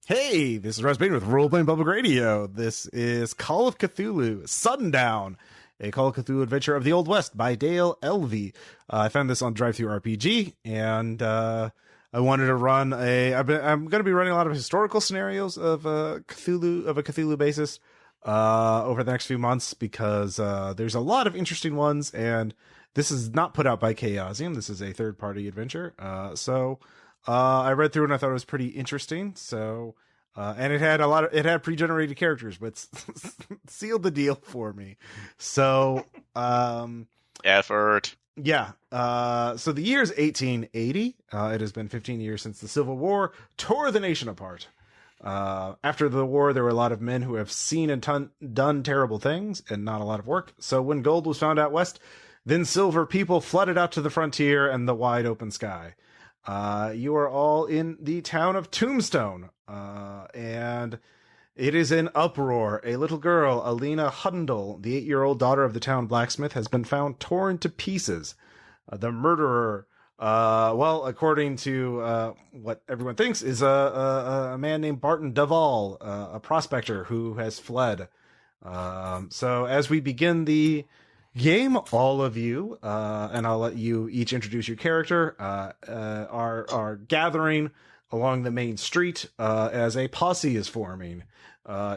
Hey, this is Russ Bain with Role Playing Public Radio. This is Call of Cthulhu, Sundown, a Call of Cthulhu adventure of the Old West by Dale Elvey. I found this on DriveThruRPG, and I wanted to run I'm going to be running a lot of historical scenarios of a Cthulhu basis over the next few months, because there's a lot of interesting ones, and this is not put out by Chaosium. This is a third-party adventure. I read through and I thought it was pretty interesting. So, and it had pre-generated characters, but sealed the deal for me. So, effort. Yeah. So the year is 1880. It has been 15 years since the Civil War tore the nation apart. After the war, there were a lot of men who have seen and done terrible things and not a lot of work. So when gold was found out west, then silver people flooded out to the frontier and the wide open sky. You are all in the town of Tombstone, and it is in uproar. A little girl, Alina Hundle, the 8-year-old daughter of the town blacksmith, has been found torn to pieces. The murderer, according to what everyone thinks, is a man named Barton Duvall, a prospector who has fled. So as we begin the game, all of you, and I'll let you each introduce your character, are gathering along the main street as a posse is forming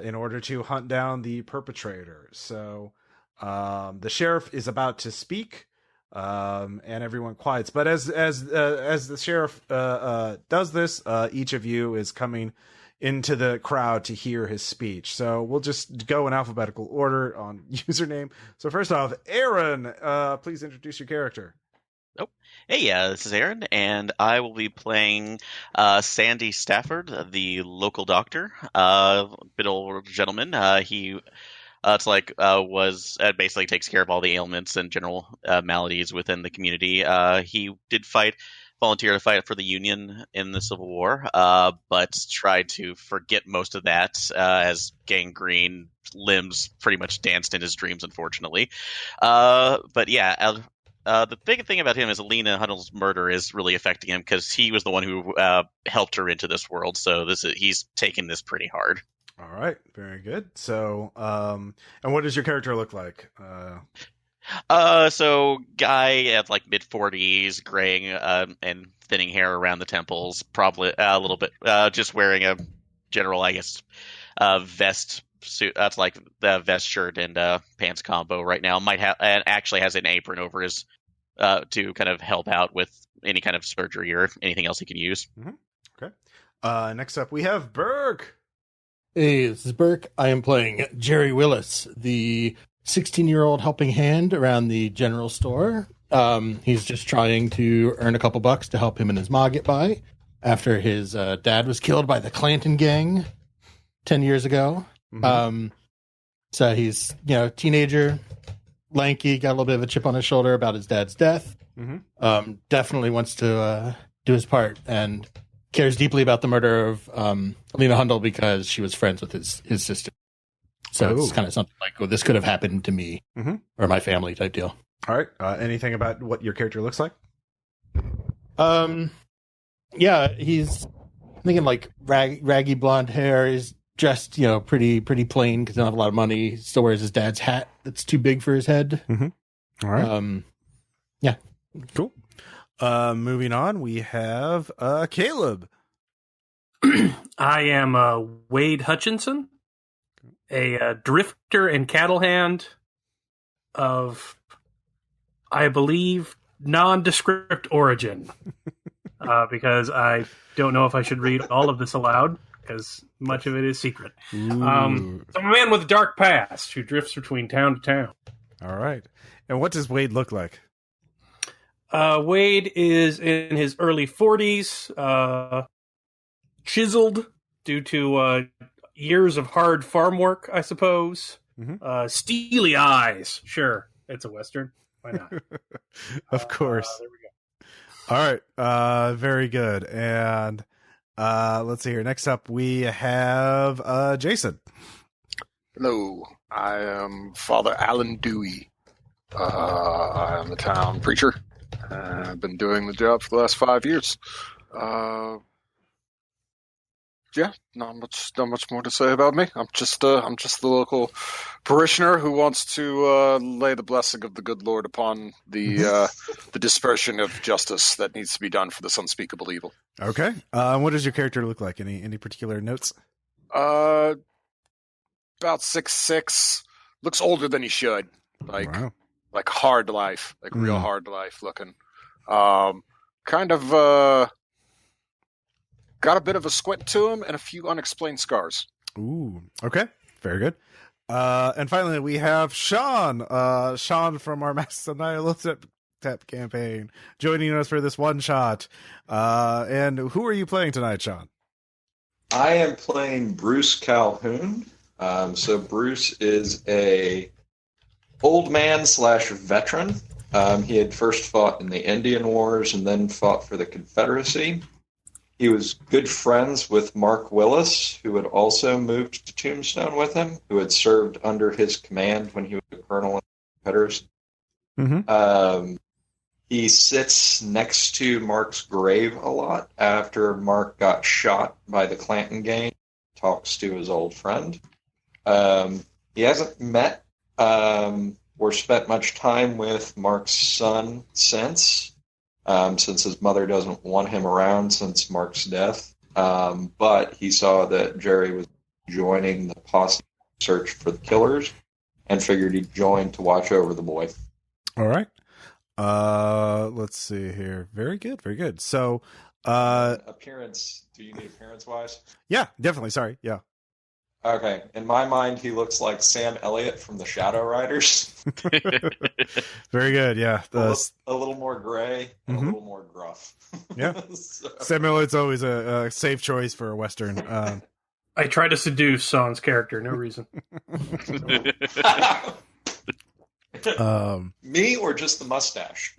in order to hunt down the perpetrator. So the sheriff is about to speak, and everyone quiets. But as the sheriff does this, each of you is coming into the crowd to hear his speech. So we'll just go in alphabetical order on username. So first off, Aaron, please introduce your character. Oh, hey, this is Aaron, and I will be playing Sandy Stafford, the local doctor, bit old gentleman. He basically takes care of all the ailments and general maladies within the community. He did volunteer to fight for the Union in the Civil War, but tried to forget most of that as gangrene limbs pretty much danced in his dreams, unfortunately. The big thing about him is Alina Hundle's murder is really affecting him, because he was the one who helped her into this world. So he's taking this pretty hard. All right, very good. So, and what does your character look like? So guy at like mid-40s, graying and thinning hair around the temples, probably a little bit, just wearing a general, I guess, vest suit. That's like the vest shirt and pants combo right now. And actually has an apron over his to kind of help out with any kind of surgery or anything else he can use. Mm-hmm. Okay. Next up, we have Burke. Hey, this is Burke. I am playing Jerry Willis, the 16-year-old helping hand around the general store. He's just trying to earn a couple bucks to help him and his ma get by after his dad was killed by the Clanton gang 10 years ago. Mm-hmm. So he's, teenager, lanky, got a little bit of a chip on his shoulder about his dad's death. Mm-hmm. Definitely wants to do his part and cares deeply about the murder of Alina Hundle because she was friends with his sister. So It's kind of something like, well, this could have happened to me or my family type deal. All right. Anything about what your character looks like? Yeah, he's thinking like raggy blonde hair. He's dressed, pretty plain because he doesn't have a lot of money. He still wears his dad's hat that's too big for his head. Mm-hmm. All right. Yeah. Cool. Moving on, we have Caleb. I am Wade Hutchinson, a drifter and cattle hand of, I believe, nondescript origin, because I don't know if I should read all of this aloud, because much of it is secret. So I'm a man with a dark past who drifts between town to town. All right. And what does Wade look like? Wade is in his early 40s, chiseled due to years of hard farm work, I suppose. Mm-hmm. Steely eyes. Sure, it's a Western. Why not? Of course. There we go. All right. Very good. And let's see here. Next up, we have Jason. Hello. I am Father Alan Dewey. I am the town preacher. I've been doing the job for the last 5 years. Yeah, not much more to say about me. I'm just the local parishioner who wants to lay the blessing of the good Lord upon the dispersion of justice that needs to be done for this unspeakable evil. Okay. What does your character look like? Any particular notes? About 6'6", looks older than he should. Wow. Like hard life, like real hard life looking. Kind of got a bit of a squint to him and a few unexplained scars. Ooh. Okay. Very good. And finally, we have Sean. Sean from our Master Tap campaign, joining us for this one shot. And who are you playing tonight, Sean? I am playing Bruce Calhoun. So Bruce is a old man / veteran. He had first fought in the Indian Wars and then fought for the Confederacy. He was good friends with Mark Willis, who had also moved to Tombstone with him, who had served under his command when he was a colonel in the Confederacy. Mm-hmm. He sits next to Mark's grave a lot after Mark got shot by the Clanton gang. Talks to his old friend. He hasn't met or spent much time with Mark's son since his mother doesn't want him around since Mark's death. But he saw that Jerry was joining the posse search for the killers and figured he'd join to watch over the boy. All right. Let's see here. Very good. Very good. So, appearance. Do you need appearance-wise? Yeah, definitely. Sorry. Yeah. Okay. In my mind, he looks like Sam Elliott from the Shadow Riders. Very good. Yeah. A little more gray and a little more gruff. Yeah. So. Sam Elliott's always a safe choice for a Western. I try to seduce Sean's character. No reason. Me or just the mustache?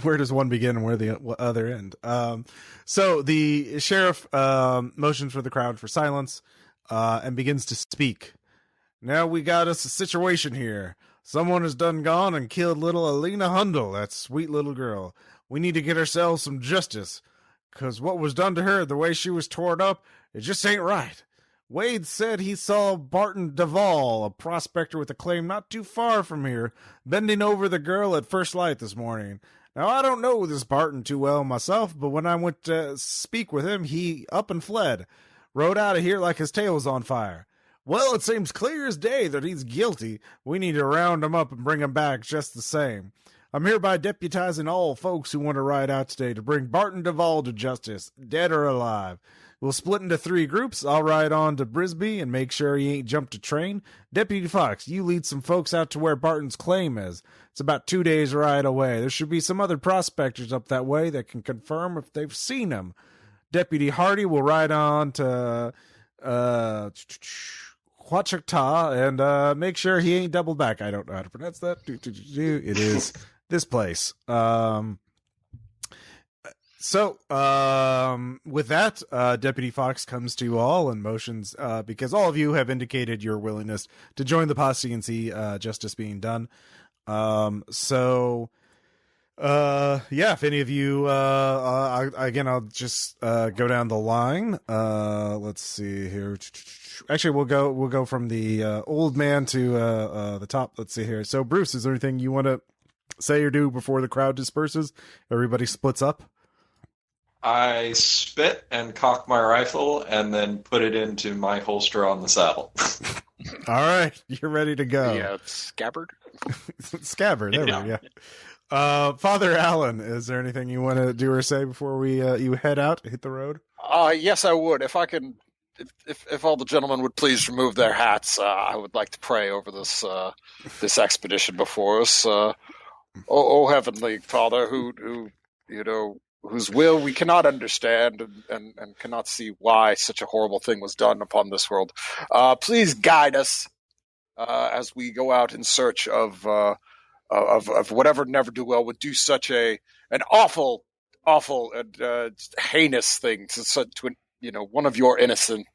Where does one begin and where the other end? So the sheriff motions for the crowd for silence and begins to speak. Now we got us a situation here. Someone has done gone and killed little Alina Hundle, that sweet little girl. We need to get ourselves some justice, because what was done to her, the way she was torn up, it just ain't right. Wade said he saw Barton Duvall, a prospector with a claim not too far from here, bending over the girl at first light this morning. Now, I don't know this Barton too well myself, but when I went to speak with him, he up and fled. Rode out of here like his tail was on fire. Well, it seems clear as day that he's guilty. We need to round him up and bring him back just the same. I'm hereby deputizing all folks who want to ride out today to bring Barton Duvall to justice, dead or alive. We'll split into 3 groups. I'll ride on to Brisbane and make sure he ain't jumped a train. Deputy Fox, you lead some folks out to where Barton's claim is. It's about 2 days' ride away. There should be some other prospectors up that way that can confirm if they've seen him. Deputy Hardy will ride on to Huachata and make sure he ain't doubled back. I don't know how to pronounce that. It is this place. So, with that, Deputy Fox comes to you all and motions, because all of you have indicated your willingness to join the posse and see justice being done. If any of you, I'll just go down the line. Let's see here. Actually, we'll go from the old man to the top. Let's see here. So, Bruce, is there anything you want to say or do before the crowd disperses? Everybody splits up. I spit and cock my rifle and then put it into my holster on the saddle. All right, you're ready to go. Yeah, scabbard. Scabbard. There we go. Yeah. Father Allen, is there anything you want to do or say before we you head out, hit the road? Yes, I would. If I can, if all the gentlemen would please remove their hats, I would like to pray over this this expedition before us. Oh, Heavenly Father, who whose will we cannot understand and cannot see why such a horrible thing was done upon this world. Please guide us as we go out in search of whatever ne'er-do-well would do such an awful and heinous thing to one of your innocent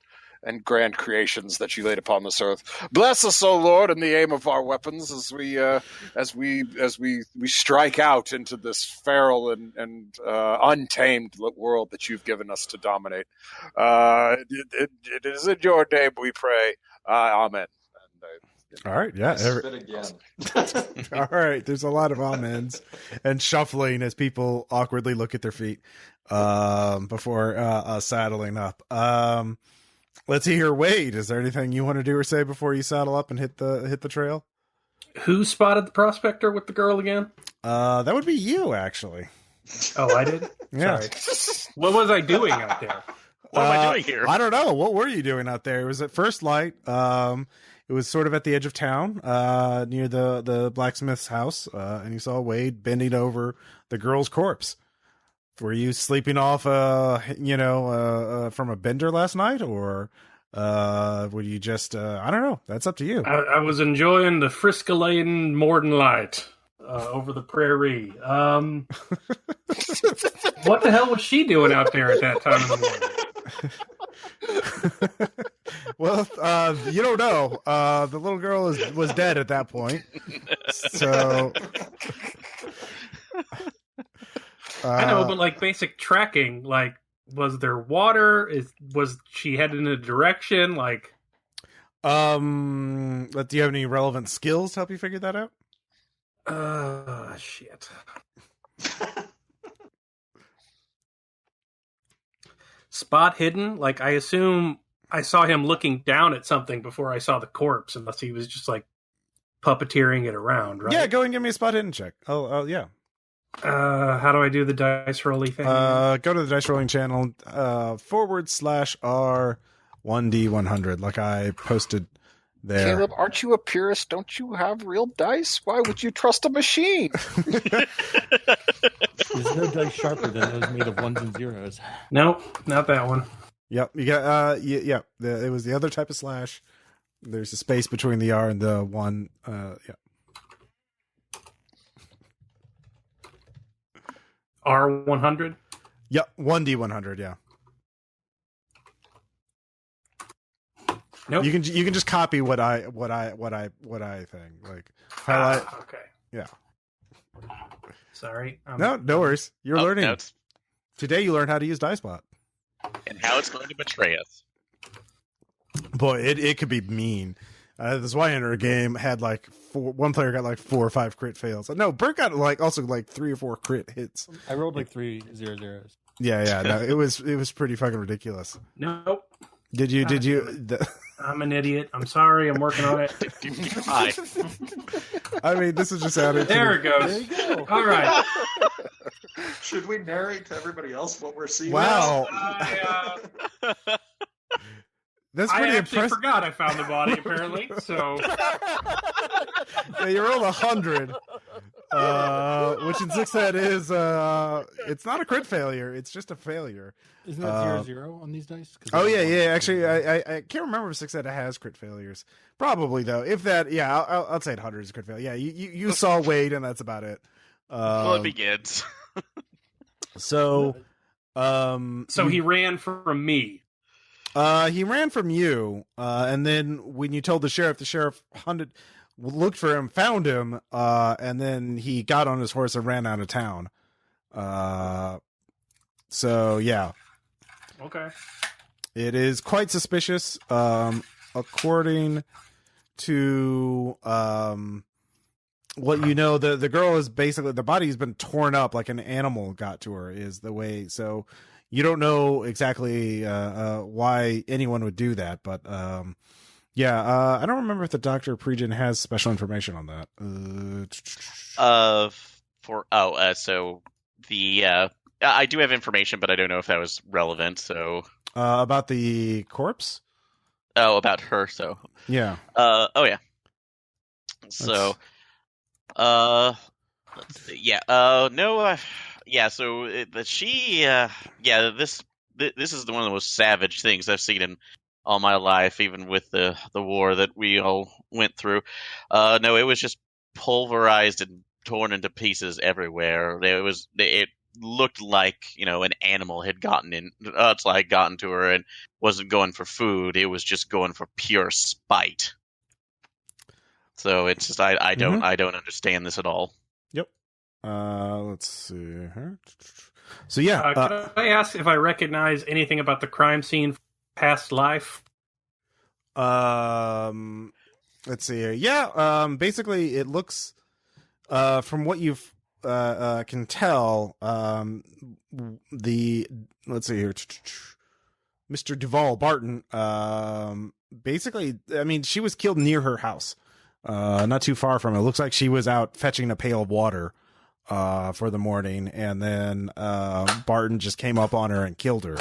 and grand creations that you laid upon this earth. Bless us, O Lord, in the aim of our weapons as we strike out into this feral and untamed world that you've given us to dominate. It is in your name we pray. Amen. All right, yeah. Spit again. All right, there's a lot of amens and shuffling as people awkwardly look at their feet before saddling up. Let's hear Wade. Is there anything you want to do or say before you saddle up and hit the trail? Who spotted the prospector with the girl again? That would be you, actually. Oh, I did? Yeah. Sorry. What was I doing out there? What am I doing here? I don't know. What were you doing out there? It was at first light. It was sort of at the edge of town, near the blacksmith's house, and you saw Wade bending over the girl's corpse. Were you sleeping off, from a bender last night, or were you just? I don't know. That's up to you. I was enjoying the Frisco-laden Morden light over the prairie. What the hell was she doing out there at that time of the morning? Well, you don't know. The little girl was dead at that point. So I know, but like basic tracking, like was there water? Was she headed in a direction? Like, do you have any relevant skills to help you figure that out? Shit. Spot hidden? Like, I assume I saw him looking down at something before I saw the corpse, unless he was just like puppeteering it around, right? Yeah, go and give me a spot hidden check. Oh, yeah. How do I do the dice rolling thing? Go to the dice rolling channel, /R1D100, like I posted there. Caleb, aren't you a purist? Don't you have real dice? Why would you trust a machine? There's no dice sharper than those made of ones and zeros. Nope, not that one. Yep, you got it was the other type of slash. There's a space between the R and the one. R100. Yep, 1D100. Yeah. Nope. You can just copy what I think, like highlight. Okay. Yeah. Sorry. No worries. You're learning. No, Today you learned how to use DiceBot. and how it's going to betray us. Boy, it could be mean. This Wyender game had one player got 4 or 5 crit fails. No, Bert got also 3 or 4 crit hits. I rolled 3 0-0s. Yeah. No, it was pretty fucking ridiculous. Nope. Did you? I'm an idiot. I'm sorry. I'm working on it. Hi. I mean, this is just added. There it goes. There you go. All right. Should we narrate to everybody else what we're seeing? Wow. That's pretty I actually impressive. forgot I found the body, apparently. So Yeah, you rolled 100, which in Six Ed is it's not a crit failure. It's just a failure. Isn't that 0-0 on these dice? Oh yeah. Actually, I can't remember if Six Ed has crit failures. Probably though. If that, yeah, I'll say 100 is a crit failure. Yeah, you saw Wade, and that's about it. Well, it begins. So he ran from me. He ran from you, and then when you told the sheriff looked for him, found him, and then he got on his horse and ran out of town. So yeah. Okay. It is quite suspicious, according to what you know. The girl is basically, the body's been torn up like an animal got to her, is the way. So you don't know exactly why anyone would do that, but I don't remember if the Dr. Pregen has special information on that. So the I do have information, but I don't know if that was relevant. So about the corpse. Oh, about her. So yeah. Oh yeah. So let's see. Yeah. No. Yeah. So she. Yeah. This is one of the most savage things I've seen in all my life, even with the war that we all went through. No, it was just pulverized and torn into pieces everywhere. looked like, an animal had gotten to her and wasn't going for food. It was just going for pure spite. So it's just I don't understand this at all. Yep. Let's see here. So yeah, can I ask if I recognize anything about the crime scene from past life? Let's see here. Yeah. Basically, it looks from what you've can tell. Let's see here. Mr. Duvall, Barton. Basically, I mean, she was killed near her house. Not too far from it. It looks like she was out fetching a pail of water for the morning, and then Barton just came up on her and killed her.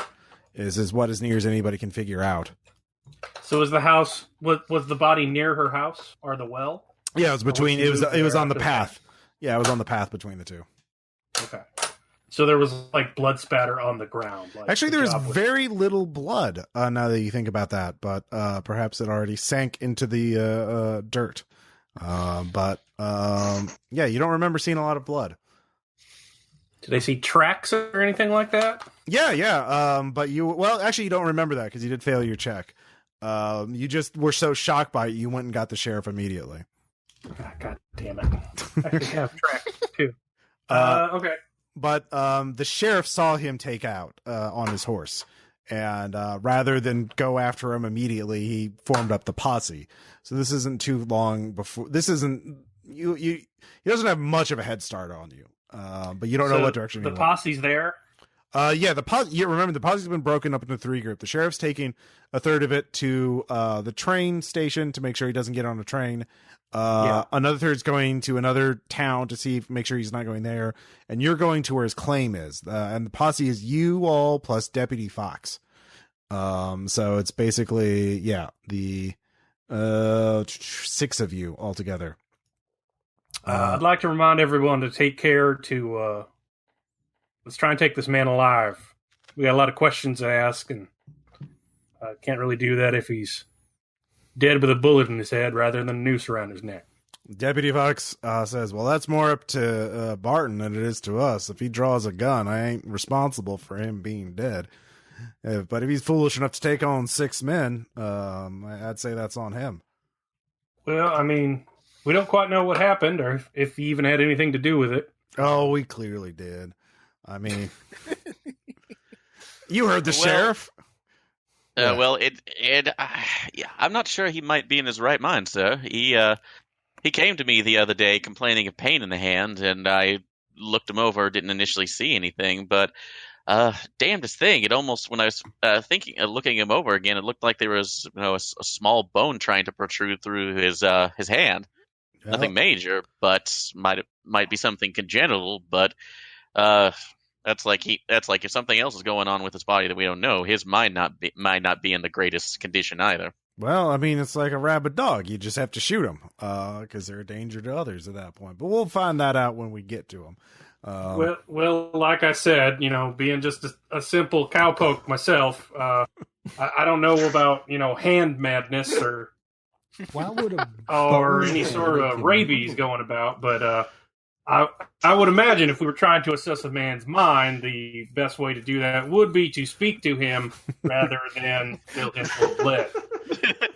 Is what as near as anybody can figure out. So was the body near her house or the well? Yeah, it was between. It was on the path. Yeah, it was on the path between the two. Okay. So there was like blood spatter on the ground. Actually, there was very little blood. Now that you think about that, but perhaps it already sank into the dirt. Yeah, you don't remember seeing a lot of blood. Did they see tracks or anything like that? Yeah. But you don't remember that because you did fail your check. You just were so shocked by it, you went and got the sheriff immediately. God damn it! I should have tracks too. Okay. But the sheriff saw him take out on his horse, and rather than go after him immediately, he formed up the posse. So this isn't too long before. This isn't you. He doesn't have much of a head start on you, but you don't know what direction. The posse's there. Yeah, the posse. You remember the posse's been broken up into 3 groups. The sheriff's taking a third of it to the train station to make sure he doesn't get on a train. Another third's going to another town to make sure he's not going there, and you're going to where his claim is. And the posse is you all plus Deputy Fox. So it's basically the 6 of you altogether. I'd like to remind everyone to take care to let's try and take this man alive. We got a lot of questions to ask, and can't really do that if he's dead with a bullet in his head rather than a noose around his neck. Deputy Fox says, well, that's more up to Barton than it is to us. If he draws a gun, I ain't responsible for him being dead. But if he's foolish enough to take on 6 men, I'd say that's on him. Well, I mean, we don't quite know what happened or if he even had anything to do with it. Oh, we clearly did. I mean, you heard the sheriff. Well, I'm not sure he might be in his right mind, sir. He came to me the other day complaining of pain in the hand, and I looked him over, didn't initially see anything, but damnedest thing, it almost, when I was looking him over again, it looked like there was a small bone trying to protrude through his hand. Yeah. Nothing major, but might be something congenital, but that's like if something else is going on with his body that we don't know, his mind might not be in the greatest condition either. Well, I mean, it's like a rabid dog. You just have to shoot them because they're a danger to others at that point. But we'll find that out when we get to them. Well, like I said, being just a simple cowpoke myself, I don't know about hand madness or any sort of rabies going about, but I would imagine if we were trying to assess a man's mind, the best way to do that would be to speak to him rather than fill him full of lead.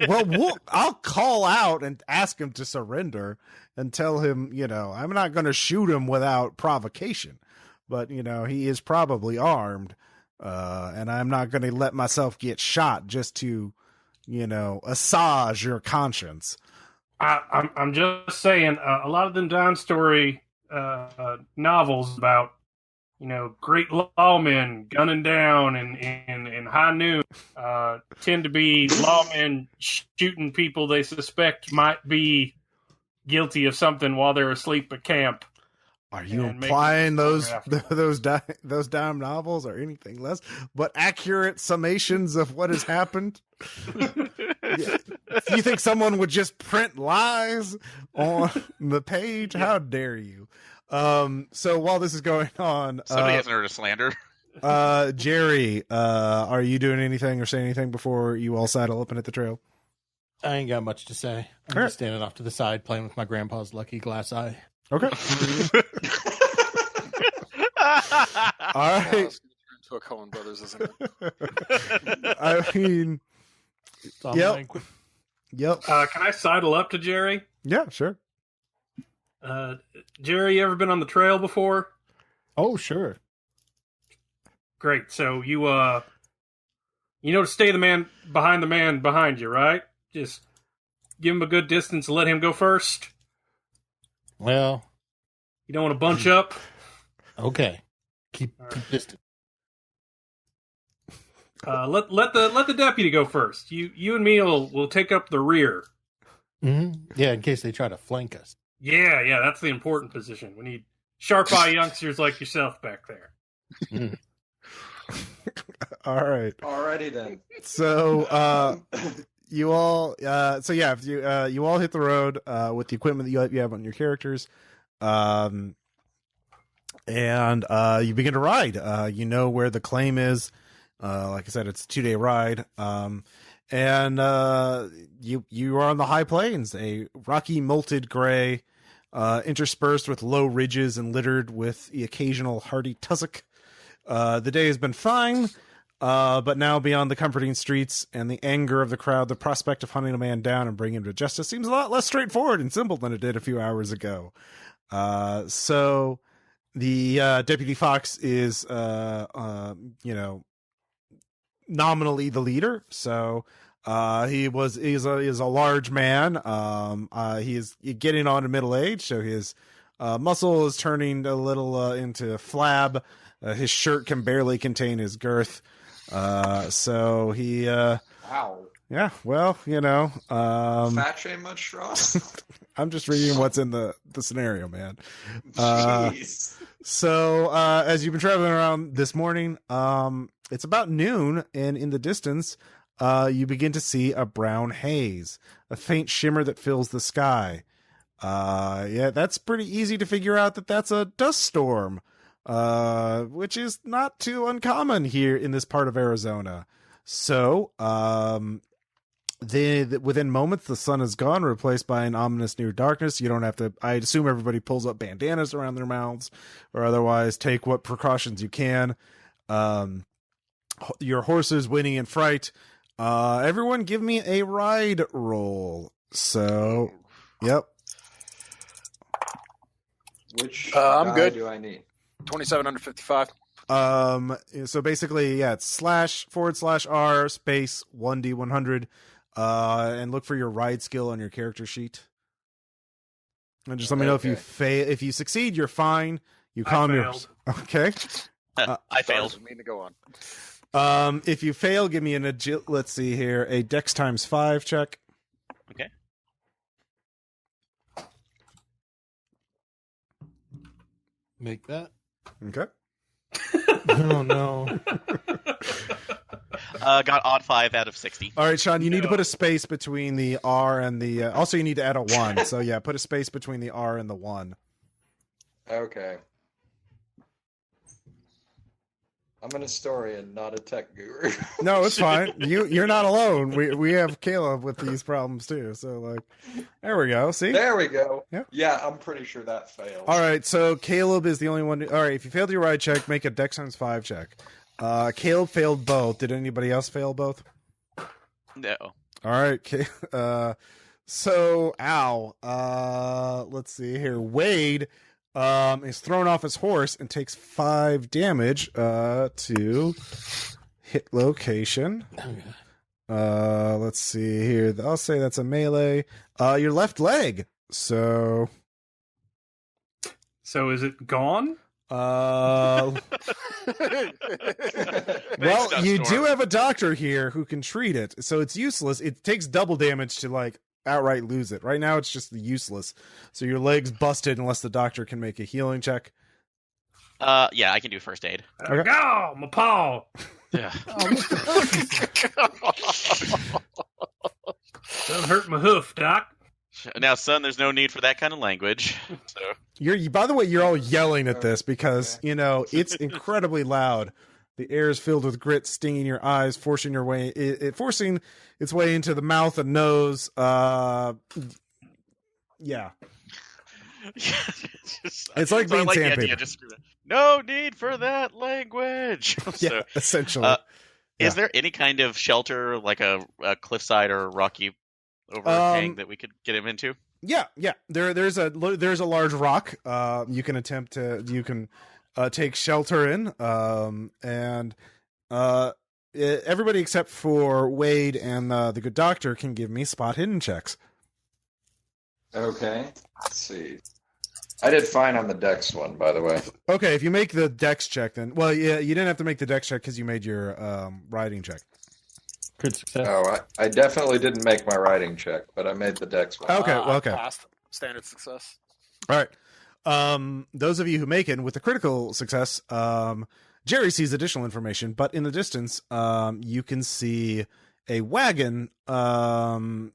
Well, I'll call out and ask him to surrender and tell him, I'm not going to shoot him without provocation, but, he is probably armed, and I'm not going to let myself get shot just to, assuage your conscience. I'm just saying, a lot of them dime story novels about great lawmen gunning down in high noon tend to be lawmen shooting people they suspect might be guilty of something while they're asleep at camp. Are you implying those dime novels are anything less but accurate summations of what has happened? You think someone would just print lies on the page? How dare you? So while this is going on, somebody hasn't heard of slander. Jerry, are you doing anything or saying anything before you all saddle up and hit the trail? I ain't got much to say. I'm just standing off to the side playing with my grandpa's lucky glass eye. Okay. All Well, right. it's going to turn into a Coen Brothers, isn't it? I mean, Some Yep. banquet. yep. Can I sidle up to Jerry? Yeah, sure. Jerry, you ever been on the trail before? Oh, sure. Great. So you know to stay the man behind you, right? Just give him a good distance and let him go first. Well, You don't want to bunch up. okay. Keep distant. Let the deputy go first. You and me will take up the rear. Yeah, in case they try to flank us. Yeah, that's the important position. We need sharp eye youngsters like yourself back there. All right. Alrighty then. So, you all, if you all hit the road with the equipment that you have on your characters, and you begin to ride. You know where the claim is. Like I said, it's a 2-day ride. And you are on the high plains, a rocky, molted gray, interspersed with low ridges and littered with the occasional hardy tussock. The day has been fine. But now beyond the comforting streets and the anger of the crowd, the prospect of hunting a man down and bringing him to justice seems a lot less straightforward and simple than it did a few hours ago. So the Deputy Fox is, nominally the leader. So he's a large man. He is getting on to middle age, so his muscle is turning a little into flab. His shirt can barely contain his girth. So he, Wow. yeah, well, Fat shame much, Ross? I'm just reading what's in the scenario, man. Jeez. So, as you've been traveling around this morning, it's about noon, and in the distance, you begin to see a brown haze, a faint shimmer that fills the sky. Yeah, that's pretty easy to figure out that that's a dust storm. Which is not too uncommon here in this part of Arizona. So, within moments, the sun is gone, replaced by an ominous new darkness. You don't have to, I assume everybody pulls up bandanas around their mouths, or otherwise take what precautions you can. Your horses winning in fright. Everyone give me a ride roll. So, yep. Which I'm die good. do I need? 27 under 55. So basically, yeah, it's //R space 1D100, and look for your ride skill on your character sheet. And just let me know if you Okay. fail. If you succeed, you're fine. You I calm your, failed. okay. I failed. Doesn't mean to go on. If you fail, give me let's see here, a Dex times 5 check. Okay. Make that. Okay. Oh, no. Got odd 5 out of 60. All right, Sean, you need to No. put a space between the R and the, also you need to add a 1. So yeah, put a space between the R and the 1. Okay. I'm an historian, not a tech guru. No, it's fine. You're not alone. We have Caleb with these problems too. So like, there we go. See? There we go. Yeah. Yeah, I'm pretty sure that failed. All right. So Caleb is the only one. All right. If you failed your ride check, make a Dex times 5 check. Caleb failed both. Did anybody else fail both? No. All right. So Al, let's see here. Wade is thrown off his horse and takes 5 damage to hit location. Let's see here. I'll say that's a melee. Your left leg. So is it gone? well, Dust you storm. do have a doctor here who can treat it, so it's useless. It takes double damage to like outright lose it. Right now it's just useless. So your leg's busted unless the doctor can make a healing check. Yeah, I can do first aid. Okay. Go, my paw. Yeah. Don't hurt my hoof, Doc. Now, son, there's no need for that kind of language. So By the way, you're all yelling at this because, it's incredibly loud. The air is filled with grit stinging your eyes, forcing its way into the mouth and nose. Yeah. It's like being I like the sandpaper. idea. Just screw that. No need for that language. Yeah, essentially. Is there any kind of shelter, like a cliffside or rocky overhang that we could get him into? Yeah. There's a large rock. You can take shelter in. And everybody except for Wade and the good doctor can give me spot hidden checks. Okay. Let's see. I did fine on the dex one, by the way. Okay, if you make the dex check, then yeah, you didn't have to make the dex check because you made your writing check. Crit success. Oh, I definitely didn't make my writing check, but I made the dex one. Okay, I okay. passed. Standard success. All right. Those of you who make it with the critical success, Jerry sees additional information, but in the distance, you can see a wagon that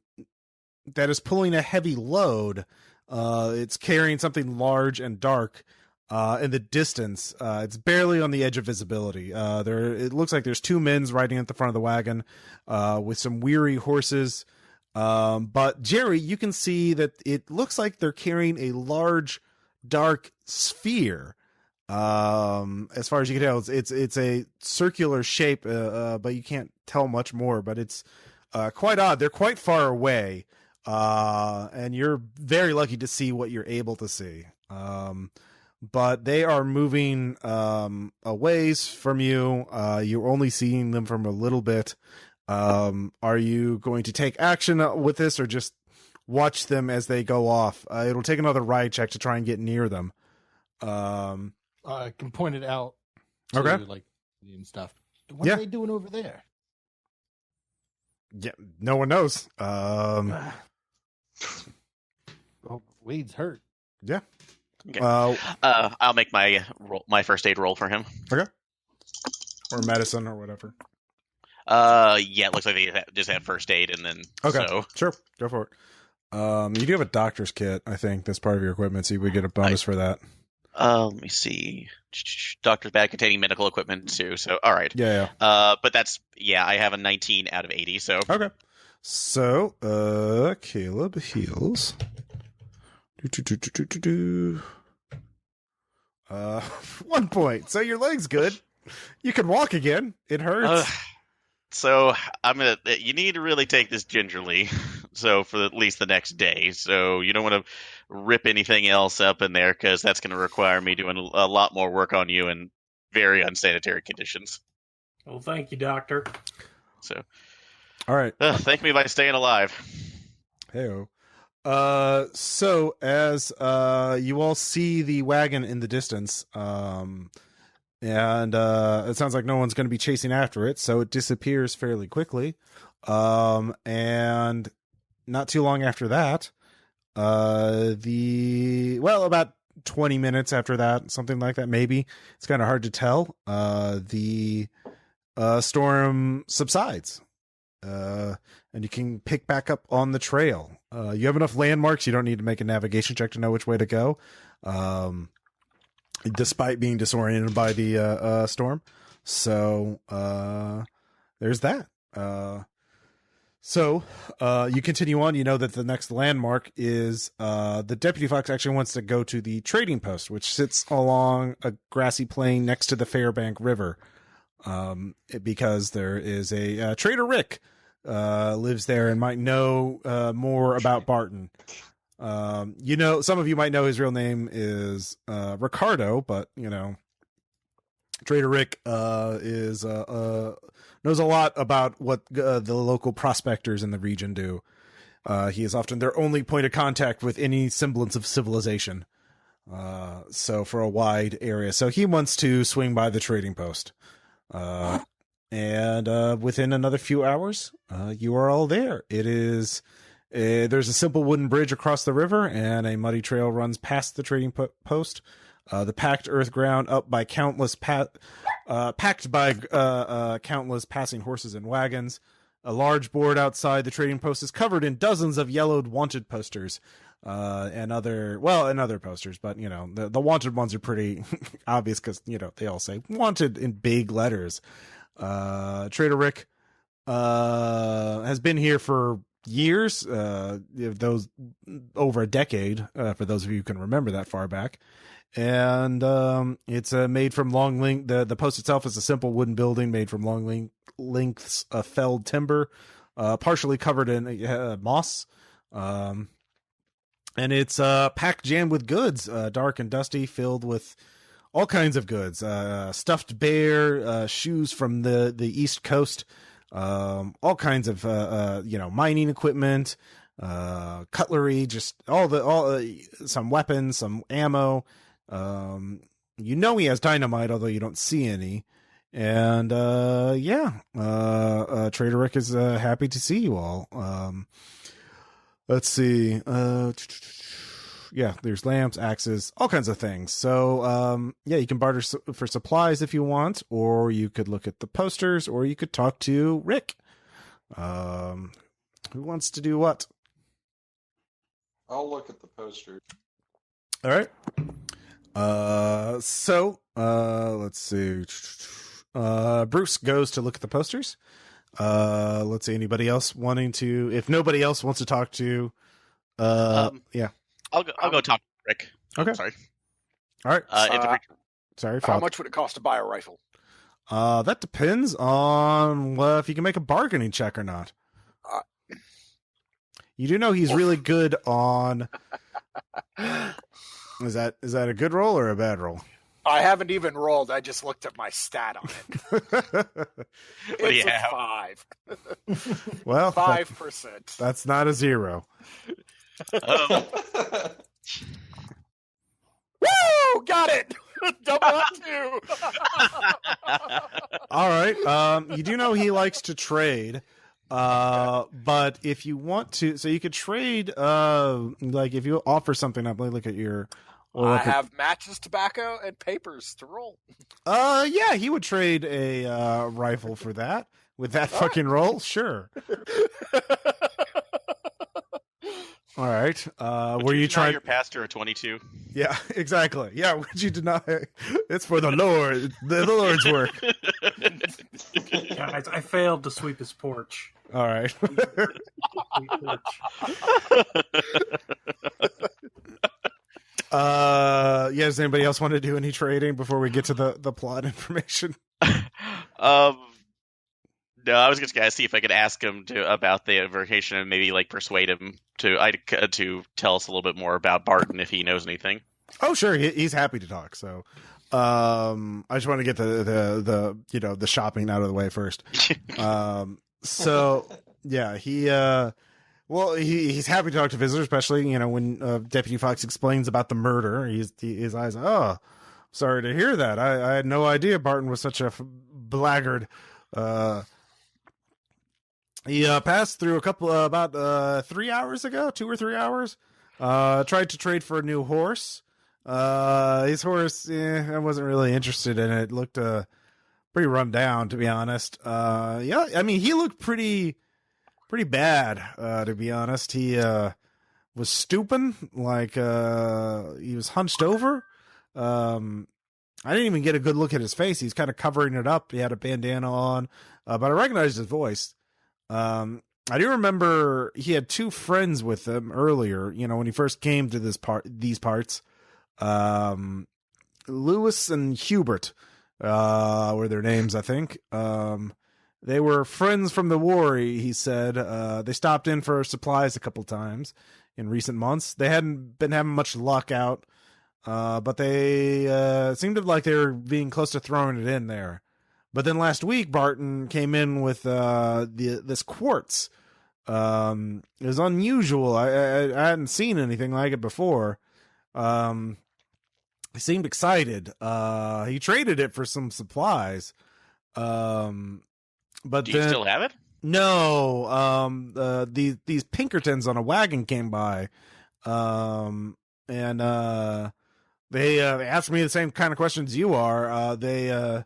is pulling a heavy load. It's carrying something large and dark in the distance. It's barely on the edge of visibility. It looks like there's two men riding at the front of the wagon with some weary horses. But Jerry, you can see that it looks like they're carrying a large, dark sphere. As far as you can tell, it's a circular shape, but you can't tell much more. But it's quite odd. They're quite far away, and you're very lucky to see what you're able to see. But they are moving a ways from you. You're only seeing them from a little bit. Are you going to take action with this or just watch them as they go off? It'll take another ride check to try and get near them. I can point it out to, Okay. like, and stuff. What are they doing over there? Yeah, no one knows. Oh, Wade's hurt. Yeah. Okay. I'll make my first aid roll for him. Okay. Or medicine or whatever. Yeah, it looks like they just have first aid, and then Sure, go for it. You do have a doctor's kit, I think, that's part of your equipment, so you would get a bonus for that. Let me see. Doctor's bag containing medical equipment too. So, all right. Yeah. But that's I have a 19 out of 80. So Okay. So, Caleb heals. 1 point. So your leg's good. You can walk again. It hurts. So you need to really take this gingerly. So for at least the next day. So you don't want to rip anything else up in there because that's going to require me doing a lot more work on you in very unsanitary conditions. Well, thank you, Doctor. So, all right. Thank me by staying alive. Heyo. So as you all see the wagon in the distance, and it sounds like no one's going to be chasing after it, so it disappears fairly quickly. And not too long after that, about 20 minutes after that, something like that, maybe. It's kind of hard to tell. The storm subsides. And you can pick back up on the trail. You have enough landmarks. You don't need to make a navigation check to know which way to go. Despite being disoriented by the storm. So there's that. So you continue on. You know that the next landmark is the Deputy Fox actually wants to go to the trading post, which sits along a grassy plain next to the Fairbank River, because there is a Trader Rick lives there and might know more about Barton. Some of you might know his real name is Ricardo, but Trader Rick knows a lot about what the local prospectors in the region do. He is often their only point of contact with any semblance of civilization. So for a wide area, so he wants to swing by the trading post. And within another few hours, you are all there. It is. There's a simple wooden bridge across the river, and a muddy trail runs past the trading post. The packed earth ground up by countless packed by countless passing horses and wagons. A large board outside the trading post is covered in dozens of yellowed wanted posters, and other posters. But the wanted ones are pretty obvious because they all say wanted in big letters. Trader Rick has been here for years, those over a decade, for those of you who can remember that far back. and it's made from long length. The post itself is a simple wooden building made from long lengths of felled timber, partially covered in moss. And it's packed jammed with goods, dark and dusty, filled with all kinds of goods, stuffed bear, shoes from the East Coast, all kinds of mining equipment, cutlery, just some weapons, some ammo. He has dynamite, although you don't see any. And Trader Rick is happy to see you all. Let's see. There's lamps, axes, all kinds of things. So, you can barter for supplies if you want, or you could look at the posters, or you could talk to Rick. Who wants to do what? I'll look at the posters. All right. Let's see. Bruce goes to look at the posters. Let's see. Anybody else wanting to? If nobody else wants to talk to, I'll go talk to Rick. Okay. Sorry. All right. Sorry. How much would it cost to buy a rifle? That depends on if you can make a bargaining check or not. You do know he's really good on. Is that a good roll or a bad roll? I haven't even rolled. I just looked at my stat on it. It's a 5. Well, 5%. That's not a 0. Woo! Got it. Double up 2. All right. You do know he likes to trade. But if you want to, so you could trade, if you offer something up, look at your. I have matches, tobacco, and papers to roll. He would trade a rifle for that with that fucking roll. Sure. All right. Were you trying your pastor a 22? Yeah, exactly. Yeah. Would you deny? It's for the Lord. The Lord's work. Guys, I failed to sweep his porch. All right. Does anybody else want to do any trading before we get to the plot information? No, I was just gonna see if I could ask him about the vacation and maybe persuade him to tell us a little bit more about Barton if he knows anything. Oh, sure, he's happy to talk. So, I just want to get the shopping out of the way first. He's happy to talk to visitors, especially when Deputy Fox explains about the murder. His eyes, oh, sorry to hear that. I had no idea Barton was such a blackguard. He passed through a couple about 3 hours ago, 2 or 3 hours. Tried to trade for a new horse. His horse, I wasn't really interested in it. It looked pretty run down, to be honest. He looked pretty bad, to be honest. He was stooping, he was hunched over. I didn't even get a good look at his face. He's kind of covering it up. He had a bandana on, but I recognized his voice. I do remember he had 2 friends with him earlier, when he first came to these parts. Lewis and Hubert were their names, I think. They were friends from the war, he said. They stopped in for supplies a couple times in recent months. They hadn't been having much luck out, but they seemed like they were being close to throwing it in there. But then last week, Barton came in with this quartz. It was unusual. I hadn't seen anything like it before. He seemed excited. He traded it for some supplies. But do you still have it? No. These Pinkertons on a wagon came by, and they asked me the same kind of questions you are. They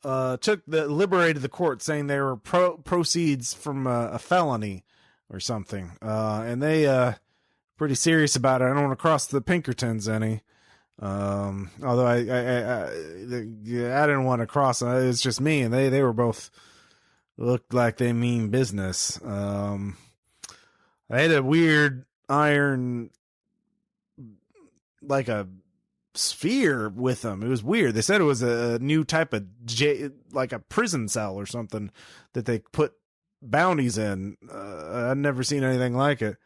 liberated the court, saying they were proceeds from a felony or something. And they pretty serious about it. I don't want to cross the Pinkertons any. Although I didn't want to cross. It's just me, and they were both looked like they mean business. I had a weird iron, like a sphere with them. It was weird. They said it was a new type of like a prison cell or something that they put bounties in. I'd never seen anything like it.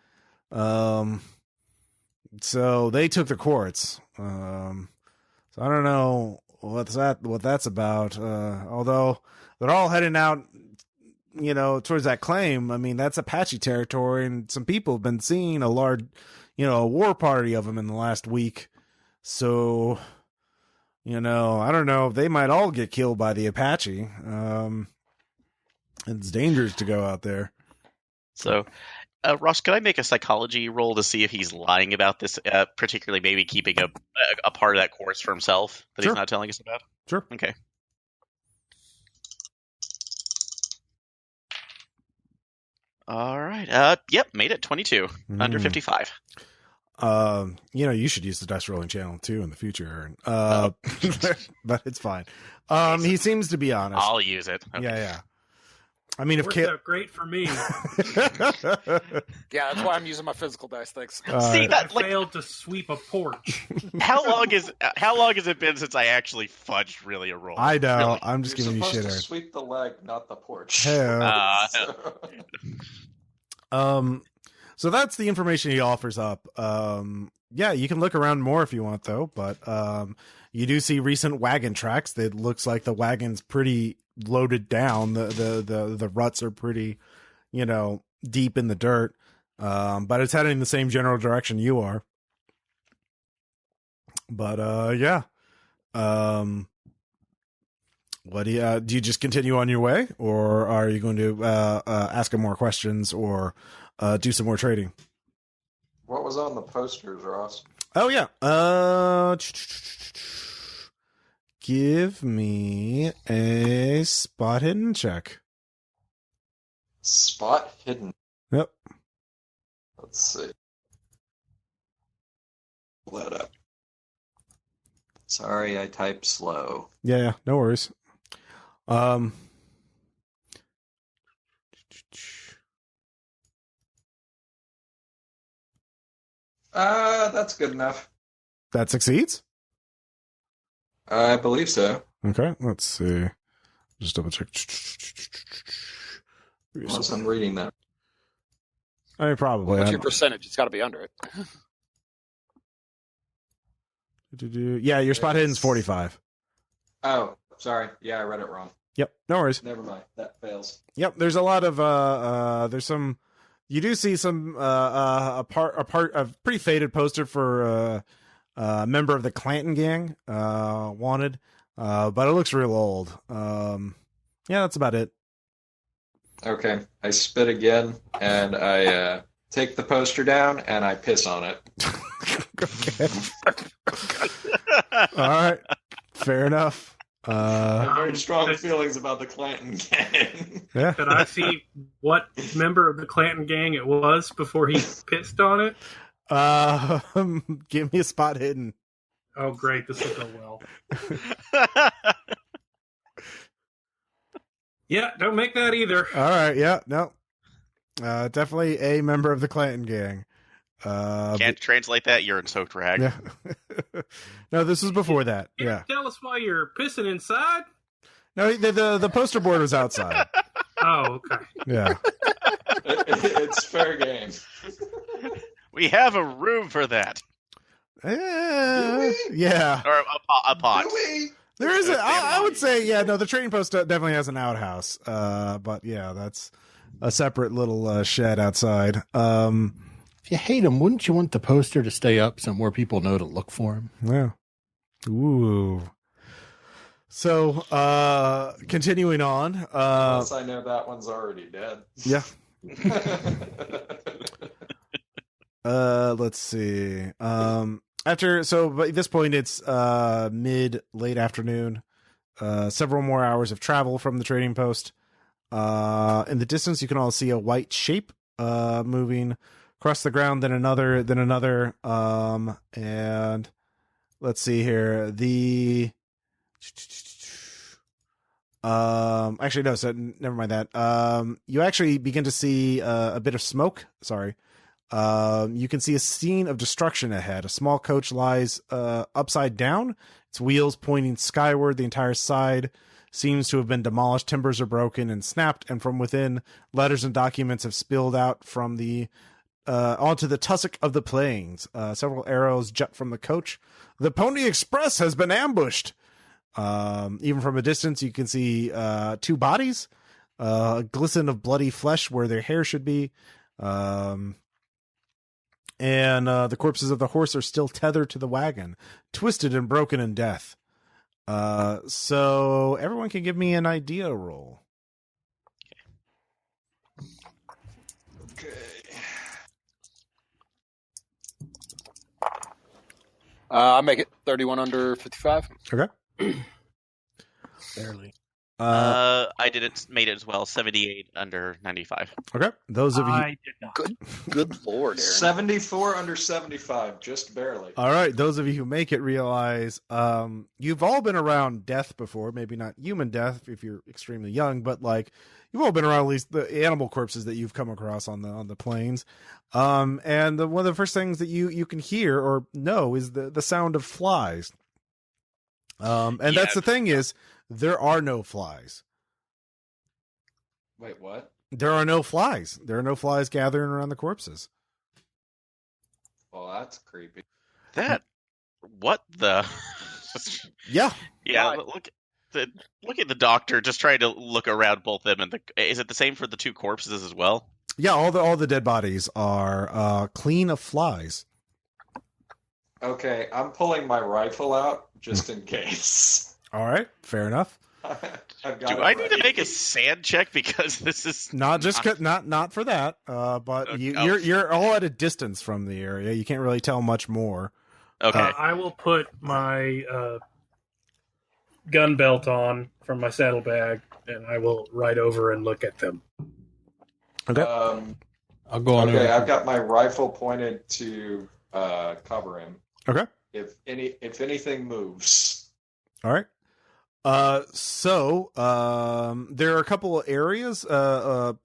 So they took the quartz. So I don't know what that's about. Although they're all heading out, towards that claim. I mean, that's Apache territory, and some people have been seeing a large, a war party of them in the last week. So, I don't know. They might all get killed by the Apache. It's dangerous to go out there. So, Ross, could I make a psychology roll to see if he's lying about this, particularly maybe keeping a part of that course for himself that Sure. he's not telling us about? Sure. Okay. All right. Yep, made it. 22. Under 55. You should use the dice rolling channel too in the future. But it's fine. He seems to be honest. I'll use it. Okay. Yeah. I mean, if Worked out great for me. Yeah, that's why I'm using my physical dice. Thanks. See that? I failed to sweep a porch. How long has it been since I actually fudged really a roll? I know. Really? I'm just You're giving you supposed shit. to Aaron. sweep the leg, not the porch. Hell. So- So that's the information he offers up. Yeah, you can look around more if you want, though. But you do see recent wagon tracks. That looks like the wagon's pretty loaded down. The ruts are pretty, deep in the dirt. But it's heading in the same general direction you are. But yeah. What do you just continue on your way, or are you going to ask him more questions, or do some more trading? What was on the posters, Ross? Oh yeah. Give me a spot hidden check. Spot hidden. Yep. Let's see. Pull that up. Sorry, I type slow. Yeah, no worries. That's good enough. That succeeds? I believe so. Okay, let's see. Just double check. Unless I'm reading that. I mean, probably. What's your percentage? It's got to be under it. Yeah, your spot hidden's 45. Oh, sorry. Yeah, I read it wrong. Yep, no worries. Never mind. That fails. Yep, there's a lot of there's some. You do see some a pretty faded poster for a member of the Clanton gang wanted, but it looks real old. Yeah, that's about it. Okay. I spit again, and I take the poster down, and I piss on it. Okay. All right, fair enough. I have very strong feelings about the Clanton gang. Yeah. Could I see what member of the Clanton gang it was before he pissed on it? Give me a spot hidden. Oh, great. This will go well. Yeah, don't make that either. All right. Yeah. No. Definitely a member of the Clanton gang. Can't translate that. You're in soaked rag. Yeah. No, this was before that. Can you Yeah. tell us why you're pissing inside? No, the poster board was outside. Oh, okay. Yeah. It's fair game. We have a room for that, Yeah. or a pot. There is I would say, yeah, no, the trading post definitely has an outhouse. But yeah, that's a separate little shed outside. If you hate him, wouldn't you want the poster to stay up so more people know to look for him? Yeah. Ooh. So, continuing on. Unless I know that one's already dead. Yeah. Let's see. By this point it's late afternoon. Several more hours of travel from the trading post. In the distance you can all see a white shape moving across the ground, then another, and let's see here. Actually no, so never mind that. You actually begin to see a bit of smoke, You can see a scene of destruction ahead. A small coach lies upside down, its wheels pointing skyward. The entire side seems to have been demolished. Timbers are broken and snapped, and from within, letters and documents have spilled out from the onto the tussock of the plains. Several arrows jut from the coach. The Pony Express has been ambushed. Even from a distance, you can see 2 bodies, a glisten of bloody flesh where their hair should be. And the corpses of the horse are still tethered to the wagon, twisted and broken in death. So everyone can give me an idea roll. Okay. I make it 31 under 55. Okay. Barely. I made it as well. 78 under 95. Okay. Those of you. I did not. Good lord, Aaron. 74 under 75, just barely. All right. Those of you who make it realize you've all been around death before. Maybe not human death if you're extremely young, but like you've all been around at least the animal corpses that you've come across on the plains. And one of the first things that you can hear or know is the sound of flies. And that's the thing is there are no flies. Wait, what? There are no flies. There are no flies gathering around the corpses. Well, that's creepy. What the? Yeah. Yeah. Right. Look at the doctor just trying to look around both them and is it the same for the 2 corpses as well? Yeah. All the dead bodies are clean of flies. Okay, I'm pulling my rifle out just in case. All right. Fair enough. I've got Do it I need to ready. make a sand check because this is Not for that. But Okay. you're all at a distance from the area. You can't really tell much more. okay? I will put my gun belt on from my saddlebag, and I will ride over and look at them. Okay. I'll go on. Okay, I've got my rifle pointed to cover him. Okay. If anything moves. All right. So there are a couple of areas,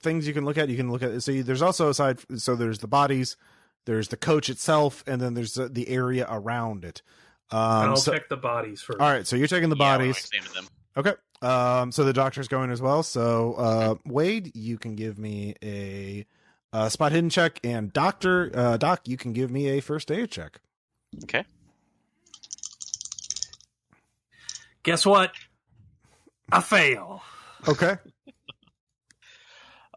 things you can look at. You can look at. So there's also so there's the bodies, there's the coach itself, and then there's the area around it. I'll check the bodies first. All right. So you're checking the Yeah, I wanna bodies. examine them. Okay. So the doctor's going as well. So Wade, you can give me a spot hidden check, and Doc, you can give me a first aid check. Okay. Guess what? I fail. Okay.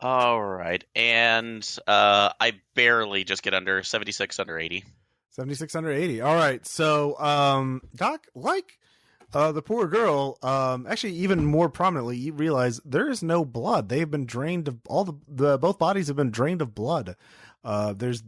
All right, and I barely just get under 76 under 80. 76 under 80. All right. So, Doc, like the poor girl, actually even more prominently, you realize there is no blood. They've been drained of both bodies have been drained of blood. There's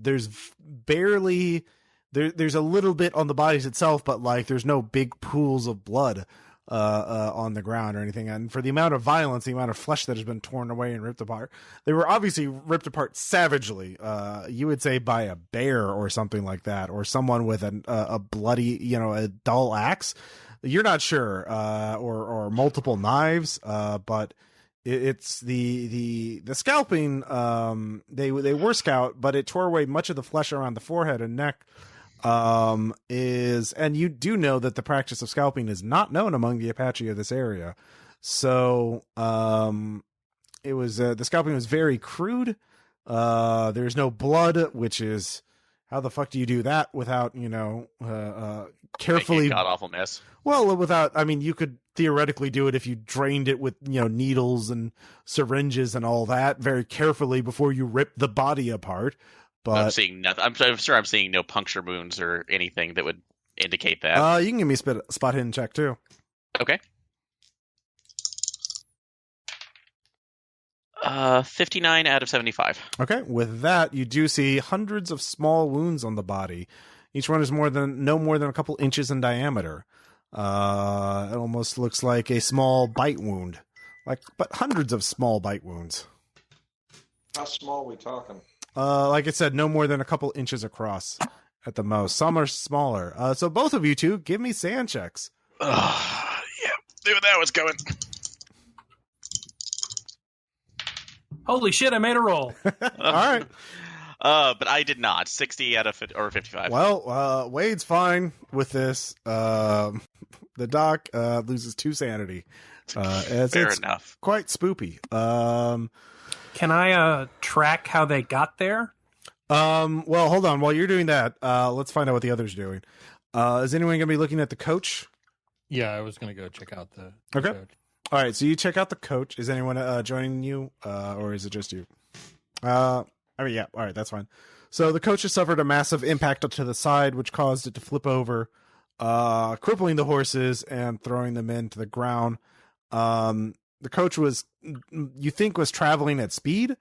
barely there's a little bit on the bodies itself, but like there's no big pools of blood on the ground or anything. And for the amount of violence, the amount of flesh that has been torn away and ripped apart, they were obviously ripped apart savagely. You would say by a bear or something like that, or someone with a bloody, a dull axe. You're not sure, or multiple knives, but it's the scalping. They were scalped, but it tore away much of the flesh around the forehead and neck. And you do know that the practice of scalping is not known among the Apache of this area. So, it was, the scalping was very crude. There's no blood, which is, how the fuck do you do that without, carefully, God awful mess. well, without, I mean, you could theoretically do it if you drained it with, needles and syringes and all that very carefully before you rip the body apart. But I'm seeing nothing. I'm sure I'm seeing no puncture wounds or anything that would indicate that. you can give me a spot hidden check too. Okay. 59 out of 75. Okay, with that, you do see hundreds of small wounds on the body. Each one is no more than a couple inches in diameter. It almost looks like a small bite wound, but hundreds of small bite wounds. How small are we talking? Like I said, no more than a couple inches across at the most. Some are smaller. So both of you two, give me sand checks. Yeah, knew where that was going. Holy shit, I made a roll. All right. But I did not. 60 out of 50, or 55. Well, Wade's fine with this. The doc loses 2 sanity. As Fair it's enough. quite spoopy. Can I track how they got there? Well, hold on. While you're doing that, let's find out what the other's doing. Is anyone going to be looking at the coach? Yeah, I was going to go check out the Okay. coach. All right, so you check out the coach. Is anyone joining you, or is it just you? Yeah. All right, that's fine. So the coach has suffered a massive impact to the side, which caused it to flip over, crippling the horses and throwing them into the ground. The coach was traveling at speed.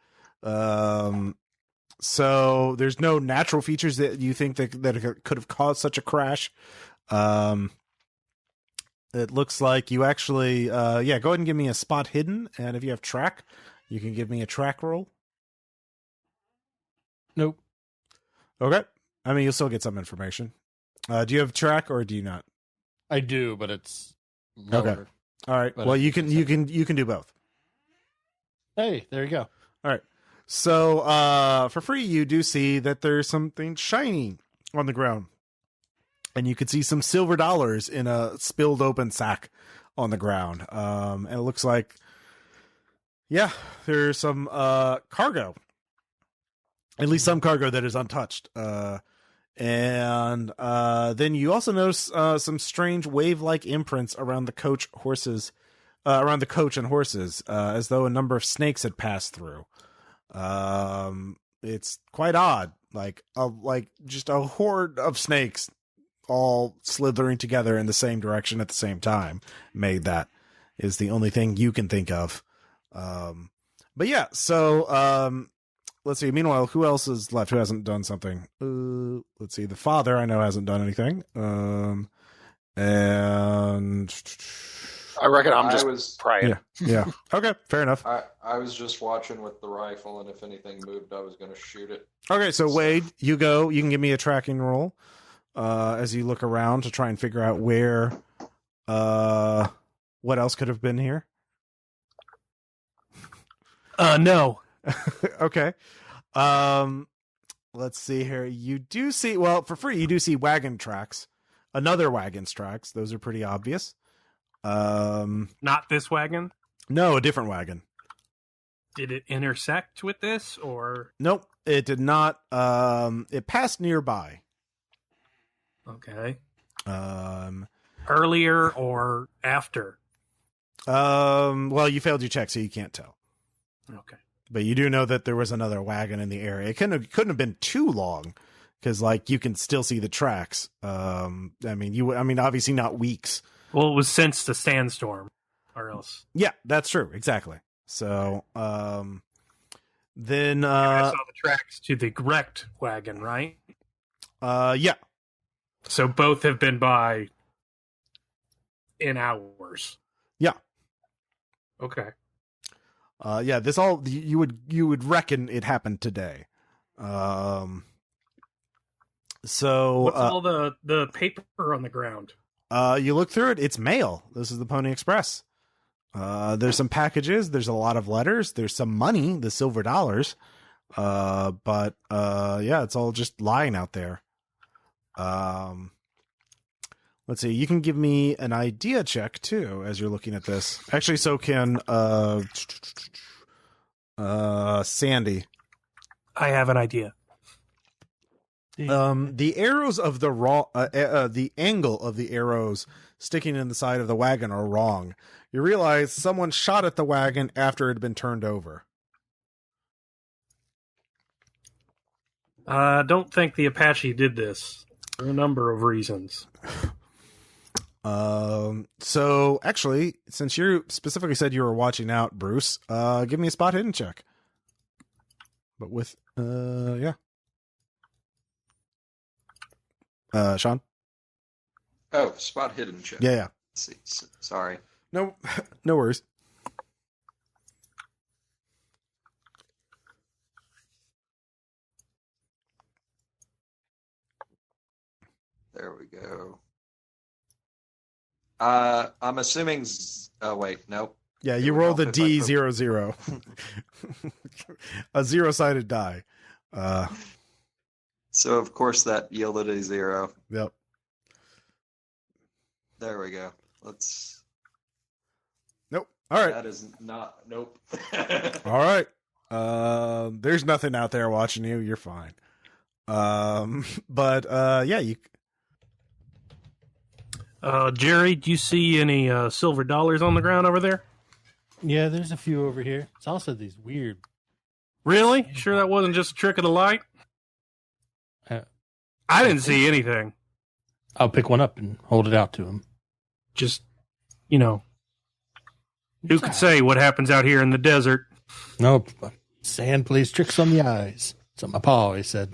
So there's no natural features that you think that could have caused such a crash. It looks like you actually, go ahead and give me a spot hidden. And if you have track, you can give me a track roll. Nope. Okay. I mean, you'll still get some information. Do you have track or do you not? I do, but it's lower. Okay. All right. But Well, you can do both. Hey, there you go. All right. So, for free, you do see that there's something shiny on the ground. And you can see some silver dollars in a spilled open sack on the ground. And it looks like, there's some cargo. At least some cargo that is untouched. And then you also notice some strange wave-like imprints around the coach and horses, as though a number of snakes had passed through. It's quite odd, like just a horde of snakes all slithering together in the same direction at the same time. That is the only thing you can think of. But yeah, so let's see. Meanwhile, who else is left? Who hasn't done something? Let's see. The father, I know, hasn't done anything. And I reckon I'm I just was- praying. yeah. Okay, fair enough. I was just watching with the rifle, and if anything moved, I was going to shoot it. Okay, so Wade, you go. You can give me a tracking roll as you look around to try and figure out where, what else could have been here. No. Okay. Let's see here. You do see, well, for free, you do see wagon tracks. Another wagon's tracks. Those are pretty obvious. Not this wagon? No, a different wagon. Did it intersect with this, or? Nope, it did not. It passed nearby. Okay. Um, Earlier or after? well, you failed your check, so you can't tell. Okay. But you do know that there was another wagon in the area. It couldn't have been too long, because like you can still see the tracks. I mean, obviously not weeks. Well, it was since the sandstorm, or else. Yeah, that's true. Exactly. So, then, I saw the tracks to the wrecked wagon, right? yeah. So both have been by in hours. Yeah. Okay. Yeah, this all, you would reckon it happened today. So, What's all the paper on the ground? you look through it, it's mail. This is the Pony Express. There's some packages, there's a lot of letters, there's some money, the silver dollars. But yeah, it's all just lying out there. Let's see, you can give me an idea check too as you're looking at this. Actually, so can Sandy. I have an idea. The arrows of the angle of the arrows sticking in the side of the wagon are wrong. You realize someone shot at the wagon after it had been turned over. I don't think the Apache did this for a number of reasons. So actually, since you specifically said you were watching out, Bruce, give me a spot hidden check. But with, yeah. Sean? Oh, spot hidden check. Yeah. Let's see. Sorry. No, no worries. There we go. I'm assuming. Oh wait, nope. Yeah, It you would rolled a help if I D00. A zero-sided die. So, of course, that yielded a 0. Yep. There we go. Let's... Nope. All right. That is not... Nope. All right. There's nothing out there watching you. You're fine. But yeah, you... Jerry, do you see any silver dollars on the ground over there? Yeah, there's a few over here. It's also these weird... Really? Sure that wasn't just a trick of the light? I didn't see anything. I'll pick one up and hold it out to him. Just, who could say what happens out here in the desert? Nope. Sand plays tricks on the eyes. That's what my pa always said.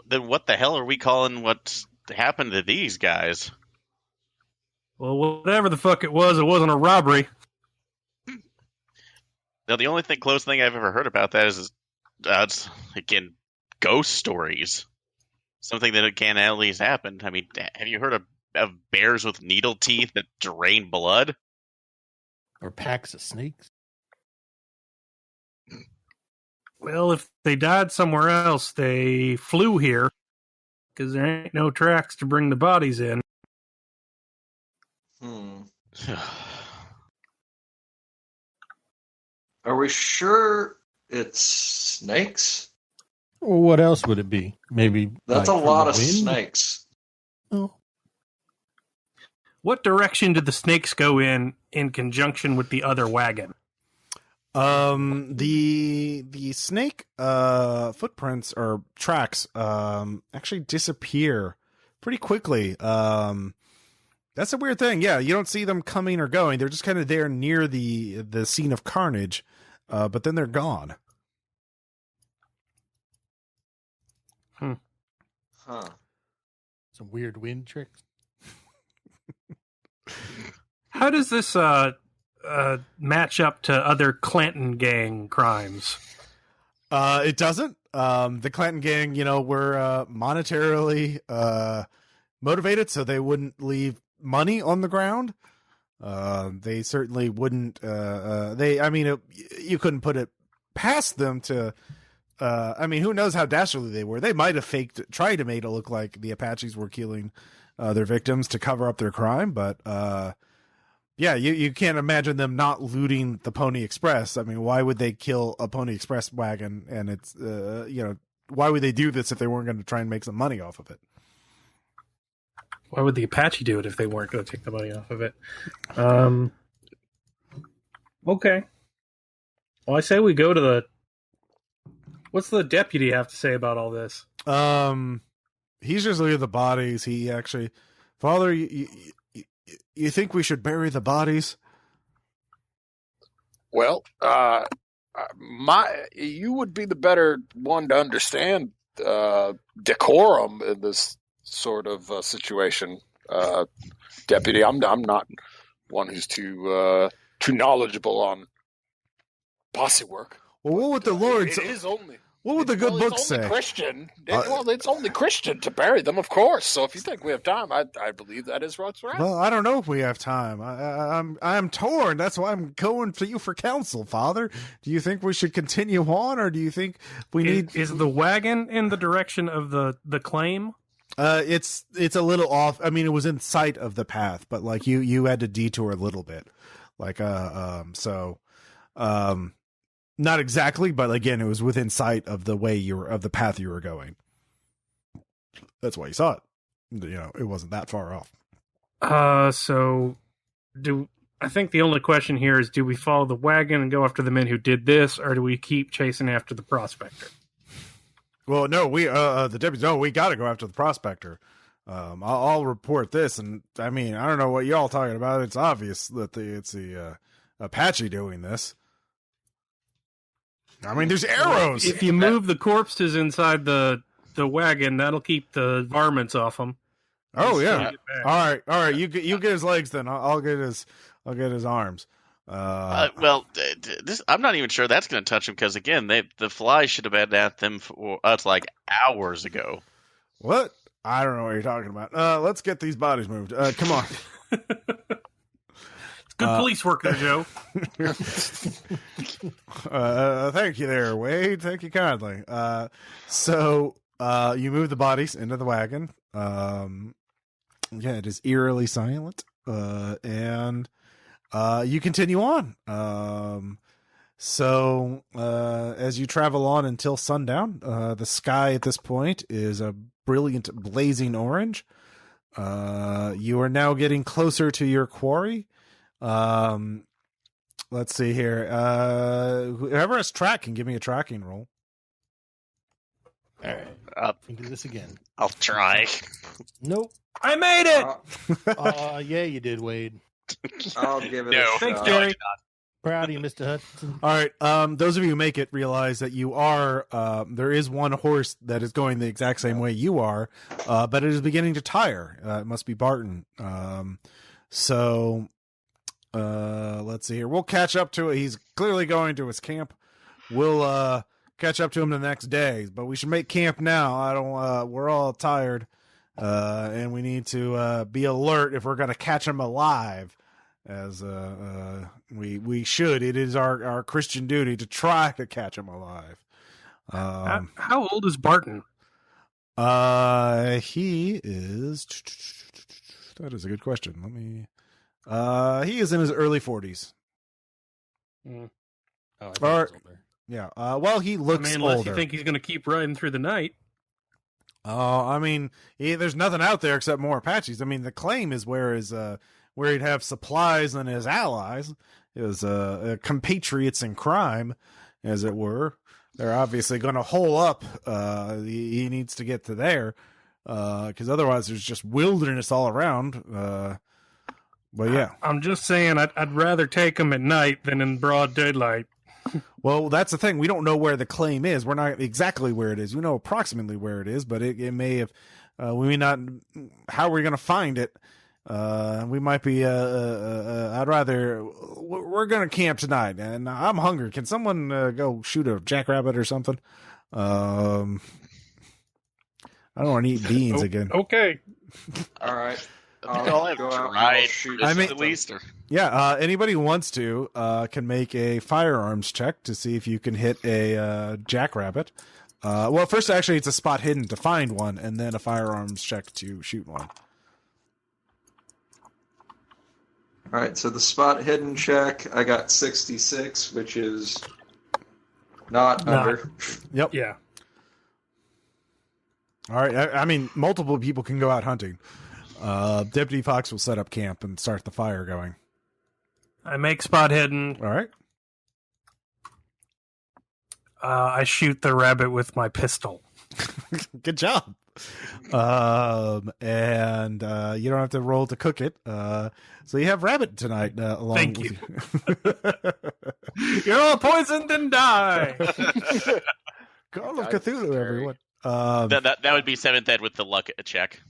Then what the hell are we calling what happened to these guys? Well, whatever the fuck it wasn't a robbery. Now, the only close thing I've ever heard about that is again, ghost stories. Something that can at least happen. I mean, have you heard of bears with needle teeth that drain blood? Or packs of snakes. Well, if they died somewhere else, they flew here because there ain't no tracks to bring the bodies in. Are we sure it's snakes? Well, what else would it be? Maybe That's like a lot from of the wind? snakes. Oh. What direction did the snakes go in conjunction with the other wagon? The snake footprints or tracks actually disappear pretty quickly. That's a weird thing. Yeah, you don't see them coming or going. They're just kind of there near the scene of carnage, but then they're gone. Huh. Some weird wind tricks. How does this match up to other Clanton gang crimes? It doesn't. The Clanton gang, were monetarily motivated, so they wouldn't leave money on the ground. They certainly wouldn't. You couldn't put it past them to. Who knows how dastardly they were? They might have tried to make it look like the Apaches were killing their victims to cover up their crime, but yeah, you can't imagine them not looting the Pony Express. I mean, why would they kill a Pony Express wagon? And it's why would they do this if they weren't going to try and make some money off of it? Why would the Apache do it if they weren't going to take the money off of it? Okay. Well, I say we go to the... What's the deputy have to say about all this? He's just looking at the bodies. He actually... Father, you think we should bury the bodies? Well, you would be the better one to understand decorum in this sort of situation, Deputy. I'm not one who's too knowledgeable on posse work. Well, what would the Lord It is only. What would the good book it's say? only Christian. It's only Christian to bury them, of course. So if you think we have time, I believe that is what's right. Well, I don't know if we have time. I'm torn. That's why I'm going to you for counsel, Father. Do you think we should continue on, or do you think we need? Is the wagon in the direction of the claim? It's a little off. I mean, it was in sight of the path, but like you had to detour a little bit, not exactly, but again, it was within sight of the path you were going. That's why you saw it. It wasn't that far off. I think the only question here is, do we follow the wagon and go after the men who did this, or do we keep chasing after the prospector? Well, no, the deputies, no, we got to go after the prospector. I'll report this, and I mean, I don't know what y'all talking about. It's obvious that it's the Apache doing this. I mean, there's arrows. If you move the corpses inside the wagon, that'll keep the varmints off them. Oh yeah. All right. You get his legs, then I'll get his arms. I'm not even sure that's going to touch him because again, the flies should have been at them for like hours ago. What? I don't know what you're talking about. Let's get these bodies moved. Come on. Good police work there, Joe. Thank you there, Wade. Thank you kindly. So you move the bodies into the wagon. It is eerily silent. And you continue on. So as you travel on until sundown, the sky at this point is a brilliant blazing orange. You are now getting closer to your quarry. Let's see here. Whoever has track can give me a tracking roll. All right. We can do this again. I'll try. Nope. I made it! Yeah, you did, Wade. I'll give it No. a Thanks, shot. Jerry. Proud of you, Mr. Hudson. All right. Those of you who make it realize that you are, there is one horse that is going the exact same way you are, but it is beginning to tire. It must be Barton. So let's see here. We'll catch up to it. He's clearly going to his camp. We'll, catch up to him the next day, but we should make camp now. I don't, we're all tired, and we need to, be alert if we're going to catch him alive. As we should. It is our Christian duty to try to catch him alive. How old is Barton? He is. That is a good question. Let me. He is in his early 40s. Oh, I thought Or- he was older. Yeah. Well, he looks Unless older. you think he's going to keep riding through the night. I mean, there's nothing out there except more Apaches. I mean, the claim is where he'd have supplies and his allies, his compatriots in crime, as it were. They're obviously going to hole up. He needs to get to there, because otherwise there's just wilderness all around. But yeah. I'm just saying I'd rather take him at night than in broad daylight. Well, that's the thing. We don't know where the claim is. We're not exactly where it is. We know approximately where it is, but it may have. We may not. How are we going to find it? We might be. I'd rather. We're going to camp tonight, and I'm hungry. Can someone go shoot a jackrabbit or something? I don't want to eat beans again. Okay. All right. I'll have go out and tried I'll shoot I mean- at something. least. Or... Yeah. Anybody who wants to can make a firearms check to see if you can hit a jackrabbit. Well, first, actually, it's a spot hidden to find one, and then a firearms check to shoot one. All right, so the spot hidden check, I got 66, which is not Not. under. Yep. Yeah. All right. I mean, multiple people can go out hunting. Deputy Fox will set up camp and start the fire going. I make spot hidden. All right. I shoot the rabbit with my pistol. Good job. And you don't have to roll to cook it. So you have rabbit tonight along Thank with you. You're all poisoned and die. Call of That's Cthulhu, scary. everyone. That would be 7th Ed with the luck check.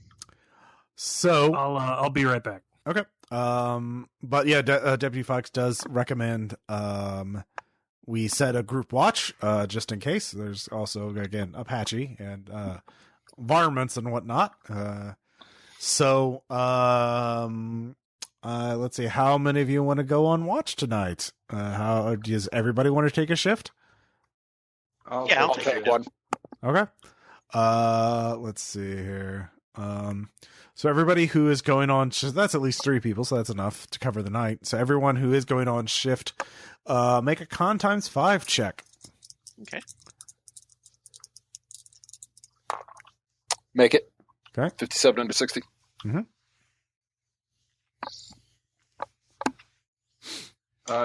So I'll be right back. okay. But yeah, Deputy Fox does recommend we set a group watch just in case. There's also again Apache and varmints and whatnot. So let's see, how many of you want to go on watch tonight? How does everybody want to take a shift? Yeah, I'll take take it. one. Okay. Let's see here. So everybody who is going on, that's at least 3 people, so that's enough to cover the night. So everyone who is going on shift, make a con times 5 check. Okay. Make it. Okay. 57 under 60.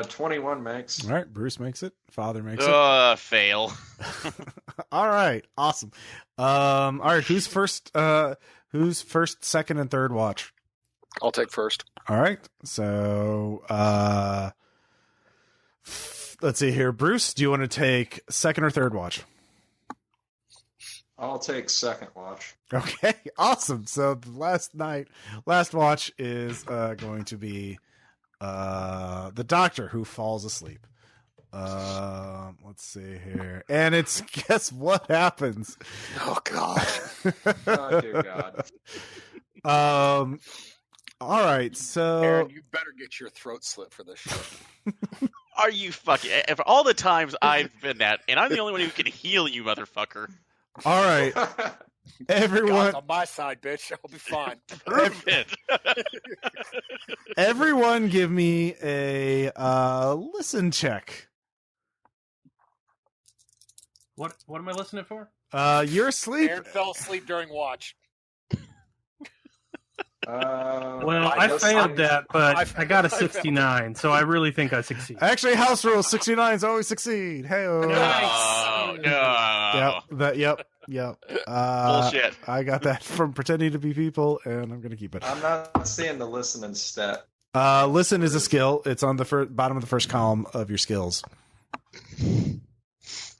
21 makes. All right, Bruce makes it. Father makes it. Fail. All right, awesome. All right, who's first? Who's first, second, and third watch? I'll take first. All right, so let's see here. Bruce, do you want to take second or third watch? I'll take second watch. Okay, awesome. So the last watch is going to be the doctor who falls asleep. Let's see here, and it's guess what happens. Oh, God. Oh, dear God. All right, so Aaron, you better get your throat slit for this shit. Are you fucking? For all the times I've been that, and I'm the only one who can heal you, motherfucker. all right, everyone, God's on my side, bitch. I'll be fine. Prove it. everyone, give me a listen check. What am I listening for? You're asleep. Aaron fell asleep during watch. Well, I failed that, but I got a 69, so I really think I succeed. Actually, house rules 69s always succeed. Hey, No, no. Yep. Bullshit. I got that from pretending to be people, and I'm gonna keep it. I'm not seeing the listening stat. Listen is a skill. It's on the bottom of the first column of your skills.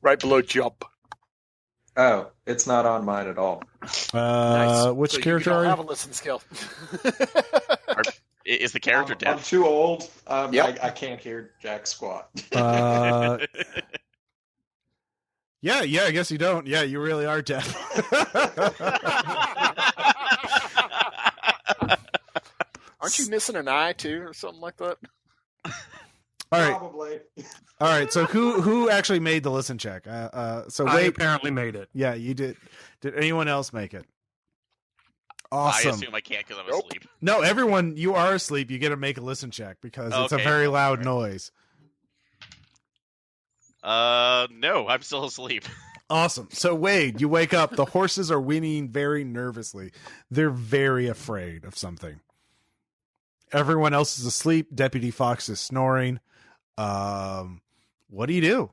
Right below jump. Oh, it's not on mine at all. Nice. Which So character you are don't you? have a listen skill. Is the character I'm dead? too old. Yep. I can't hear jack squat. Yeah, I guess you don't. Yeah, you really are deaf. Aren't you missing an eye too, or something like that? All right, Probably. all right. So who actually made the listen check? So I wait, apparently made it. yeah, you did. Did anyone else make it? I Awesome. assume I can't because I'm Nope. asleep. No, everyone, you are asleep. You get to make a listen check because it's a Okay. very loud noise. No, I'm still asleep. Awesome. So Wade, you wake up. The horses are whinnying very nervously. They're very afraid of something. Everyone else is asleep. Deputy Fox is snoring. What do you do?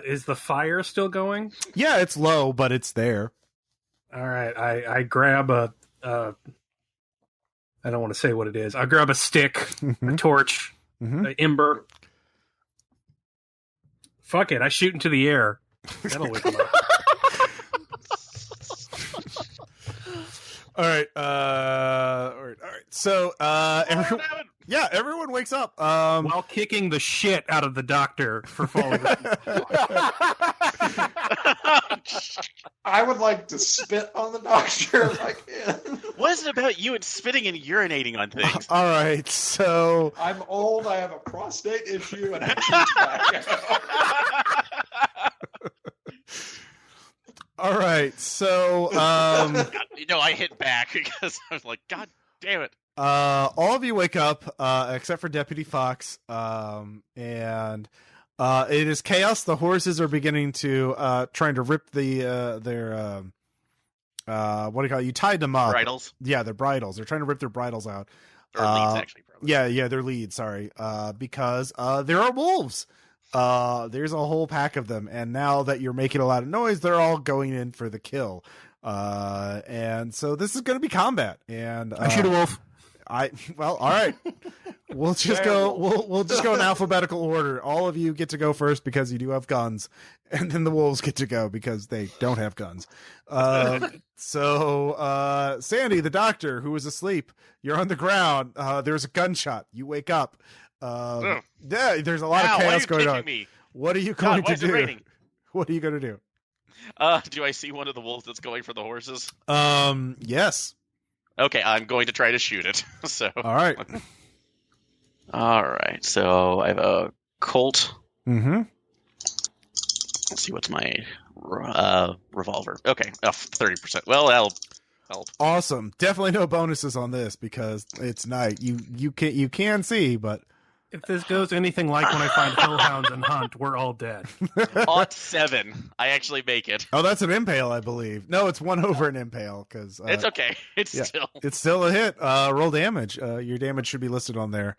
Is the fire still going? Yeah, it's low, but it's there. All right, I grab a. I don't want to say what it is. I grab a stick, a torch, Mhm. an ember. Fuck it! I shoot into the air. That'll wake them up. All right. All right. So, everyone wakes up. While kicking the shit out of the doctor for falling asleep. I would like to spit on the doctor if I can. What is it about you and spitting and urinating on things? All right. So, I'm old, I have a prostate issue, and I teach back. all right. So, I hit back because I was like, God damn it. all of you wake up, except for Deputy Fox. And it is chaos. The horses are beginning to trying to rip their what do you call it? You tied them up. Bridles. Yeah, their bridles. They're trying to rip their bridles out. Or leads, actually, probably. Yeah, their leads. Sorry, because there are wolves. There's a whole pack of them, and now that you're making a lot of noise, they're all going in for the kill. And so this is going to be combat. And I shoot a wolf. All right. We'll just go. We'll just go in alphabetical order. All of you get to go first because you do have guns, and then the wolves get to go because they don't have guns. So Sandy, the doctor who was asleep, you're on the ground. There's a gunshot. You wake up. Yeah, there's a lot of chaos going on. Me? What are you going to is it do? raining? What are you going to do? Do I see one of the wolves that's going for the horses? Yes. Okay, I'm going to try to shoot it. So. All right. All right. So I have a Colt. Mm-hmm. Let's see, what's my revolver? Okay, 30%. Well, that'll help. Awesome. Definitely no bonuses on this because it's night. You can see, but If this goes anything like when I find hellhounds and hunt, we're all dead. Ought 7. I actually make it. oh, that's an impale, I believe. No, it's one over an impale because It's okay. It's yeah. still. it's still a hit. Roll damage. Your damage should be listed on there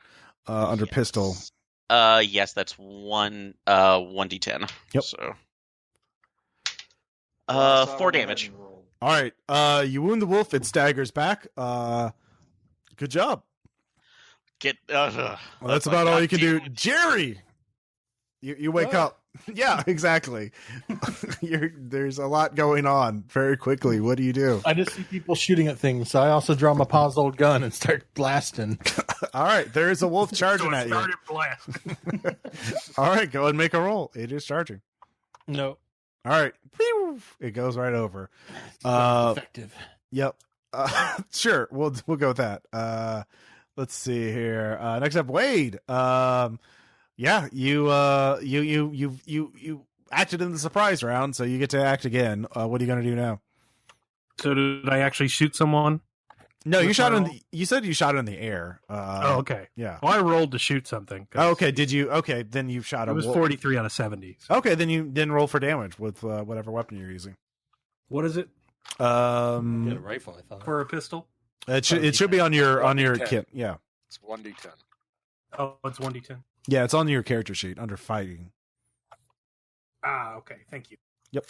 under pistol. Yes, that's 1d10. Yep. So. So 4 go ahead damage. and roll. All right. You wound the wolf. It staggers back. Good job. Get. Well, that's about all you can do. Jerry, you wake up. Yeah, exactly. There's a lot going on very quickly. What do you do? I just see people shooting at things, so I also draw my pa's old gun and start blasting. All right, there is a wolf charging So I at you. started blasting. All right, go and make a roll. It is charging. No, All right, Pew! It goes right over. effective. Yep. Sure, we'll go with that. Let's see here. Next up, Wade. Yeah, you acted in the surprise round, so you get to act again. What are you going to do now? So did I actually shoot someone? No, you shot in. You said you shot in the air. Oh, okay. Yeah. Well, I rolled to shoot something. Oh, okay. Did you? Okay, then you shot. It was 43 out of 70. So. Okay, then you didn't roll for damage with whatever weapon you're using. What is it? You had a rifle, I thought. For a pistol? It should be on your kit. Yeah. It's 1d10. Oh, it's 1d10. Yeah, it's on your character sheet under fighting. Ah, okay. Thank you. Yep.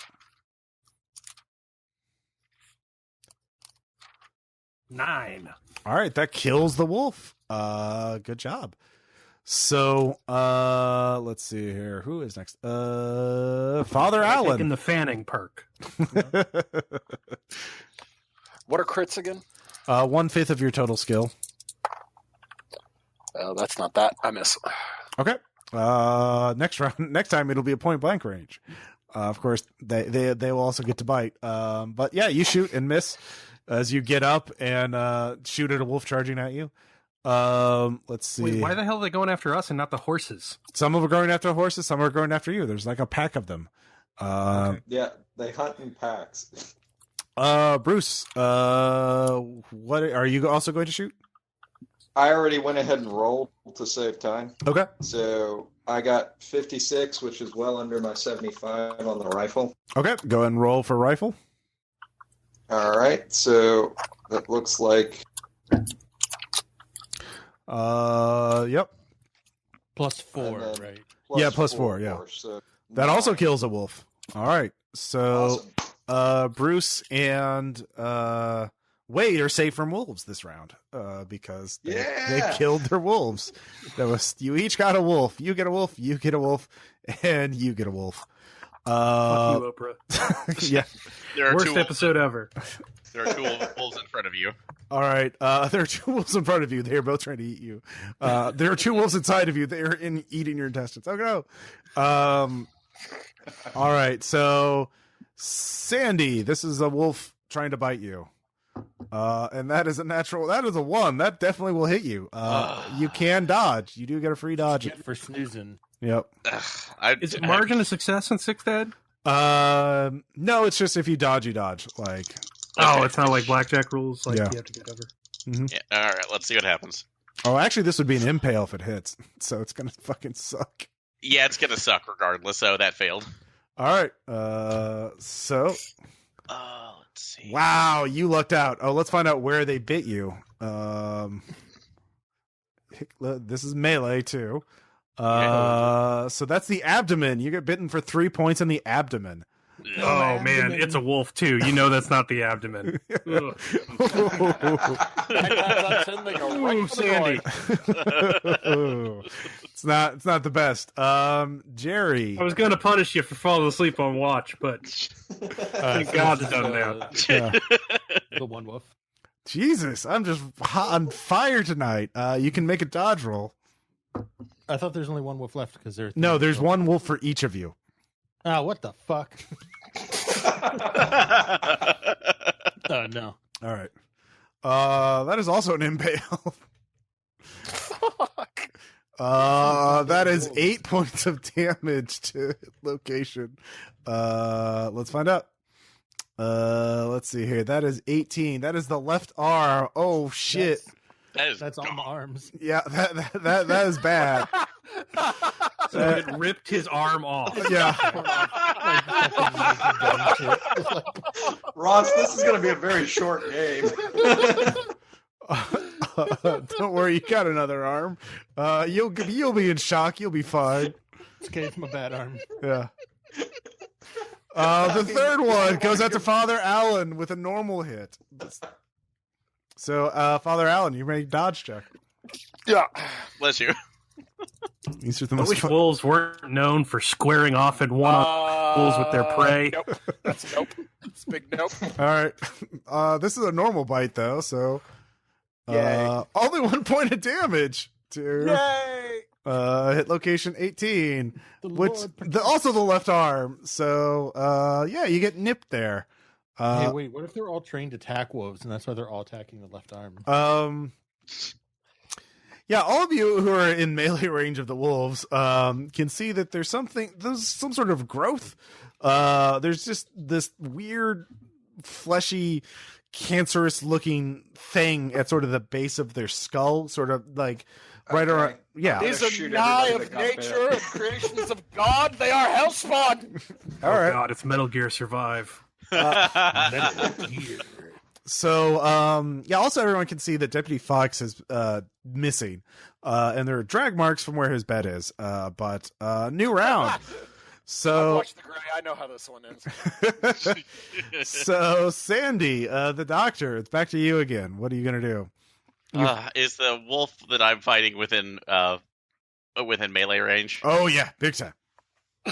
9. All right, that kills the wolf. Good job. So, let's see here. Who is next? Father Allen. Taking the fanning perk. What are crits again? 1/5 of your total skill. That's not that. I miss. Okay. Next round. Next time it'll be a point blank range. Of course, they will also get to bite. But yeah, you shoot and miss as you get up and shoot at a wolf charging at you. Let's see. Wait, why the hell are they going after us and not the horses? Some of them are going after horses. Some are going after you. There's like a pack of them. Okay. Yeah, they hunt in packs. Bruce, what are you also going to shoot? I already went ahead and rolled to save time. Okay. So I got 56, which is well under my 75 on the rifle. Okay, go ahead and roll for rifle. All right, so that looks like... Yep. +4, then right? Yeah, +4, yeah. So That also kills a wolf. All right. So, awesome. Bruce and Wade are safe from wolves this round because they killed their wolves. You each got a wolf. You get a wolf. You get a wolf, and you get a wolf. Fuck you, Oprah. Yeah. Worst episode ever. There are 2 wolves in front of you. All right. There are 2 wolves in front of you. They are both trying to eat you. There are 2 wolves inside of you. They are eating your intestines. Oh no. All right. So, Sandy, this is a wolf trying to bite you. And that is a natural. That is a 1. That definitely will hit you. You can dodge. You do get a free dodge. For snoozing. Yep. Is it margin of success in 6th ed? No, it's just if you dodge, you dodge. Like. Oh, it's not like blackjack rules. Like Yeah. you have to get over. Mm-hmm. Yeah, all right, let's see what happens. Oh, actually, this would be an impale if it hits. So it's gonna fucking suck. Yeah, it's gonna suck regardless. So that failed. All right. So. Let's see. Wow, you lucked out. Oh, let's find out where they bit you. This is melee too. So that's the abdomen. You get bitten for 3 points in the abdomen. Oh man, it's a wolf too. You know that's not the abdomen. Ugh. Ooh, Sandy. It's not the best. Jerry. I was going to punish you for falling asleep on watch, but thank God's done that. Yeah. The one wolf. Jesus, I'm just on fire tonight. You can make a dodge roll. I thought there's only one wolf left because there's No, there's one wolf for each of you. Ah, what the fuck? No. All right. That is also an impale. Fuck. That is 8 points of damage to location. Let's find out. Let's see here. That is 18. That is the left arm. Oh shit. That's on the arms. Yeah, that is bad. So it ripped his arm off. Yeah. Ross, this is going to be a very short game. Don't worry, you got another arm. You'll be in shock. You'll be fine. It's okay, it's my bad arm. Yeah. The third one goes out to Father Allen with a normal hit. So, Father Allen, you ready to dodge check? Yeah. Bless you. These are the I most wish fun. wolves weren't known for squaring off and one-on wolves with their prey. Nope. That's nope. It's a big nope. All right. This is a normal bite, though, so Yay. only 1 point of damage to Yay! hit location 18, The which Lord protects. also the left arm. So, yeah, you get nipped there. Hey, wait, what if they're all trained to attack wolves, and that's why they're all attacking the left arm? Yeah, all of you who are in melee range of the wolves can see that there's some sort of growth. There's just this weird, fleshy, cancerous-looking thing at sort of the base of their skull, sort of like right around. Yeah, These are nigh of nature and creations of God. They are hellspawn. All right. God, it's Metal Gear Survive. Metal Gear. So, also everyone can see that Deputy Fox is missing, and there are drag marks from where his bed is. But new round. So, watch the Gray. I know how this one ends. So, Sandy, the doctor, it's back to you again. What are you gonna do? Is the wolf that I'm fighting within melee range? Oh yeah, big time.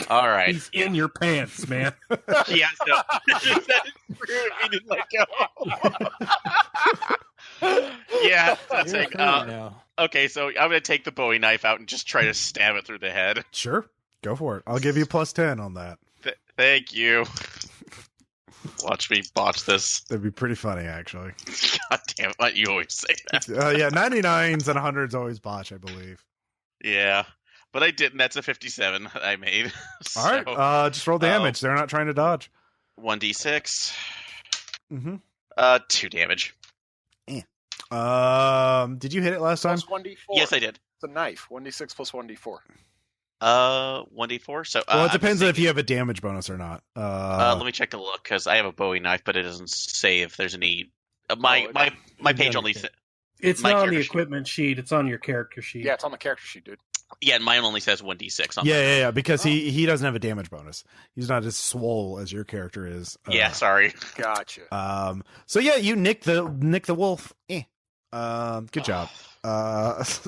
All right. He's in your pants, man. Yeah, no. That is true. He didn't let go. Yeah, that's it. Now. Okay, so I'm gonna take the Bowie knife out and just try to stab it through the head. Sure, go for it. I'll give you +10 on that. Thank you. Watch me botch this. That'd be pretty funny, actually. God damn it! Why you always say that? Yeah, 99s and 100s always botch, I believe. Yeah, but I didn't. That's a 57 I made. All right, just roll damage. They're not trying to dodge. 1d6. Mm-hmm. 2 damage. Did you hit it last time? Plus 1d4. Yes, I did. It's a knife. 1d6 plus 1d4. 1d4. So Well, it depends on if you have a damage bonus or not. let me check a look because I have a Bowie knife, but it doesn't say if there's any. My page only. It's My not on the character sheet. equipment sheet. It's on your character sheet. Yeah, it's on the character sheet, dude. Yeah, and mine only says 1d6. On Yeah, because he doesn't have a damage bonus. He's not as swole as your character is. Yeah, sorry. Gotcha. So yeah, you nick the wolf. Good job.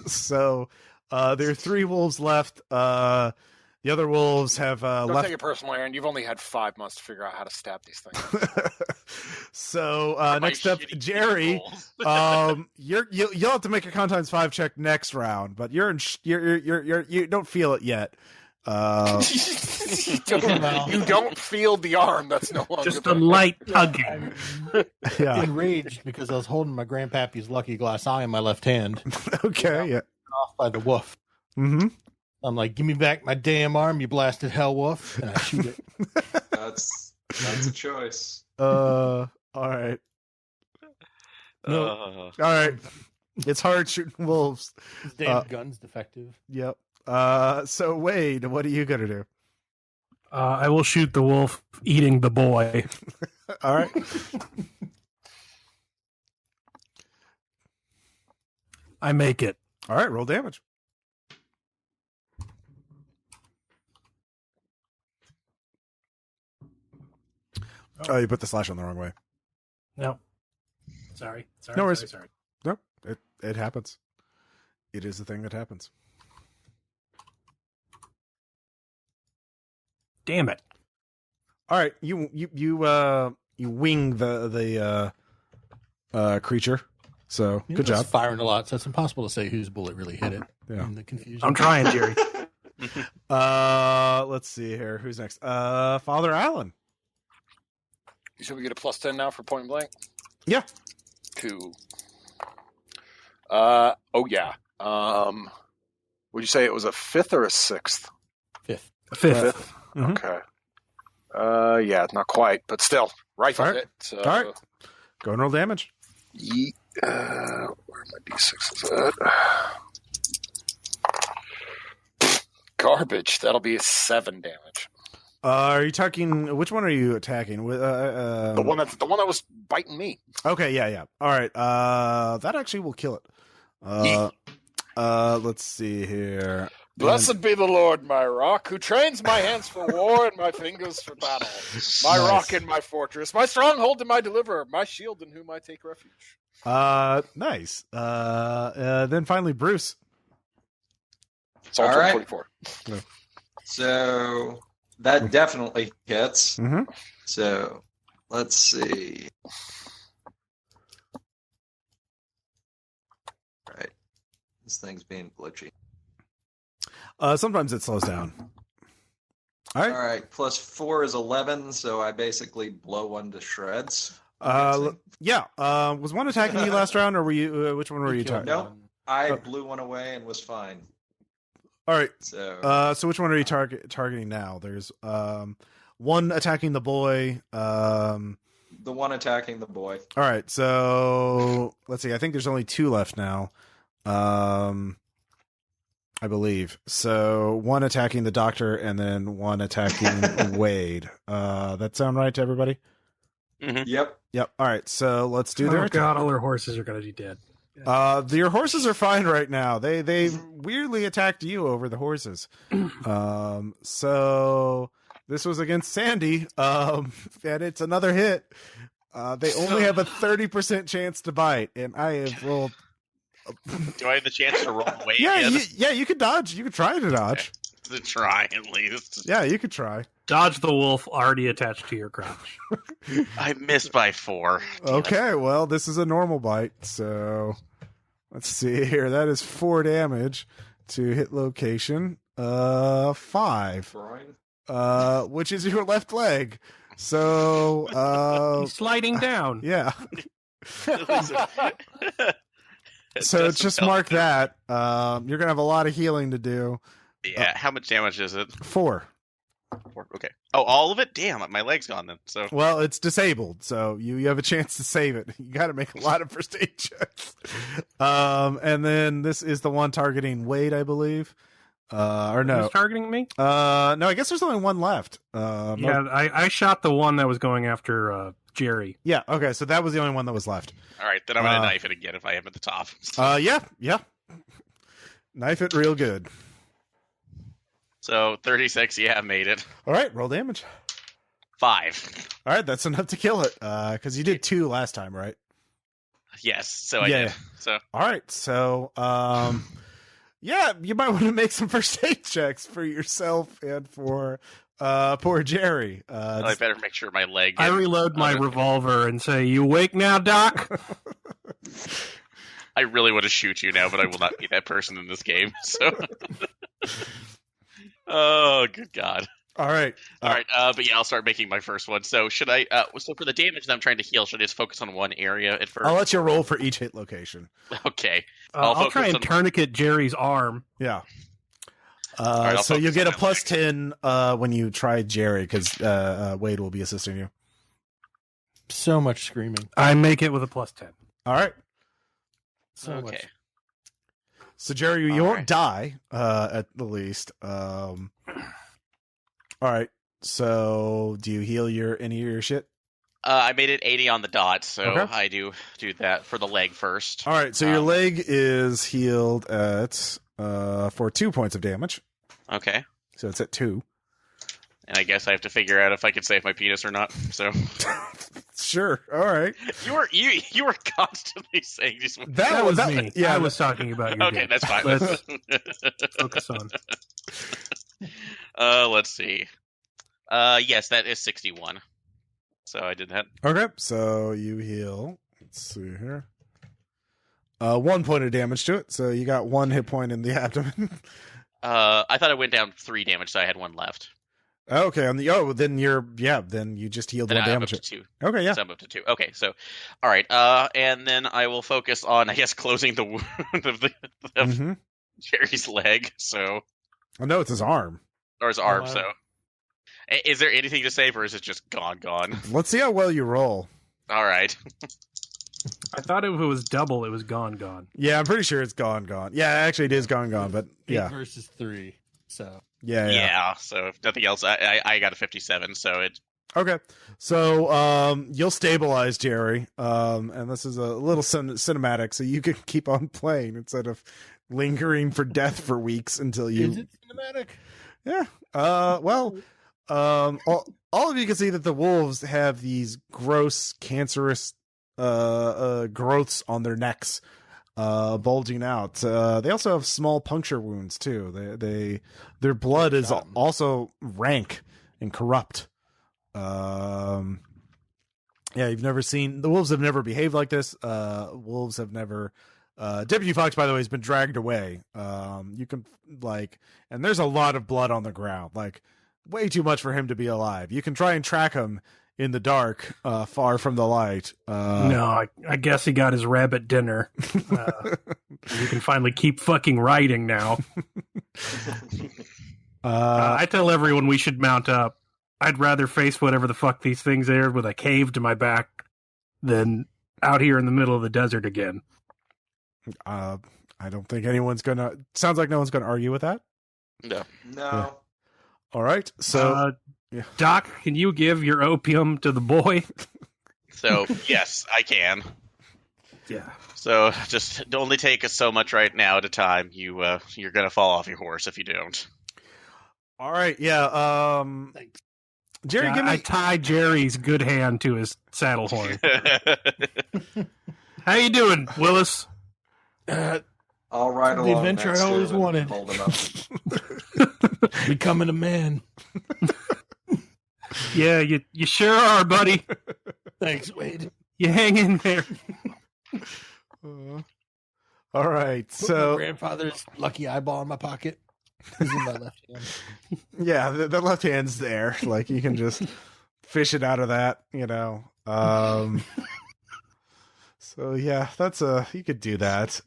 So there are 3 wolves left. The other wolves have Don't left. take it personally, Aaron. You've only had 5 months to figure out how to stab these things. So My next up, shitty Jerry. rolls. You'll have to make a con times 5 check next round, but you don't feel it yet. You don't feel the arm. That's no longer Just a light tugging. Yeah. Enraged because I was holding my grandpappy's lucky glass eye in my left hand, Okay. Yeah. off by the wolf. Mm-hmm. I'm like, give me back my damn arm, you blasted hell wolf, and I shoot it. That's a choice. All right. No. All right. It's hard shooting wolves. His damn gun's defective. Yep. So Wade, what are you gonna do? I will shoot the wolf eating the boy. All right. I make it. All right. Roll damage. Oh, you put the slash on the wrong way. No. Sorry. No worries. Sorry. No, it happens. It is a thing that happens. Damn it. All right, you wing the creature. So You good know, it's job. firing a lot, so it's impossible to say whose bullet really hit it. Yeah. In the confusion. I'm trying, Jerry. Let's see here. Who's next? Father Allen. Should we get a +10 now for point blank? Yeah. Cool. Oh yeah. Would you say it was a 5th or a 6th? Fifth. Fifth. Mhm. Okay. Yeah, not quite, but still, rifle All right. hit. So, All right. Go and roll damage. Where my d6 is at? Garbage. That'll be a 7 damage. Are you talking? Which one are you attacking? With The one that was biting me. Okay, yeah. All right. That actually will kill it. Let's see here. Blessed be the Lord, my rock, who trains my hands for war and my fingers for battle. My Nice. rock and my fortress, my stronghold and my deliverer, my shield in whom I take refuge. Nice. Then finally, Bruce. It's all All right. 24. So that definitely hits. Mm-hmm. So let's see. All right. This thing's being glitchy. Sometimes it slows down. All right. All right, plus 4 is 11, so I basically blow one to shreds. Yeah. Was one attacking you last round, or were you? Which one were you targeting? Nope. I blew one away and was fine. All right. So, So which one are you targeting now? There's one attacking the boy. the one attacking the boy. All right. So let's see. I think there's only 2 left now. I believe. So one attacking the doctor and then one attacking Wade. That sound right to everybody? Mm-hmm. Yep. Yep. All right. So let's do their Oh attack. god, all their horses are going to be dead. Your horses are fine right now. They weirdly attacked you over the horses. So this was against Sandy. And it's another hit. They only have a 30% chance to bite, and I have rolled. Do I have the chance to roll away? Yeah, you could dodge. You could try to dodge. To try at least. Yeah, you could try. Dodge the wolf already attached to your crouch. I missed by 4. Damn it. Okay, well, this is a normal bite, so let's see here. That is 4 damage to hit location. 5. Groin. Which is your left leg. So He's sliding down. yeah. So just mark that. You're gonna have a lot of healing to do. Yeah, how much damage is it? 4. 4. Okay. Oh, all of it? Damn, my leg's gone then. So Well, it's disabled, so you have a chance to save it. You got to make a lot of first aid checks. And then this is the one targeting Wade, I believe. Or no? Who's targeting me? No, I guess there's only one left. Yeah, I shot the one that was going after Jerry. Yeah. Okay, so that was the only one that was left. all right, then I'm gonna knife it again if I am at the top. Yeah. Knife it real good. So 36, yeah, made it. All right, roll damage. 5. All right, that's enough to kill it. Because you did 2 last time, right? Yes, so I Yeah. did. So All right, so yeah, you might want to make some first aid checks for yourself and for poor Jerry. I better make sure my leg. I reload my revolver and say, "You awake now, Doc?" I really want to shoot you now, but I will not be that person in this game. So. Oh, good God. All right. All right, but yeah, I'll start making my first one. So should I? So for the damage that I'm trying to heal, should I just focus on one area at first? I'll let you roll for each hit location. Okay. I'll try and on- tourniquet Jerry's arm. Yeah. right, I'll So you focus get a on my plus 10 when you try Jerry, because Wade will be assisting you. So much screaming. I make it with a plus 10. All right. So Okay. much. So Jerry, you All won't right. die at the least. All right. So do you heal any of your shit? I made it 80 on the dot, so Okay. I do that for the leg first. All right. So your leg is healed at for 2 points of damage. Okay. So it's at 2. And I guess I have to figure out if I can save my penis or not. So Sure. All right. you were constantly saying these. That was me. Yeah. I was talking about your Okay, game. that's fine. Let's focus on. Let's see. Yes, that is 61. So I did that. Okay. So you heal. Let's see here. 1 point of damage to it. So you got 1 hit point in the abdomen. I thought I went down 3 damage, so I had 1 left. Okay. Then then you just healed Then 1 I'm damage. up to 2. Okay. Yeah. So I'm up to 2. Okay, so all right. And then I will focus on, I guess, closing the wound of Mhm. Jerry's leg. So Oh no, it's his arm. or his arm. wow. So is there anything to save, or is it just gone? Let's see how well you roll. All right. I thought if it was double, it was gone. Yeah, I'm pretty sure it's gone. Yeah, actually, it is gone. But 8 yeah, versus 3. So Yeah. So if nothing else, I got a 57. So it. Okay, so you'll stabilize Jerry, and this is a little cinematic, so you can keep on playing instead of lingering for death for weeks until you. is it cinematic? Yeah. Well, all of you can see that the wolves have these gross, cancerous growths on their necks, bulging out. They also have small puncture wounds too. Their blood is also rank and corrupt. Yeah, you've never seen the wolves have never behaved like this. Wolves have never. Deputy Fox, by the way, has been dragged away. You can and there's a lot of blood on the ground. Like way too much for him to be alive. You can try and track him in the dark, far from the light. No, I guess he got his rabbit dinner. You can finally keep fucking riding now. I tell everyone we should mount up. I'd rather face whatever the fuck these things are with a cave to my back than out here in the middle of the desert again. I don't think anyone's gonna. Sounds like no one's gonna argue with that. No. Yeah. All right. So, Doc, can you give your opium to the boy? So, yes, I can. Yeah. So, just only take us so much right now at a time. You're going to fall off your horse if you don't. all right. Yeah. Jerry, give me. I tie Jerry's good hand to his saddle horn. How you doing, Willis? I'll ride The along adventure next I to always him and wanted. hold him up. Becoming a man. Yeah, you sure are, buddy. Thanks, Wade. You hang in there. All right. Put my So, grandfather's lucky eyeball in my pocket. He's in my left hand. yeah, the left hand's there. Like, you can just fish it out of that, So, yeah, you could do that.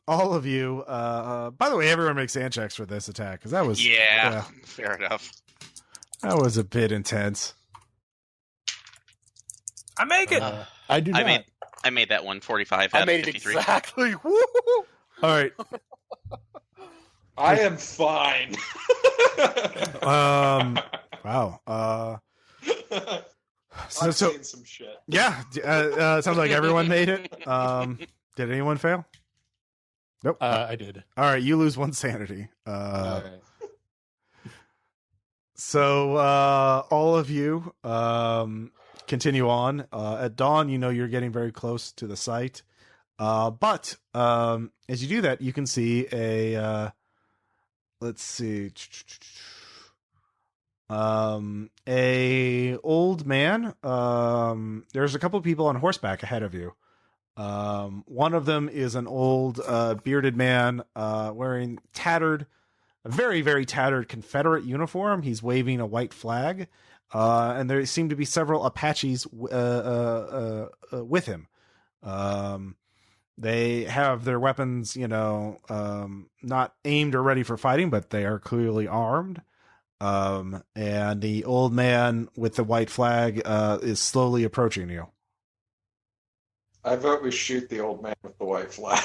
All of you, by the way, everyone makes sand checks for this attack, because that was, Fair enough. that was a bit intense. I make it. I do not. I made that one 45 I out of made it 53. exactly. Woo! All right. I am fine. Wow. I've seen some shit. Yeah, sounds like everyone made it. Did anyone fail? Nope. I did. All right, you lose one sanity. All right. So all of you continue on. At dawn, you're getting very close to the site. But as you do that, you can see a let's see, a old man. There's a couple of people on horseback ahead of you. One of them is an old bearded man wearing a very, very tattered Confederate uniform. He's waving a white flag, and there seem to be several Apaches with him. They have their weapons, not aimed or ready for fighting, but they are clearly armed. And the old man with the white flag is slowly approaching you. I vote we shoot the old man with the white flag.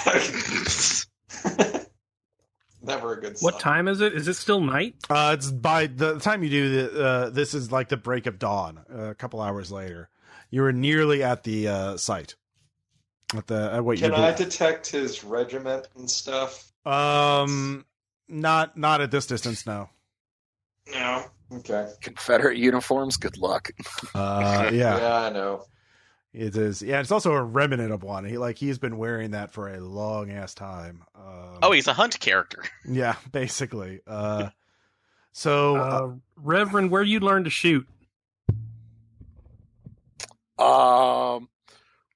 Never a good sign. What time is it? Is it still night? It's by the time you do this is like the break of dawn, a couple hours later. You were nearly at the site. At what Can you I detect his regiment and stuff? not at this distance, no. No. Okay. Confederate uniforms. Good luck. Yeah. Yeah, I know. It is. Yeah, it's also a remnant of one. He's been wearing that for a long ass time. He's a hunt character. Yeah, basically. Reverend, where you learn to shoot?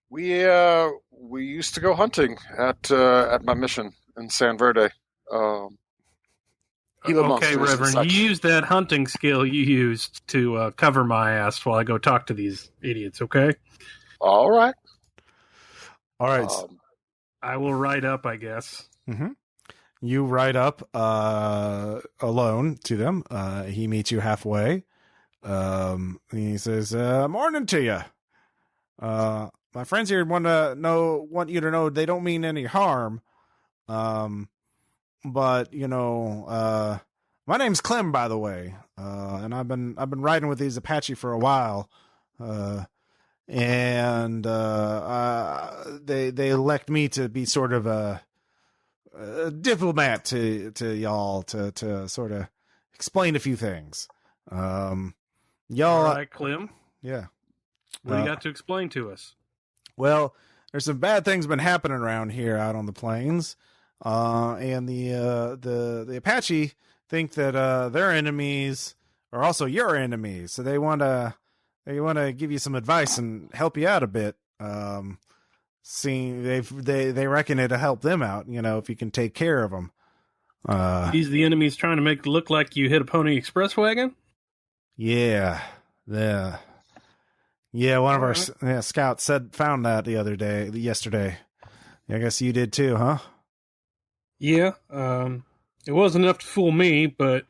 We used to go hunting at my mission in San Verde. Gila monsters Okay, and Reverend, such. you use that hunting skill you used to cover my ass while I go talk to these idiots, okay? All right. All right. I will ride up, I guess. Mm-hmm. You ride up alone to them. He meets you halfway. He says, "Morning to you. My friends here want you to know they don't mean any harm. But my name's Clem, by the way. And I've been riding with these Apache for a while. And they elect me to be sort of a diplomat to y'all to sort of explain a few things. Y'all, All right, Clem. yeah. What do you got to explain to us? Well, there's some bad things been happening around here out on the plains, and the Apache think that their enemies are also your enemies, so they want to give you some advice and help you out a bit. Seeing they reckon it'll help them out, if you can take care of them. These are the enemies trying to make it look like you hit a Pony Express wagon? Yeah. One of our scouts found that yesterday. I guess you did too, huh? Yeah. It wasn't enough to fool me, but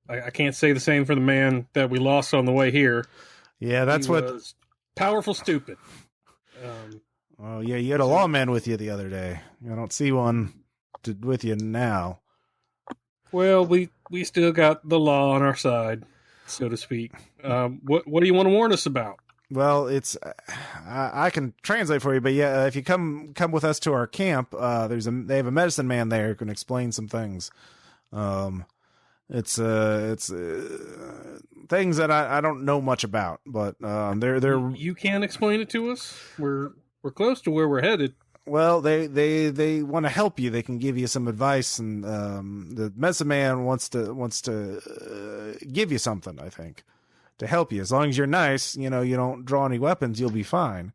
I can't say the same for the man that we lost on the way here. Yeah, that's He was powerful stupid. Well, yeah, you had a lawman with you the other day. I don't see one with you now. Well, we still got the law on our side, so to speak. What do you want to warn us about? Well, it's I can translate for you, but yeah, if you come with us to our camp, they have a medicine man there who can explain some things. It's things that I don't know much about, but they're You can't explain it to us. We're close to where we're headed. Well, they want to help you. They can give you some advice, and the medicine man wants to give you something, I think, to help you. As long as you're nice, you don't draw any weapons, you'll be fine.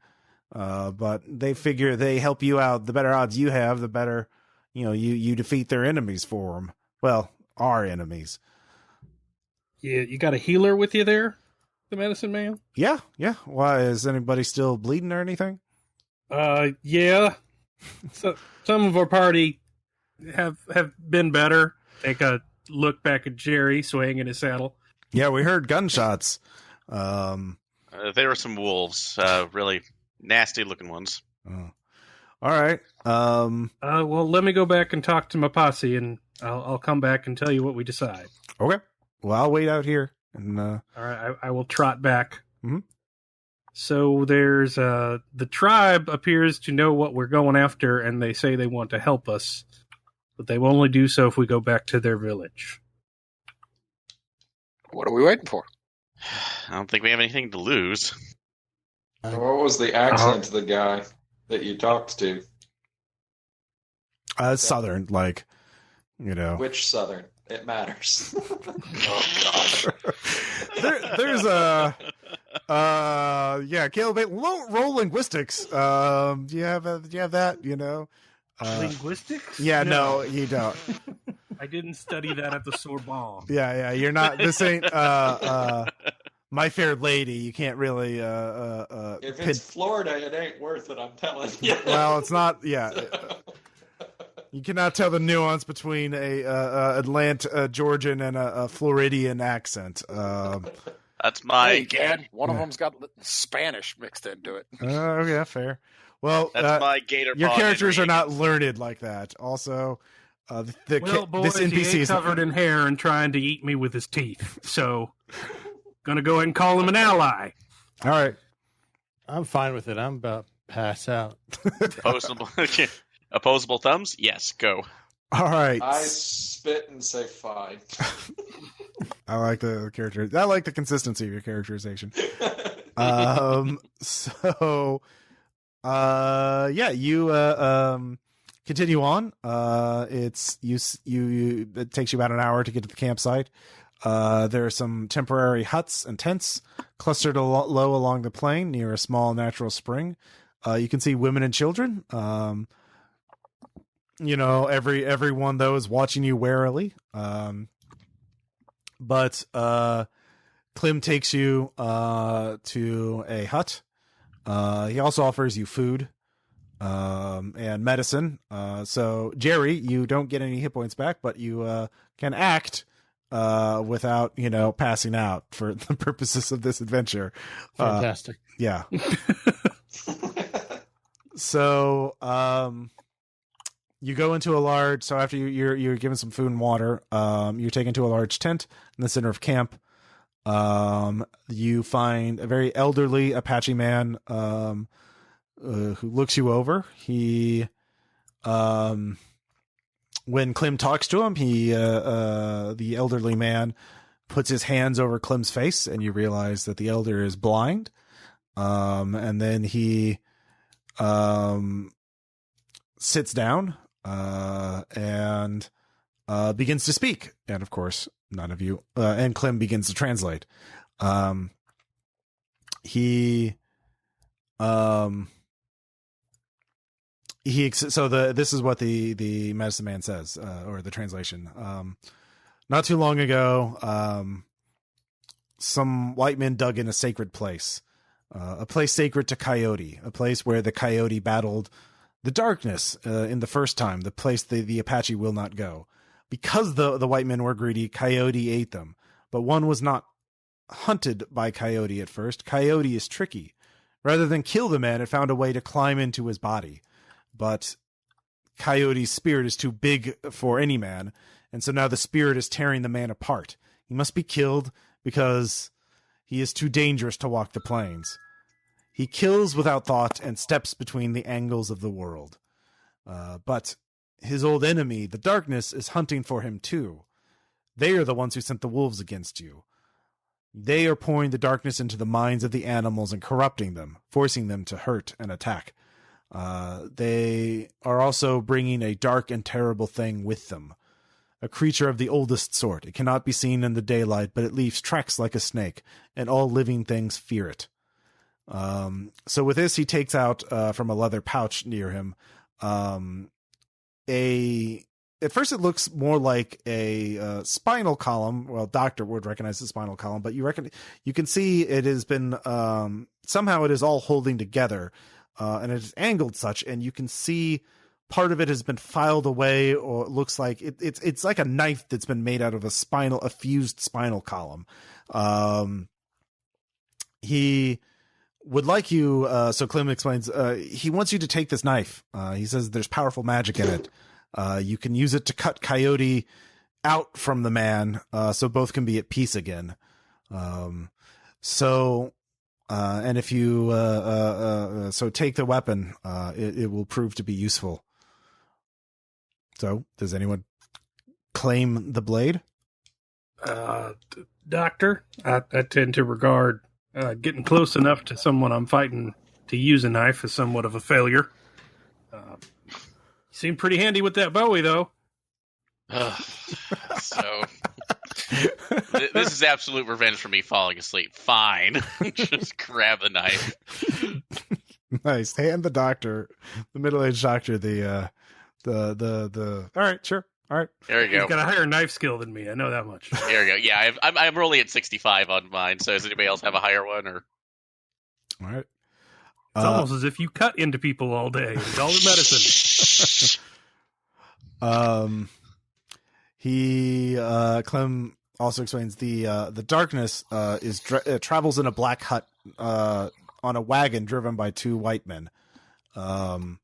But they figure they help you out. The better odds you have, the better, you defeat their enemies for them. Well, our enemies. Yeah, you got a healer with you there, the medicine man? Yeah. Why, is anybody still bleeding or anything? Yeah. So some of our party have been better. Take a look back at Jerry swaying in his saddle. Yeah, we heard gunshots. There were some wolves, really nasty looking ones. All right. Well, let me go back and talk to my posse, and I'll come back and tell you what we decide. Okay. Well, I'll wait out here. And all right, I will trot back. Mm-hmm. So there's the tribe appears to know what we're going after, and they say they want to help us, but they will only do so if we go back to their village. What are we waiting for? I don't think we have anything to lose. What was the accent of the guy that you talked to? Southern, Which Southern? It matters. Oh gosh. There's Caleb, roll linguistics. Do you have that? Linguistics? Yeah, no, you don't. I didn't study that at the Sorbonne. Yeah, you're not. This ain't My Fair Lady. You can't really. If it's Florida, it ain't worth it. I'm telling you. Well, it's not. Yeah. You cannot tell the nuance between a Atlanta, Georgian, and a Floridian accent. That's my. Hey, Gad, one of them's got Spanish mixed into it. Yeah, fair. Well, that's my gator. Your characters are not learned like that. Also, Boys, this NPC he is covered in hair and trying to eat me with his teeth. So, gonna go ahead and call him an ally. All right, I'm fine with it. I'm about to pass out. Opposable thumbs? Yes, go. All right. I spit and say fine. I like the character. I like the consistency of your characterization. You continue on. It takes you about an hour to get to the campsite. There are some temporary huts and tents clustered low along the plain near a small natural spring. You can see women and children. Everyone though is watching you warily. But Clem takes you to a hut. He also offers you food and medicine. So Jerry, you don't get any hit points back, but you can act without passing out for the purposes of this adventure. Fantastic. Yeah. So you go into so after you're given some food and water, you're taken to a large tent in the center of camp. You find a very elderly Apache man who looks you over. He when Clem talks to him, the elderly man puts his hands over Clem's face, and you realize that the elder is blind. And then he sits down and begins to speak. And of course, none of you, and Clem begins to translate. He This is what the medicine man says, or the translation. Not too long ago, some white men dug in a sacred place, a place sacred to Coyote, a place where the Coyote battled the darkness in the first time, the place the Apache will not go. Because the white men were greedy, Coyote ate them. But one was not hunted by Coyote at first. Coyote is tricky. Rather than kill the man, it found a way to climb into his body. But Coyote's spirit is too big for any man, and so now the spirit is tearing the man apart. He must be killed because he is too dangerous to walk the plains. He kills without thought and steps between the angles of the world. But his old enemy, the darkness, is hunting for him too. They are the ones who sent the wolves against you. They are pouring the darkness into the minds of the animals and corrupting them, forcing them to hurt and attack. They are also bringing a dark and terrible thing with them. A creature of the oldest sort. It cannot be seen in the daylight, but it leaves tracks like a snake, and all living things fear it. So with this, he takes out from a leather pouch near him at first it looks more like a spinal column. Well, doctor would recognize the spinal column, but you can see it has been somehow it is all holding together, and it is angled such, and you can see part of it has been filed away, or it looks like it's like a knife that's been made out of a fused spinal column. He would like you, so Clem explains, he wants you to take this knife. He says there's powerful magic in it. You can use it to cut Coyote out from the man, so both can be at peace again. And if you, so take the weapon, it will prove to be useful. So, does anyone claim the blade? Doctor, I tend to regard getting close enough to someone I'm fighting to use a knife is somewhat of a failure. Seemed pretty handy with that Bowie, though. So, this is absolute revenge for me falling asleep. Fine. Just grab the knife. Nice. Hand the doctor, the middle-aged doctor, the all right, sure. All right. There you go. He's got a higher knife skill than me. I know that much. There you go. Yeah, I'm rolling at 65 on mine. So does anybody else have a higher one? Or all right. It's almost as if you cut into people all day. It's all the medicine. Clem also explains the darkness travels in a black hut on a wagon driven by two white men. The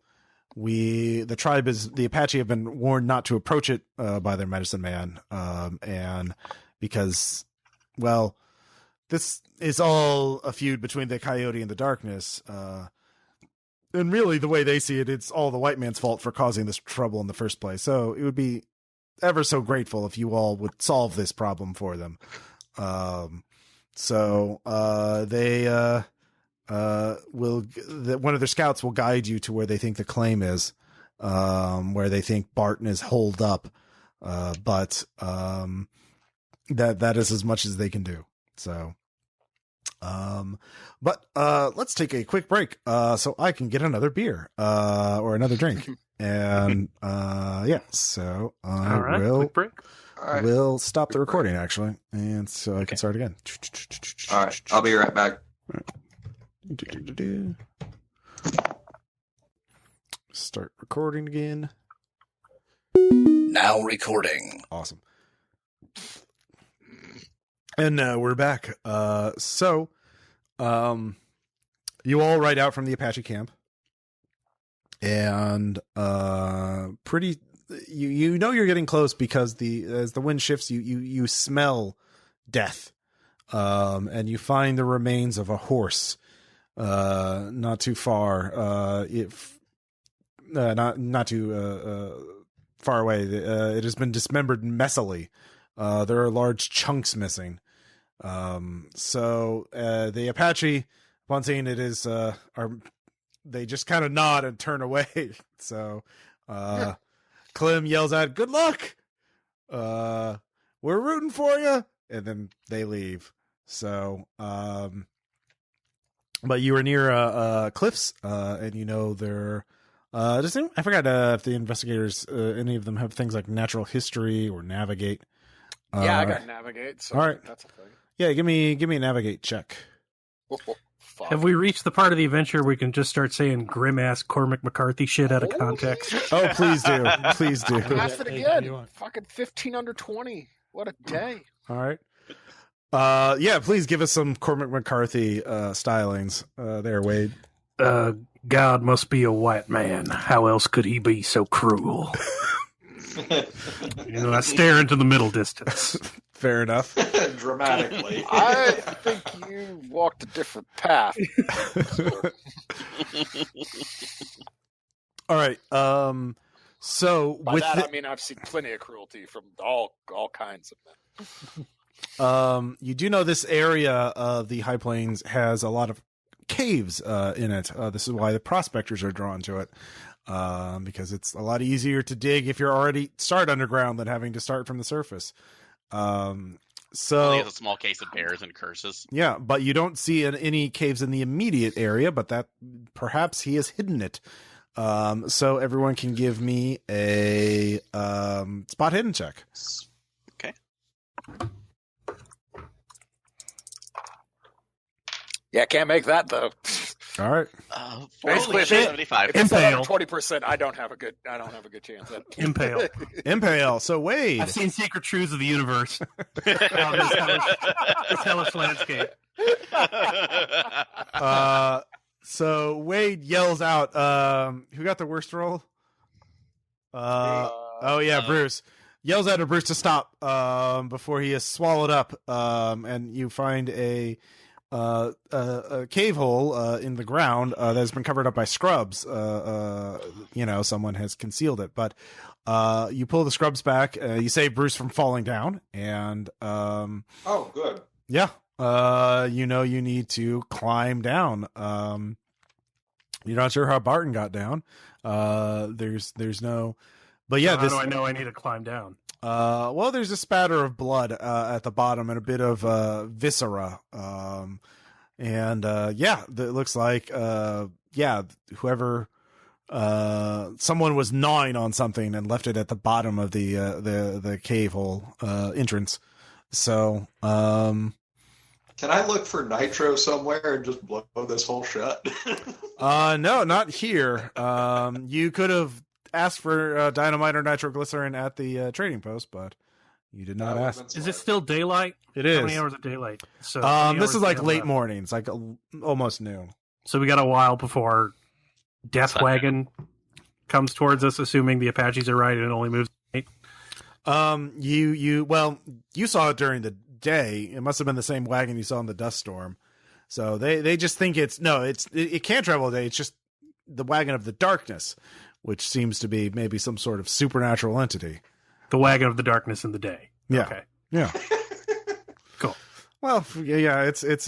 tribe the Apache have been warned not to approach it by their medicine man, and because, well, this is all a feud between the Coyote and the darkness, and really the way they see it, it's all the white man's fault for causing this trouble in the first place. So it would be ever so grateful if you all would solve this problem for them. They one of their scouts will guide you to where they think the claim is, where they think Barton is holed up, but that is as much as they can do. So, let's take a quick break, so I can get another beer, or another drink. And, so I will, quick break. Right. We'll stop the recording actually. And so I can start again. All right. I'll be right back. Start recording again. Now recording. Awesome. And we're back. You all ride out from the Apache camp, and you know you're getting close because as the wind shifts, you smell death, and you find the remains of a horse, not too far, not too far away. It has been dismembered messily. There are large chunks missing. The Apache, upon seeing it, they just kind of nod and turn away. So, Clem yells out, "Good luck! We're rooting for you!" And then they leave. So, but you were near cliffs, and you know they're I forgot if the investigators, any of them have things like natural history or navigate. Yeah, I got navigate. So all right. That's a thing. Yeah, give me a navigate check. Fuck. Have we reached the part of the adventure where we can just start saying grim-ass Cormac McCarthy shit out of context? Oh, please do. Please do. Half it Yeah, again. you want. Fucking 15 under 20. What a day. All right. Yeah, please give us some Cormac McCarthy stylings there, Wade. God must be a white man. How else could he be so cruel? I stare into the middle distance. Fair enough. Dramatically. I think you walked a different path. All right. So By with that, I mean I've seen plenty of cruelty from all kinds of men. you do know this area of the High Plains has a lot of caves in it. This is why the prospectors are drawn to it, because it's a lot easier to dig if you're already start underground than having to start from the surface. So Only has a small case of bears and curses. yeah, but you don't see any caves in the immediate area, but that perhaps he has hidden it. So everyone can give me a spot hidden check. Okay. Yeah, can't make that though. All right. Basically, Holy if it- 75. If it's Impale. 20%, I don't have a good chance. Impale. Impale. So Wade. I've seen Secret Truths of the Universe. This hellish landscape. So Wade yells out, who got the worst roll? Oh yeah, Bruce. Yells out at Bruce to stop before he is swallowed up, and you find a cave hole in the ground that has been covered up by scrubs. Someone has concealed it, but you pull the scrubs back. You save Bruce from falling down, and Oh, good. yeah, you need to climb down. You're not sure how Barton got down. There's no, but yeah, How do I know I need to climb down? well, there's a spatter of blood at the bottom and a bit of viscera. It looks like whoever someone was gnawing on something and left it at the bottom of the cave hole entrance. So Can I look for nitro somewhere and just blow this hole shut? no, not here. You could have asked for dynamite or nitroglycerin at the trading post, but you did not ask. Is it still daylight? It How is. many hours of daylight? So how many This hours is do we like have late left? mornings, like almost noon. So we got a while before Death Sundown. Wagon comes towards us, assuming the Apaches are right and it only moves at 8. You saw it during the day. It must have been the same wagon you saw in the dust storm. So they just think it can't travel day. It's just the wagon of the darkness, which seems to be maybe some sort of supernatural entity. The Wagon of the Darkness in the day. Yeah. Okay. Yeah. Cool. Well, yeah, it's it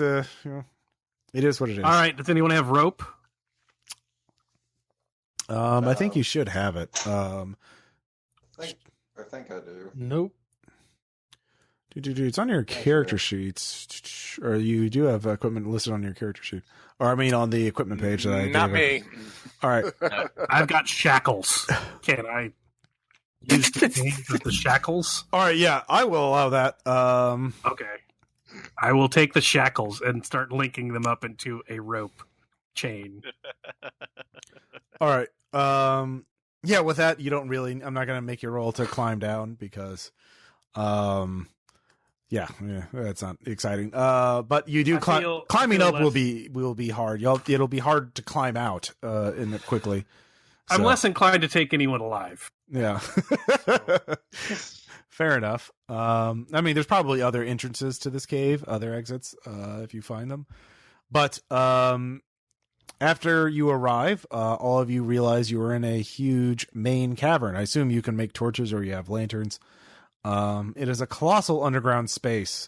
is what it is. All right. Does anyone have rope? I think you should have it. I think I do. Nope. It's on your character sheets, or you do have equipment listed on your character sheet, or I mean on the equipment page that I Not gave me. it. All right. I've got shackles. Can I use the shackles? All right. Yeah, I will allow that. Okay. I will take the shackles and start linking them up into a rope chain. All right. Yeah, with that, you don't really. I'm not going to make you roll to climb down because, yeah, that's not exciting. But you do climbing up will be hard. It'll be hard to climb out in it quickly. I'm So, less inclined to take anyone alive. Yeah. Fair enough. I mean, there's probably other entrances to this cave, other exits, if you find them. But after you arrive, all of you realize you are in a huge main cavern. I assume you can make torches or you have lanterns. It is a colossal underground space,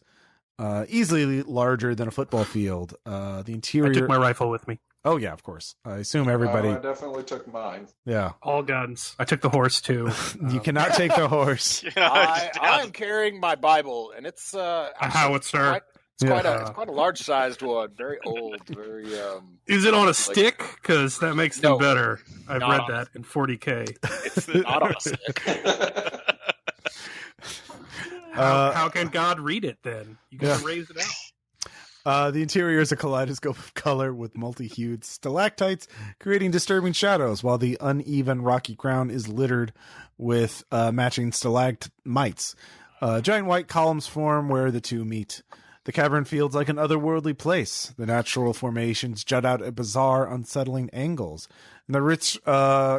easily larger than a football field. The interior. I took my rifle with me. Oh yeah, of course. I assume everybody. Oh, I definitely took mine. Yeah. All guns. I took the horse too. You cannot take the horse. I'm carrying my Bible, and it's a howitzer. It's quite a large-sized one. Very old. Very. Is it on a stick? Because that makes them No, better. I've not read on- that in 40K. It's not on a stick. How can God read it then? You gotta raise it out. The interior is a kaleidoscope of color with multi-hued stalactites, creating disturbing shadows, while the uneven rocky ground is littered with matching stalagmites. Giant white columns form where the two meet. The cavern feels like an otherworldly place. The natural formations jut out at bizarre, unsettling angles. And the rich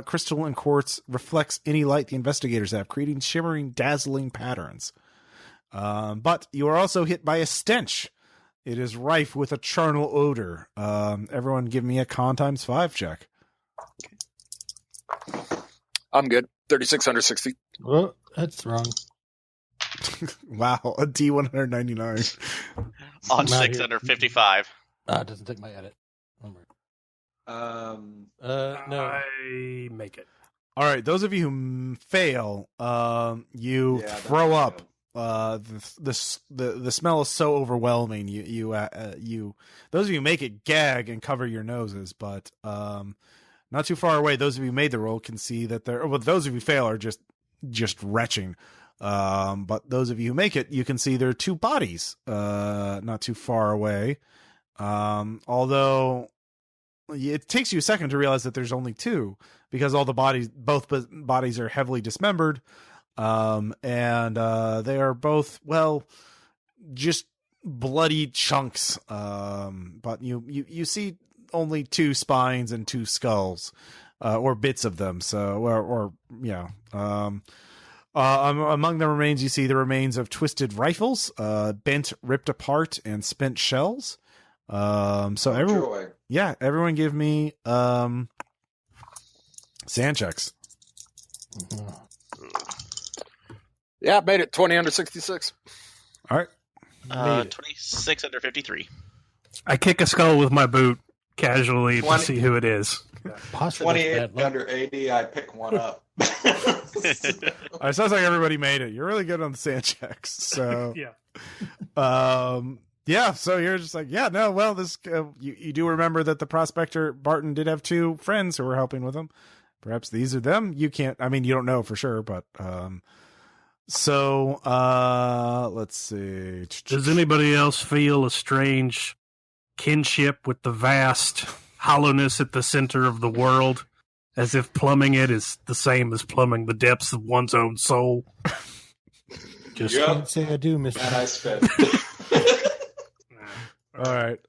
crystal and quartz reflects any light the investigators have, creating shimmering, dazzling patterns. But you are also hit by a stench. It is rife with a charnel odor. Everyone give me a con times 5 check. I'm good. 36 under 60. Oh, that's wrong. Wow, a D199. On Not 6 here. under 55. It doesn't take my edit. Um, No. I make it. All right, those of you who fail, you Yeah, throw that's up. The smell is so overwhelming. You those of you who make it gag and cover your noses, but not too far away. Those of you who made the roll can see that those of you who fail are just retching. But those of you who make it, you can see there are two bodies not too far away. Although it takes you a second to realize that there's only two, because both bodies are heavily dismembered. And they are both, well, just bloody chunks. But you see only two spines and two skulls, or bits of them. So, among the remains, you see the remains of twisted rifles, bent, ripped apart, and spent shells. joy. Everyone give me sand checks. Yeah, made it. 20 under 66. All right. 26 under 53. I kick a skull with my boot casually 20. to see who it is. Possibly 28 under 80, I pick one up. It sounds like everybody made it. You're really good on the sand checks. So, Yeah. so you're just like, this, you do remember that the prospector Barton did have two friends who were helping with him. Perhaps these are them. You don't know for sure, but, let's see. Does anybody else feel a strange kinship with the vast hollowness at the center of the world, as if plumbing it is the same as plumbing the depths of one's own soul? Just Yep. can't say I do, Mr. And I spit. All right.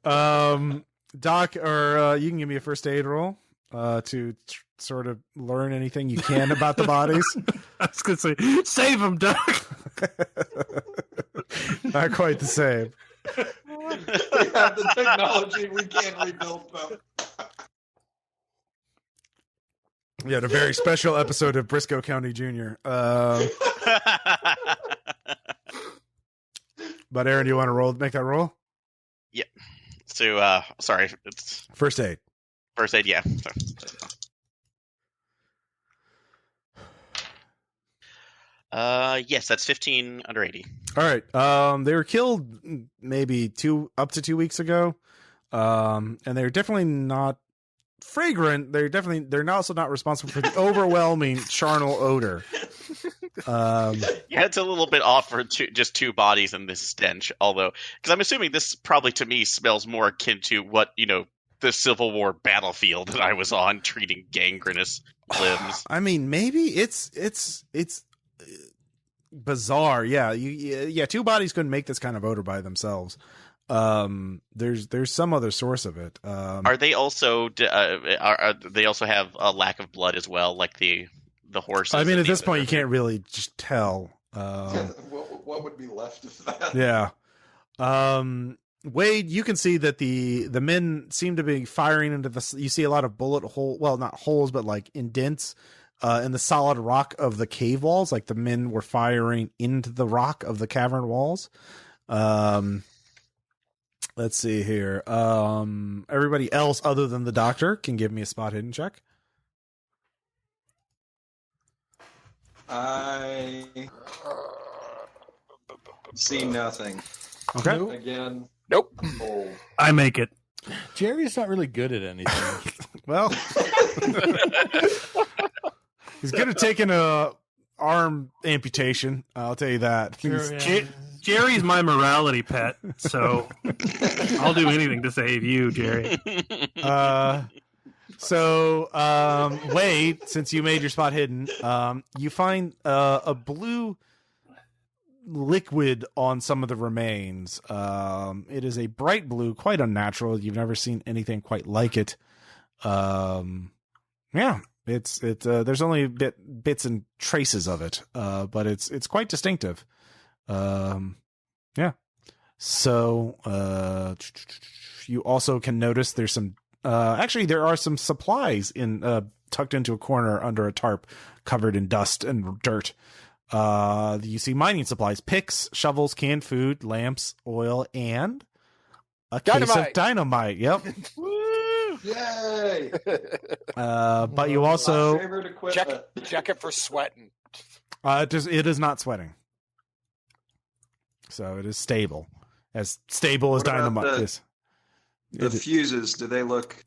Doc, or you can give me a first aid roll to sort of learn anything you can about the bodies. I was going to say, save him, Doc. Not quite the same. We have the technology, we can't rebuild them. We had a very special episode of Briscoe County Jr. But Aaron, do you want to make that roll? Yep. So, sorry, it's First aid. first aid. Yeah. Yes, that's 15 under 80. All right. They were killed maybe up to 2 weeks ago. And they're definitely not fragrant. They're also not responsible for the overwhelming charnel odor. Yeah, it's a little bit off for just two bodies and this stench. Although, because I'm assuming this probably to me smells more akin to what the Civil War battlefield that I was on, treating gangrenous limbs. I mean, maybe it's bizarre. Yeah, two bodies couldn't make this kind of odor by themselves. There's some other source of it. Are they also they also have a lack of blood as well, like the horses? I mean, and at this these point, you other- can't really just tell. What would be left of that? Yeah. Wade, you can see that the men seem to be firing into you see a lot of bullet hole, well, not holes, but like indents in the solid rock of the cave walls. Like the men were firing into the rock of the cavern walls. Let's see here. Everybody else other than the doctor can give me a spot hidden check. I see nothing. Okay. Nope. Again, Nope. Oh. I make it. Jerry's not really good at anything. Well, he's good at taking a arm amputation. I'll tell you that. Jerry's my morality pet, so I'll do anything to save you, Jerry. Wade, since you made your spot hidden, you find a blue liquid on some of the remains. It is a bright blue, quite unnatural. You've never seen anything quite like it. There's only bits and traces of it, but it's quite distinctive. So you also can notice there's some actually there are some supplies in tucked into a corner under a tarp covered in dust and dirt. You see mining supplies, picks, shovels, canned food, lamps, oil, and a case of dynamite. Yep. Yay! But you also My favorite equipment. Check it for sweating. it is not sweating, so it is stable as What about dynamite is. The fuses, do they look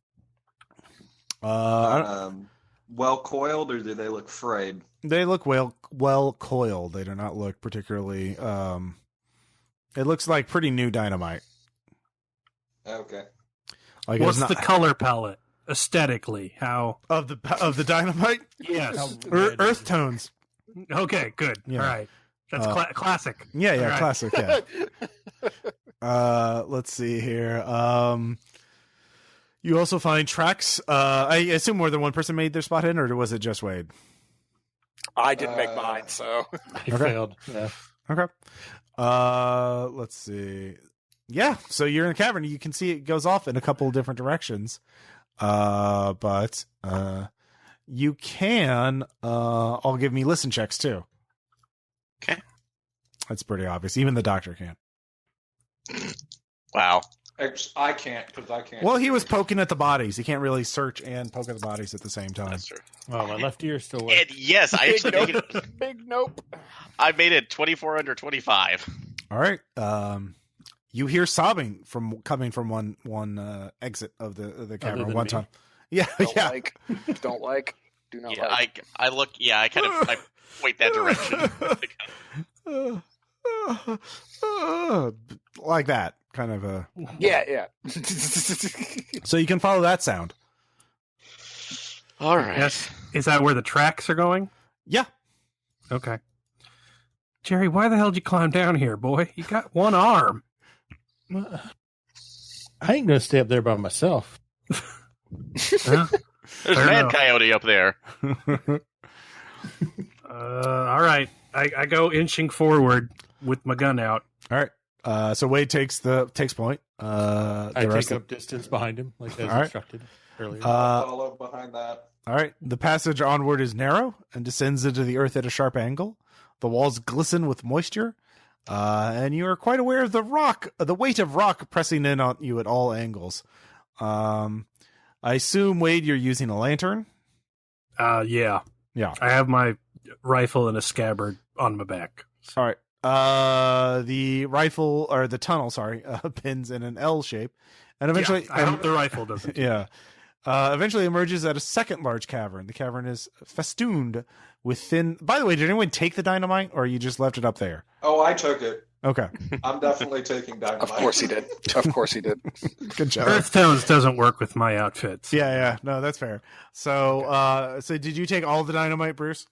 well coiled, or do they look frayed? They look well coiled. They do not look particularly. It looks like pretty new dynamite. Okay. Like What's the color palette aesthetically? How of the dynamite? Yes. Earth tones. Okay, good. Yeah. All right. That's classic. Yeah, All right. classic. Yeah. Let's see here. You also find tracks. I assume more than one person made their spot hidden, or was it just Wade? I didn't make mine, so I failed. Yeah. Okay. Let's see. Yeah, so you're in a cavern. You can see it goes off in a couple of different directions. But you can all give me listen checks too. Okay. That's pretty obvious. Even the doctor can. Wow. I can't, because I can't. Well, he was poking at the bodies. He can't really search and poke at the bodies at the same time. That's true. Oh, my left ear still works. And yes, I actually made it. big nope. I made it 24 under 25. All right. You hear sobbing coming from one exit of the cavern than one me? time. Yeah, Don't yeah. like, do not Yeah, like. I look. Yeah, I point that direction. Like that kind of a. Yeah. So you can follow that sound. All right. Yes. Is that where the tracks are going? Yeah. Okay. Jerry, why the hell did you climb down here, boy? You got one arm. I ain't gonna stay up there by myself. Huh? There's Fair Man enough. Coyote up there. All right. I go inching forward with my gun out. All right. So Wade takes point. I take up distance behind him, like as All right. instructed earlier. Follow behind that. All right. The passage onward is narrow and descends into the earth at a sharp angle. The walls glisten with moisture, and you are quite aware of the weight of rock pressing in on you at all angles. I assume, Wade, you're using a lantern? Yeah. Yeah. I have my rifle in a scabbard on my back. All right. The rifle, or the tunnel, pins in an L shape, and eventually, I hope the rifle doesn't. yeah. Eventually emerges at a second large cavern. The cavern is festooned with thin. By the way, did anyone take the dynamite, or you just left it up there? Oh, I took it. Okay. I'm definitely taking dynamite. Of course he did. Good job. Earth tones doesn't work with my outfits. Yeah. No, that's fair. So, so did you take all the dynamite, Bruce?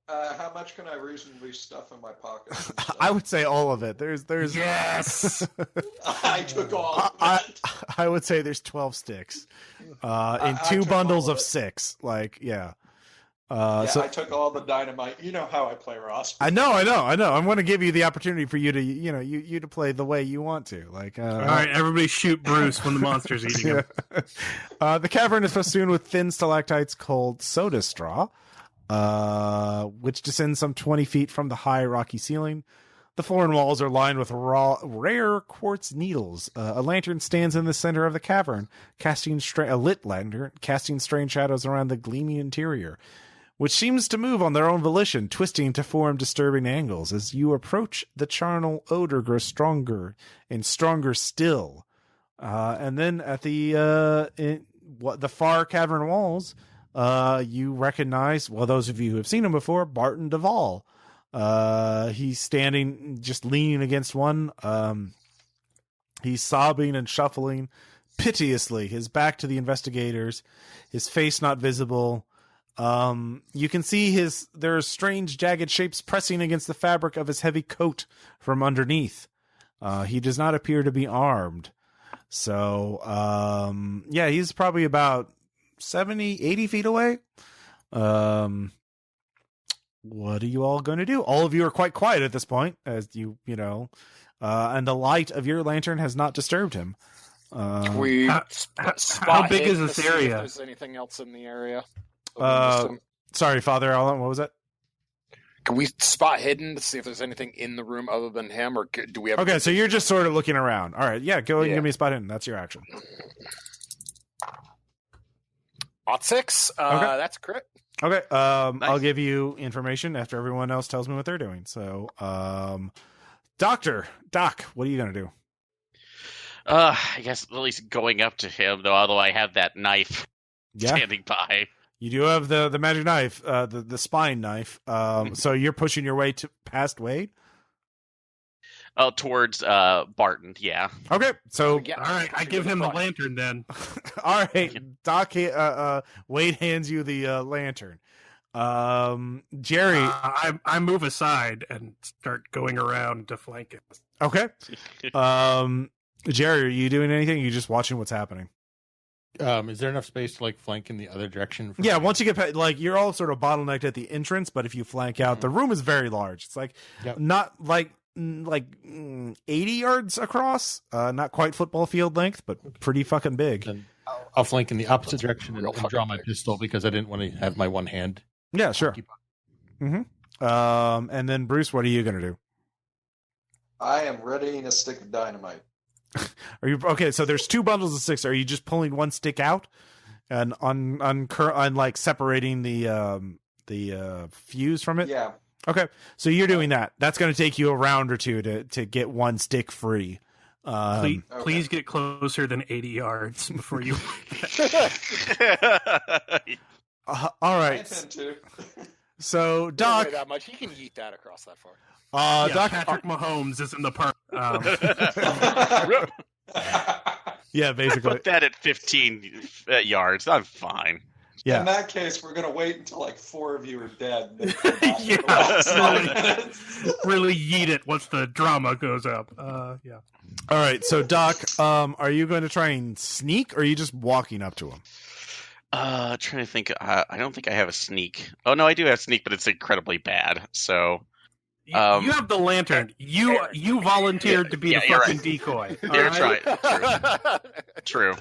How much can I reasonably stuff in my pocket? I would say all of it. There's. Yes. I took all of it. I would say there's 12 sticks, in I two took bundles all of of it. 6. Like, yeah. I took all the dynamite. You know how I play, Ross. I know. I'm going to give you the opportunity for you to, you to play the way you want to. Like, All right, everybody shoot Bruce when the monster's eating him. The cavern is festooned with thin stalactites called soda straw, which descends some 20 feet from the high rocky ceiling. The floor and walls are lined with rare quartz needles. A lantern stands in the center of the cavern, a lit lantern, casting strange shadows around the gleaming interior. which seems to move on their own volition, twisting to form disturbing angles. As you approach, the charnel odor grows stronger and stronger still. And then at the far cavern walls, you recognize, well, those of you who have seen him before, Barton Duvall. He's standing, just leaning against one. He's sobbing and shuffling piteously, his back to the investigators, his face not visible. You can see there are strange jagged shapes pressing against the fabric of his heavy coat from underneath. He does not appear to be armed. So, he's probably about 70, 80 feet away. What are you all going to do? All of you are quite quiet at this point, as and the light of your lantern has not disturbed him. How big is this area? If there's anything else in the area? Sorry, Father Alan, what was that? Can we spot hidden to see if there's anything in the room other than him, or do we have... Okay, so you're just sort of looking around. All right, yeah, go ahead and give me a spot hidden. That's your action. +6. Okay. That's crit. Okay, Nice. I'll give you information after everyone else tells me what they're doing. So, Doc, what are you going to do? I guess at least going up to him, though, although I have that knife standing by. You do have the magic knife, the spine knife. So you're pushing your way past Wade? Oh, towards Barton, yeah. Okay, so... Yeah, All right, I give him the lantern then. All right, Doc, Wade hands you the lantern. Jerry... I move aside and start going around to flank it. Okay. Jerry, are you doing anything? Or are you just watching what's happening? Is there enough space to flank in the other direction? Yeah, once you get past, you're all sort of bottlenecked at the entrance, but if you flank out, the room is very large. It's not 80 yards across, not quite football field length, but pretty fucking big. Then I'll flank in the opposite direction and draw my pistol because I didn't want to have my one hand. Yeah, sure. And then Bruce, what are you going to do? I am readying a stick of dynamite. Are you okay? So there's 2 bundles of 6. Are you just pulling one stick out and on separating the fuse from it? Yeah. Okay, so you're doing that. That's going to take you a round or two to get one stick free. Please get closer than 80 yards before you. All I right. intend to. So Don't Doc, worry that much. He can yeet that across that far. Doc, Patrick Mahomes is in the park. yeah, basically, Put that at 15 yards. I'm fine. yeah. In that case, we're going to wait until 4 of you are dead. Really yeet it once the drama goes up. Yeah. All right, so Doc, are you going to try and sneak, or are you just walking up to him? Trying to think. I don't think I have a sneak. Oh no, I do have sneak, but it's incredibly bad. So You have the lantern. You volunteered to be the fucking decoy. You're right. True.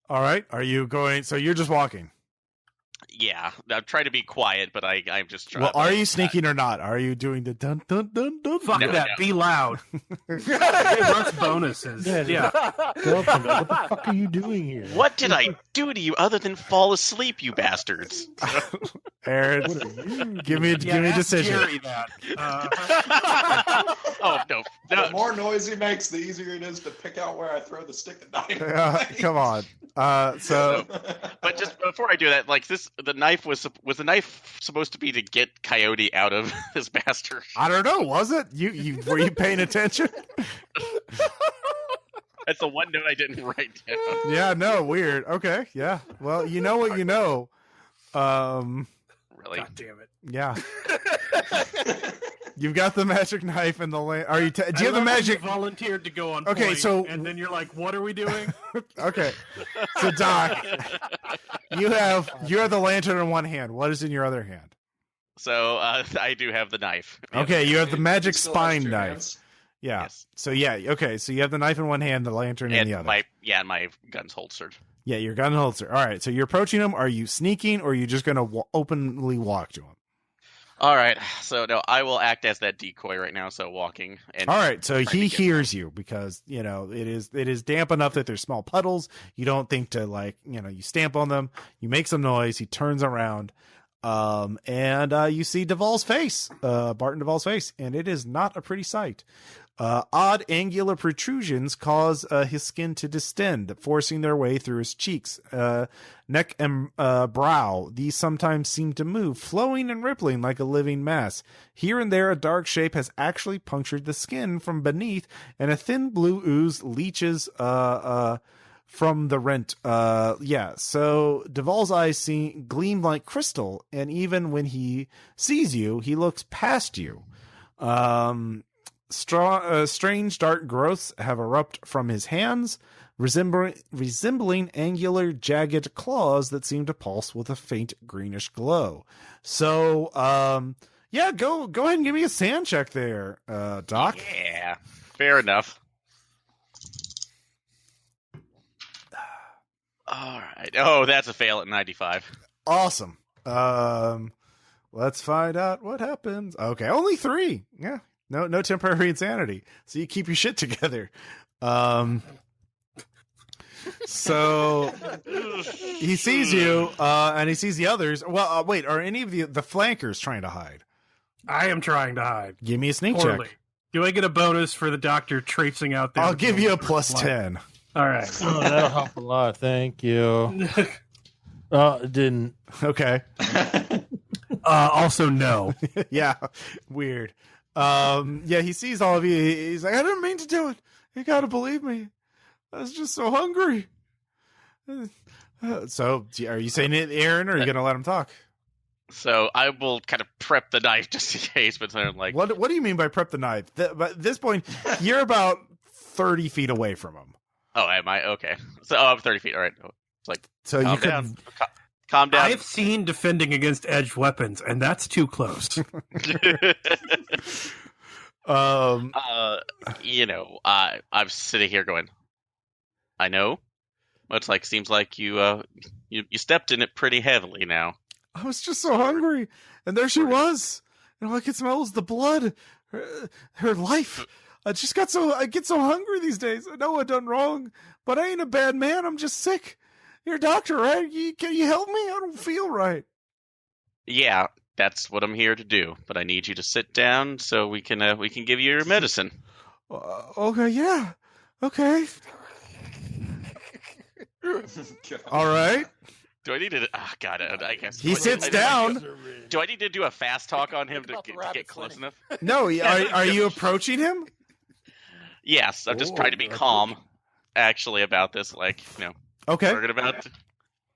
All right, are you going? So you're just walking. Yeah, I'm trying to be quiet, but I'm just trying. Well, are you sneaking or not? Are you doing the dun dun dun dun? Fuck No, that. no. Be loud. Russ bonuses. Yeah. Girlfriend, what the fuck are you doing here? What did I do to you other than fall asleep, you bastards? Aaron, give me a decision. Jerry that. Oh no! The more noise he makes, the easier it is to pick out where I throw the stick of dynamite. Come on. But just before I do that, the knife was the knife supposed to be to get Coyote out of this bastard? I don't know. Was it? You were you paying attention? That's the one note I didn't write down. Yeah. No. Weird. Okay. Yeah. Well, you know what you know. Really? God damn it. Yeah. You've got the magic knife and the are you? Do you have the magic? You volunteered to go on. Okay, point, so- and then you're like, "What are we doing?" Okay. So Doc, you have the lantern in one hand. What is in your other hand? So I do have the knife. Okay, you have the magic He still has spine 2 knife. hands. Yeah. Yes. So yeah. Okay. So you have the knife in one hand, the lantern in And the other. my gun's holstered. Yeah, your gun holster. All right. So you're approaching him. Are you sneaking, or are you just going to openly walk to him? All right. So no, I will act as that decoy right now. So walking. And All right. So trying he to get- hears you because it is damp enough that there's small puddles. You don't think to you stamp on them. You make some noise. He turns around. And you see Duvall's face, Barton Duvall's face, and it is not a pretty sight. Odd angular protrusions cause his skin to distend, forcing their way through his cheeks, neck, and brow. These sometimes seem to move, flowing and rippling like a living mass. Here and there, a dark shape has actually punctured the skin from beneath, and a thin blue ooze leaches from the rent. So Duvall's eyes gleam like crystal, and even when he sees you, he looks past you. Strange dark growths have erupted from his hands, resembling angular, jagged claws that seem to pulse with a faint greenish glow. So, go ahead and give me a sand check there, Doc. Yeah, fair enough. All right. Oh, that's a fail at 95. Awesome. Let's find out what happens. Okay, only 3. Yeah. No temporary insanity. So you keep your shit together. So he sees you, and he sees the others. Well, wait, are any of the flankers trying to hide? I am trying to hide. Give me a sneak Poorly. check. Do I get a bonus for the doctor traipsing out there? I'll give you a plus 10. All right. Oh, that'll help a lot. Thank you. It didn't. Okay. Also, no. Yeah. Weird. He sees all of you. He's like, I didn't mean to do it. You gotta believe me. I was just so hungry. So, are you saying it, Aaron, or are you gonna let him talk? So I will kind of prep the knife just in case, but then like, What do you mean by prep the knife? But at this point, you're about 30 feet away from him. oh, am I okay? So I'm 30 feet. All right. It's like, So calm you could. down. Calm down. I've seen defending against edged weapons, and that's too close. I'm sitting here going, I know. It's like, seems like you stepped in it pretty heavily now. I was just so hungry, and there she was, and all I could smell was the blood, her life. I get so hungry these days. I know I done wrong, but I ain't a bad man. I'm just sick. You're a doctor, right? Can you help me? I don't feel right. Yeah, that's what I'm here to do. But I need you to sit down so we can give you your medicine. Okay, yeah, okay. All right. Do I need to? God, I guess He sits down. Do I need to do a fast talk on him to get close enough? No, are you approaching him? Yes, I'm just trying to be calm, actually, about this. Like, Okay. we're about to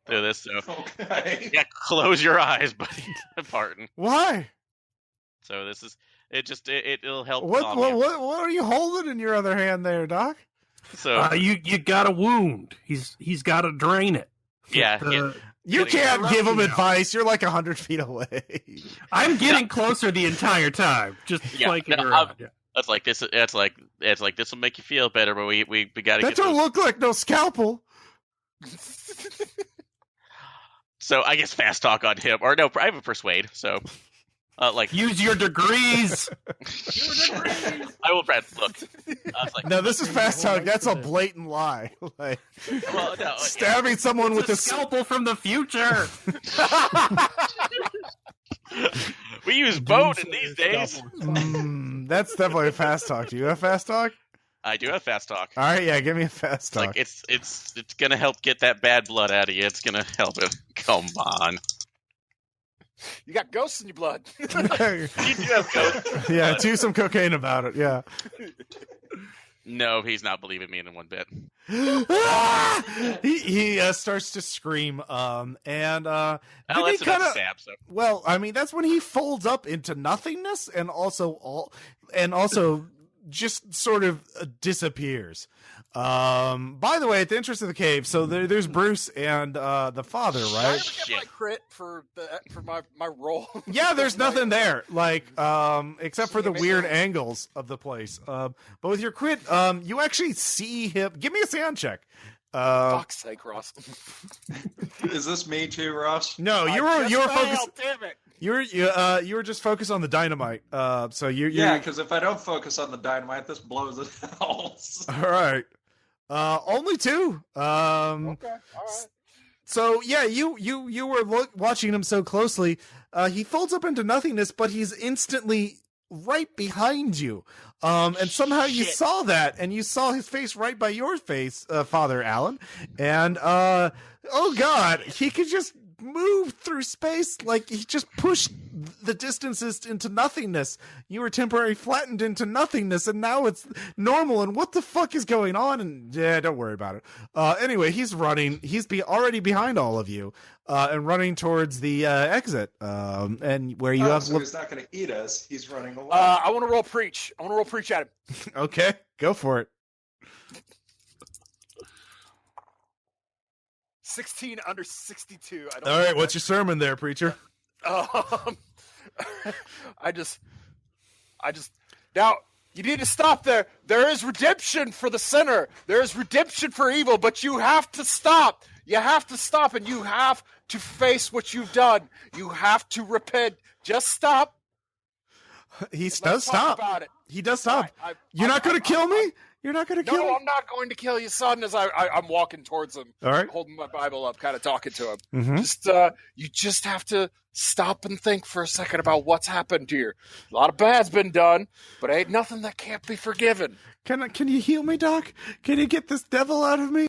do this. So, Okay. yeah, close your eyes, buddy. Barton. Why? So this is it. Just it'll help. What calm you. what are you holding in your other hand there, Doc? So You got a wound. He's got to drain it. yeah, You Getting can't give him now. advice. You're like 100 feet away. I'm getting closer the entire time, just flanking around. Yeah. That's like this. It's like this will make you feel better, but we got to That get. don't those. look like no scalpel. So I guess fast talk on him, or no, I have a persuade. So, Use your degrees. I will. Brad, look. I was like, No, this is fast talk. That's a blatant lie. Like well, no, stabbing someone with It's a a scalpel from the future. we use bone in these days. That's definitely a fast talk. Do you have fast talk? I do have fast talk. All right, yeah, give me a fast talk. Like it's gonna help get that bad blood out of you. It's gonna help it. Come on. You got ghosts in your blood. You do have ghosts. Yeah, do some cocaine about it. Yeah. No, he's not believing me in one bit. He starts to scream. And then Well, he that's kind enough of. stab. So Well, I mean, that's when he folds up into nothingness, and also just sort of disappears. By the way, at the entrance of the cave, so there's Bruce and the father, Did I right? ever get my crit for my roll? Yeah, there's nothing there, like except for the Damn it. weird angles of the place. But with your crit, you actually see him. Give me a sound check. Fuck's sake, Ross. Is this me too, Ross? No, you I were just focused. failed, damn it. You were just focused on the dynamite. So you're Yeah, because if I don't focus on the dynamite, this blows it else. all right. Only 2. Okay, all right. So yeah, you were watching him so closely. He folds up into nothingness, but he's instantly right behind you. And somehow you saw that, and you saw his face right by your face, Father Allen. And oh god, he could just move through space. Like, he just pushed the distances into nothingness. You were temporarily flattened into nothingness, and now it's normal. And what the fuck is going on? And yeah, don't worry about it. Anyway, he's running. He's already behind all of you, and running towards the exit. And where you have. So he's not going to eat us. He's running away. I want to roll preach. I want to roll preach at him. Okay, go for it. 16 under 62. All right, what's your sermon there, preacher? I just now you need to stop there. There is redemption for the sinner. There is redemption for evil, but you have to stop. You have to stop, and you have to face what you've done. You have to repent. Just stop. He does stop. About it. He does stop. You're not going to kill me? You're not going to kill me? No, I'm not going to kill you, son, as I'm walking towards him. All right. Holding my Bible up, kind of talking to him. Mm-hmm. You just have to stop and think for a second about what's happened here. A lot of bad's been done, but ain't nothing that can't be forgiven. Can you heal me, Doc? Can you get this devil out of me?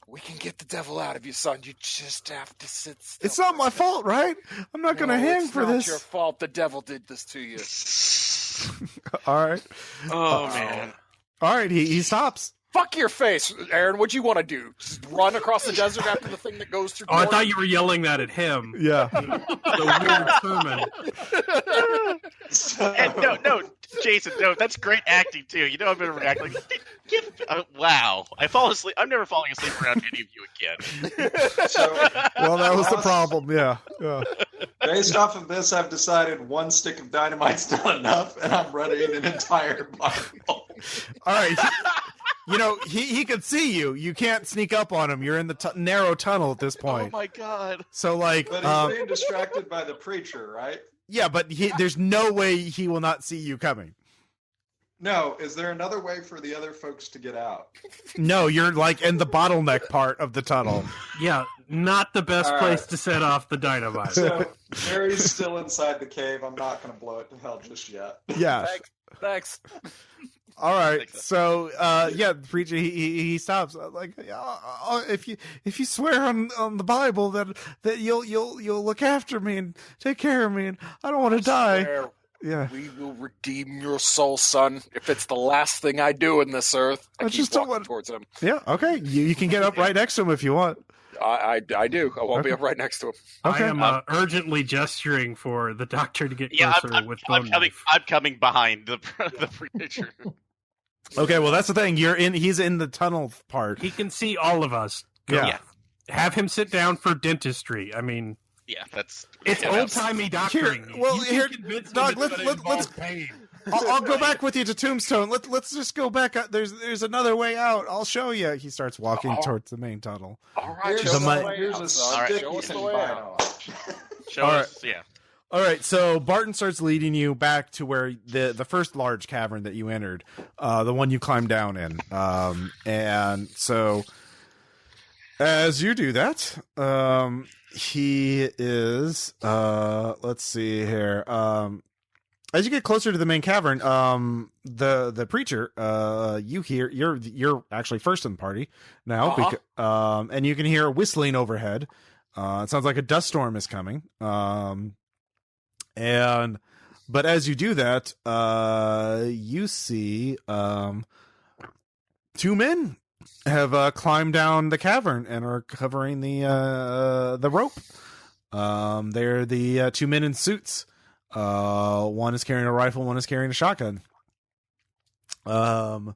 We can get the devil out of you, son. You just have to sit still. It's not my fault, right? I'm not going to hang for this. It's not your fault. The devil did this to you. All right. Oh, man. All right, he stops. Fuck your face, Aaron. What'd you want to do? Just run across the desert after the thing that goes through? Oh, I thought you were yelling that at him. Yeah. The weird sermon. And no, Jason, no, that's great acting too. You know, I'm going to react like, wow. I'm never falling asleep around any of you again. Well, that was the problem. Yeah. Based off of this, I've decided one stick of dynamite's not enough, and I'm running an entire Bible. All right. He could see you. You can't sneak up on him. You're in the narrow tunnel at this point. Oh my god! So like, but he's being distracted by the preacher, right? Yeah, but there's no way he will not see you coming. No, is there another way for the other folks to get out? No, you're like in the bottleneck part of the tunnel. Yeah, not the best place to set off the dynamite. So Jerry's still inside the cave. I'm not going to blow it to hell just yet. Yeah. Thanks. All right, so the preacher he stops. Like, if you swear on the Bible that you'll look after me and take care of me, and I don't want to die. Swear. Yeah, we will redeem your soul, son. If it's the last thing I do in this earth, I keep just walking towards him. Yeah, okay. You can get up right next to him if you want. I do. I won't be up right next to him. Okay. I am urgently gesturing for the doctor to get closer with bone knife. I'm coming behind the preacher. Okay, well that's the thing. He's in the tunnel part. He can see all of us. Yeah. Have him sit down for dentistry. I mean, yeah, it's old timey doctoring. Doc, let's. I'll go back with you to Tombstone. Let's just go back. There's another way out. I'll show you. He starts walking towards the main tunnel. All right, here's show a stick you can bite off. Show us, yeah. All right, so Barton starts leading you back to where the first large cavern that you entered, the one you climbed down in. And so as you do that, he is let's see here. As you get closer to the main cavern, the preacher, you hear you're actually first in the party now, and you can hear whistling overhead. It sounds like a dust storm is coming. But as you do that, you see two men have climbed down the cavern and are covering the rope. They're the two men in suits. One is carrying a rifle, one is carrying a shotgun. One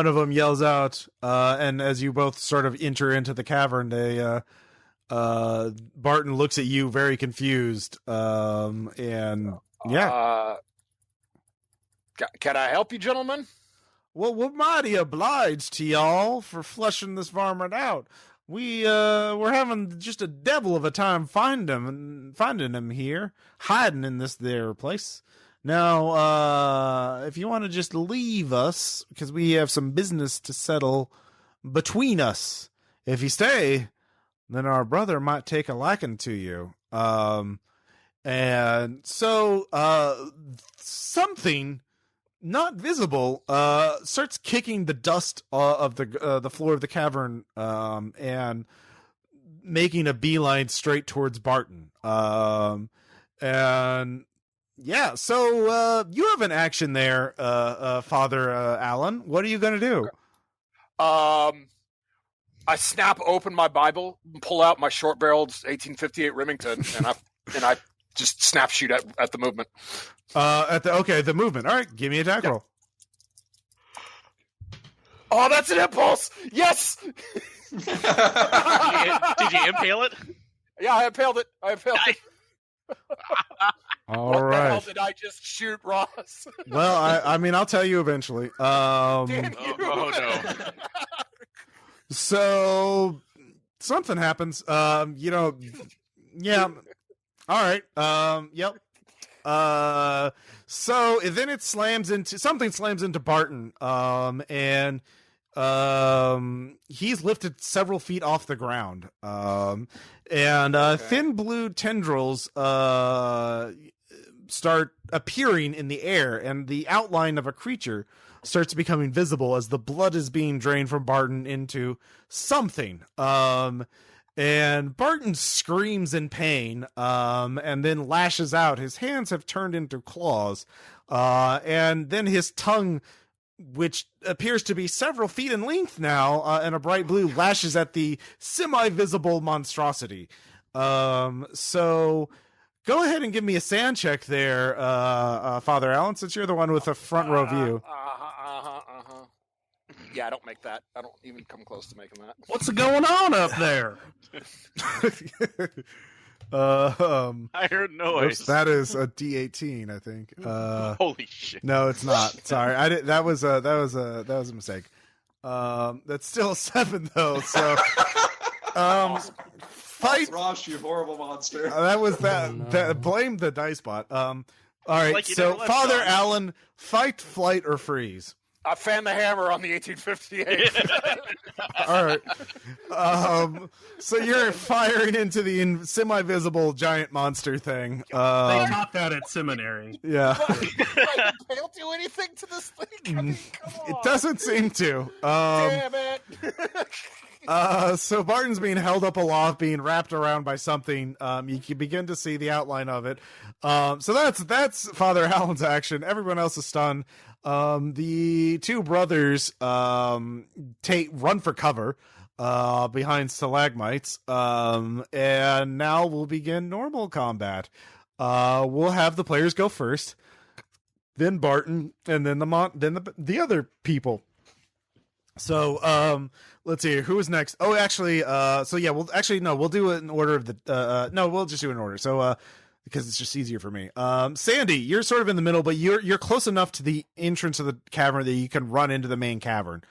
of them yells out, and as you both sort of enter into the cavern, Barton looks at you very confused. Can I help you, gentlemen? Well, we're mighty obliged to y'all for flushing this varmint out. We're having just a devil of a time finding him here, hiding in this there place. Now, if you want to just leave us, because we have some business to settle between us. If you stay, then our brother might take a liking to you. And so something not visible starts kicking the dust of the floor of the cavern and making a beeline straight towards Barton. And yeah, so you have an action there, Father Allen. What are you going to do? I snap open my Bible, pull out my short-barreled 1858 Remington, and I just snap shoot at the movement. The movement. All right, give me a attack roll. Oh, that's an impulse! Yes! Did you impale it? Yeah, I impaled it. All what right. the hell did I just shoot, Ross? Well, I mean, I'll tell you eventually. Damn you. Oh no. So something happens. Yeah. All right. Yep. So then it slams into Barton. And he's lifted several feet off the ground. Thin blue tendrils start appearing in the air, and the outline of a creature starts becoming visible as the blood is being drained from Barton into something. And Barton screams in pain, and then lashes out. His hands have turned into claws, and then his tongue, which appears to be several feet in length now, and a bright blue, lashes at the semi-visible monstrosity. So go ahead and give me a sand check there, Father Allen, since you're the one with the front row view. Yeah, I don't make that. I don't even come close to making that. What's going on up there? I heard noise. That is a D18, I think. Holy shit! No, it's not. Sorry, I did. That was a mistake. That's still a 7 though. So, fight, Ross, you horrible monster. that was that. Oh, no. That blame the dice bot. All right. Like you So, never left, Father John. Allen, fight, flight, or freeze. I fan the hammer on the 1858. All right. So you're firing into the semi-visible giant monster thing. They taught that at seminary. Yeah. Like, they don't do anything to this thing. I mean, come on. It doesn't seem to. Damn it. So Barton's being held up aloft, being wrapped around by something. You can begin to see the outline of it. So that's Father Allen's action. Everyone else is stunned. The two brothers run for cover behind stalagmites. And now we'll begin normal combat. We'll have the players go first, then Barton, and then the other people. So let's see, who is next? Oh, actually, we'll do it in order of the we'll just do it in order. So because it's just easier for me. Sandy, you're sort of in the middle, but you're close enough to the entrance of the cavern that you can run into the main cavern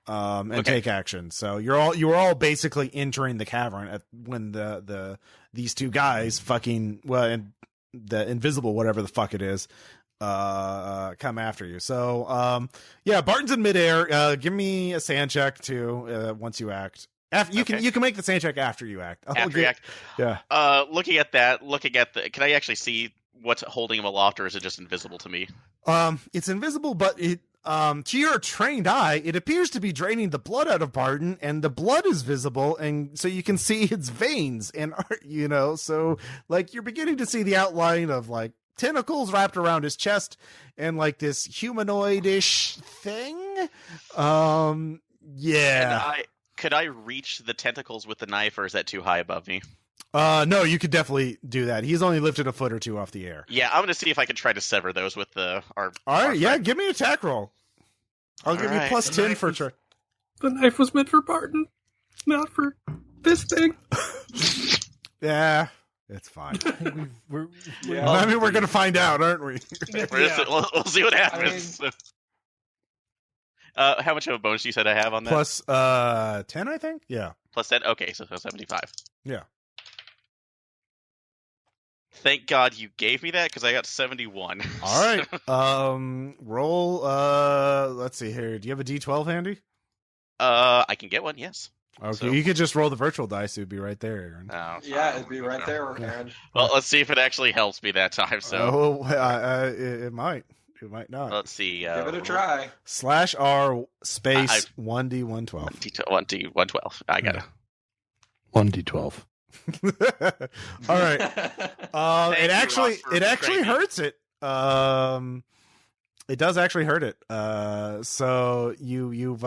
and take action. So you were all basically entering the cavern when these two guys and the invisible whatever the fuck it is come after you. So Barton's in midair. Give me a sand check too once you act. After you can make the sand check after you act. After you act. Yeah. Looking at the, can I actually see what's holding him aloft, or is it just invisible to me? It's invisible, but it to your trained eye, it appears to be draining the blood out of Barton, and the blood is visible, and so you can see its veins, and so like you're beginning to see the outline of like tentacles wrapped around his chest and like this humanoid-ish thing. Yeah. Could I reach the tentacles with the knife, or is that too high above me? No, you could definitely do that. He's only lifted a foot or two off the air. Yeah, I'm going to see if I can try to sever those with our All right, yeah, friend. give me an attack roll. I'll give you right. plus 10 for try. The knife was meant for Barton, not for this thing. Yeah, it's fine. We're I mean, we're going to find out, aren't we? We'll see what happens. How much of a bonus you said I have on that? Plus 10, I think? Yeah. Plus 10? Okay, so 75. Yeah. Thank God you gave me that, because I got 71. All right. Roll. Let's see here. Do you have a D12 handy? I can get one, yes. Okay, So- you could just roll the virtual dice. It would be right there, Aaron. Oh, Yeah, fine. it'd be right there, Aaron. Well, let's see if it actually helps me that time. So It might. It might not. let's see. Give it a try. /R space I've- 1D112. 1D112. I got it. 1d12. All right. Thank It you, actually Ross, for it actually training. hurts it. It does actually hurt it. So you've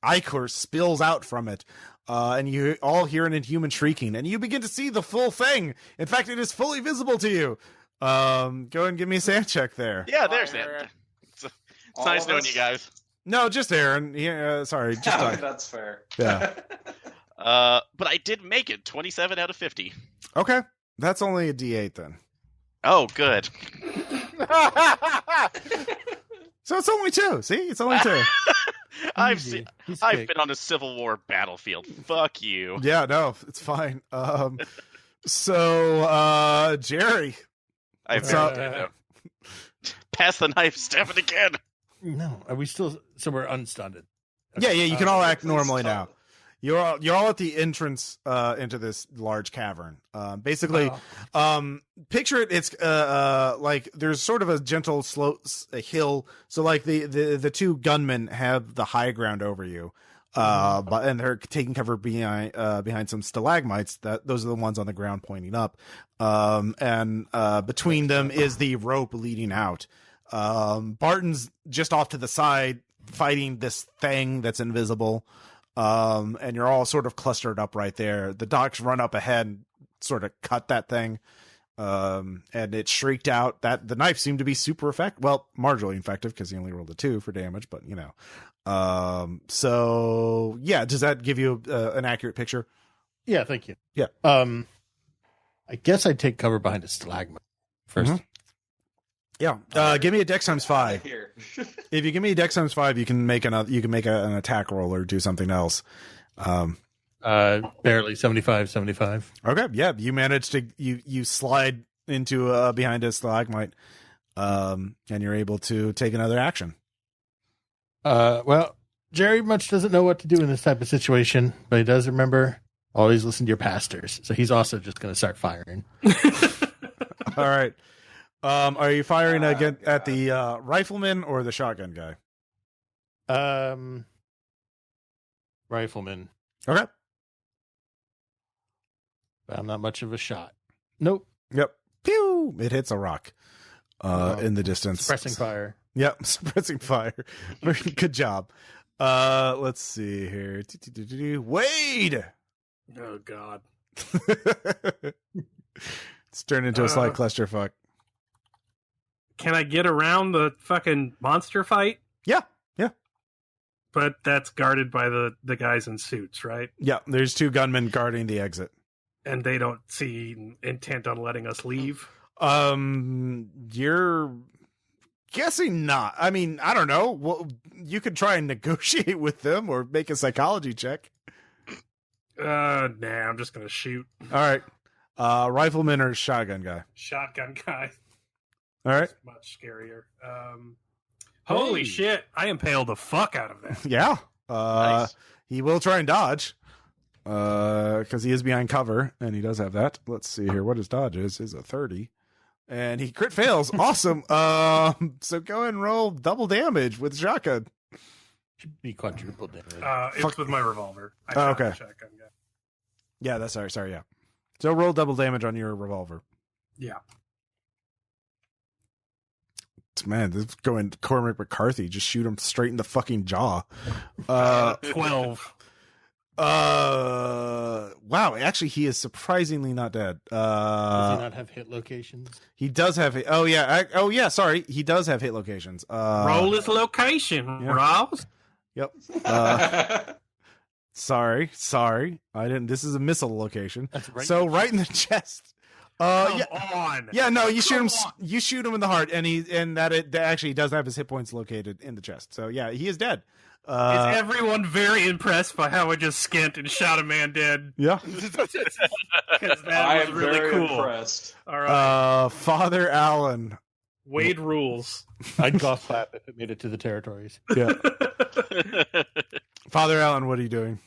ichor spills out from it. And you all hear an inhuman shrieking, and you begin to see the full thing. In fact, it is fully visible to you. Go ahead and give me a sand check there. Yeah, there's Fire. it. It's All nice of knowing us? you guys. No, just Aaron. Yeah, sorry, just I. That's fair. Yeah. But I did make it. 27 out of 50. Okay, that's only a D8 then. Oh, good. So it's only 2. See, it's only 2. I've Easy. seen. He's I've big. been on a Civil War battlefield. Fuck you. Yeah, no, it's fine. So Jerry. I've What's up? Pass the knife, stab it again. No, are we still? So we're unstunned. Yeah, you can all act Please normally tell- now. You're all at the entrance into this large cavern. Basically, picture it. It's like there's sort of a gentle slope, a hill. So like the two gunmen have the high ground over you, and they're taking cover behind some stalagmites. Those are the ones on the ground pointing up. And between them is the rope leading out. Barton's just off to the side fighting this thing that's invisible. And you're all sort of clustered up right there. The docs run up ahead and sort of cut that thing. And it shrieked out. That the knife seemed to be super effective. Well, marginally effective because he only rolled a 2 for damage, but you know. So yeah, does that give you an accurate picture? Yeah, thank you. Yeah. I guess I'd take cover behind a stalagmite 1st. Mhm. Yeah. Give me a Dex times 5. Here. If you give me a Dex times 5, you can make an attack roll or do something else. Barely 75. Okay, yeah, you managed to you slide into behind a stalagmite, and you're able to take another action. Well, Jerry much doesn't know what to do in this type of situation, but he does remember always listen to your pastors. So he's also just going to start firing. All right, are you firing again at the rifleman or the shotgun guy? Rifleman. Okay. But I'm not much of a shot. Nope. Yep. Pew! It hits a rock in the distance. Suppressing fire. Yep, suppressing fire. Very good job. Let's see here. Wade! Oh God. It's turned into a slight clusterfuck. Can I get around the fucking monster fight? Yeah. But that's guarded by the guys in suits, right? Yeah, there's 2 gunmen guarding the exit. And they don't see intent on letting us leave. You're guessing not. I mean, I don't know. Well, you could try and negotiate with them or make a psychology check. Nah, I'm just gonna shoot. All right. Rifleman or shotgun guy? Shotgun guy. All right. Much scarier. Holy Hey. shit! I impaled the fuck out of that. Yeah. Nice. He will try and dodge. Because he is behind cover, and he does have that. Let's see here. What his dodge is a 30. And he crit fails. Awesome. So go ahead and roll double damage with shotgun. Should be quadruple damage. It's with my revolver. I Oh, shot okay. the shotgun guy. Yeah, that's sorry, yeah. So roll double damage on your revolver. Yeah. Man, this is going Cormac McCarthy. Just shoot him straight in the fucking jaw. 12. Wow. Actually, he is surprisingly not dead. Does he not have hit locations? He does have. Oh yeah. Sorry, he does have hit locations. Roll his location, yeah. Ross. Yep. Sorry. I didn't. This is a missile location. That's right. So right in the chest. Come Yeah. on. Yeah, no, you shoot him. Come on. You shoot him in the heart, and that actually does have his hit points located in the chest. So yeah, he is dead. Is everyone very impressed by how I just skint and shot a man dead? Yeah. Because that I was am really very cool. impressed. All right. Father Allen. Wade rules. I'd golf clap if it made it to the territories. Yeah. Father Allen, what are you doing?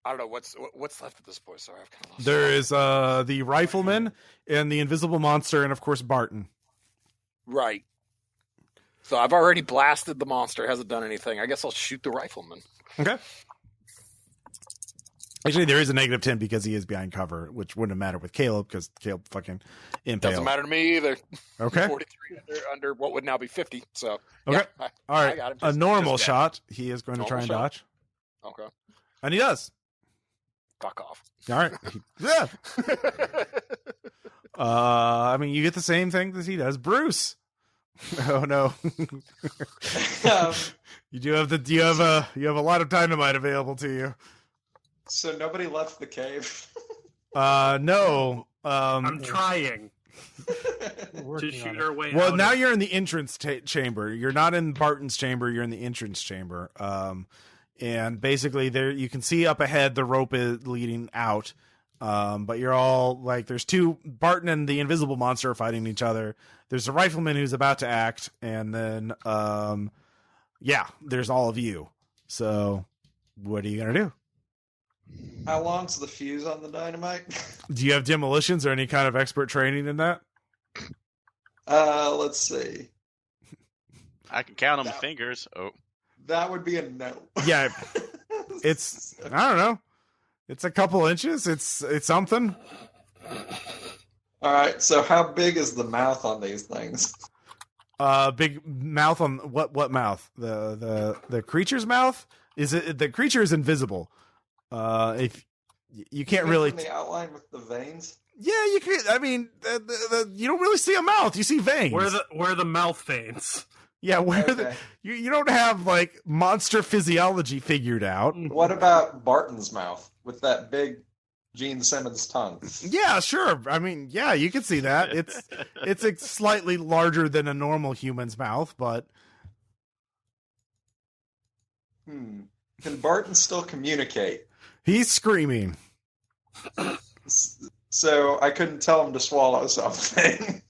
I don't know what's left at this point. Sorry, I've kind of lost. There is the rifleman and the invisible monster, and of course Barton. Right. So I've already blasted the monster. Hasn't done anything. I guess I'll shoot the rifleman. Okay. Actually, there is a -10 because he is behind cover, which wouldn't matter with Caleb because Caleb fucking impaled. Doesn't matter to me either. Okay. 43 under what would now be 50. So okay. Yeah, all right. I got him. A normal shot. He is going to try and dodge. Okay. And he does. Fuck off. All right. Yeah. I mean, you get the same thing as he does. Bruce. Oh no. You have a lot of dynamite available to you. So nobody left the cave. No. I'm trying We're to working on shoot it. our way out. Well, now of- you're in the entrance chamber. You're not in Barton's chamber. You're in the entrance chamber. And basically, there you can see up ahead the rope is leading out. But you're all like, there's two. Barton and the invisible monster are fighting each other. There's a rifleman who's about to act, and then there's all of you. So, what are you gonna do? How long's the fuse on the dynamite? Do you have demolitions or any kind of expert training in that? Let's see. I can count on my fingers. Oh, That would be a no. Yeah, it's I don't know. It's a couple inches. It's something. All right. So how big is the mouth on these things? Big mouth on what mouth? The creature's mouth? Is it the creature is invisible? If you can't really the outline with the veins. Yeah, you can. I mean, you don't really see a mouth. You see veins. where the mouth veins. Yeah, where Okay. you don't have like monster physiology figured out. What about Barton's mouth with that big Gene Simmons tongue? Yeah, sure. I mean, yeah, you can see that. It's a slightly larger than a normal human's mouth, but Can Barton still communicate? he's screaming. So I couldn't tell him to swallow something.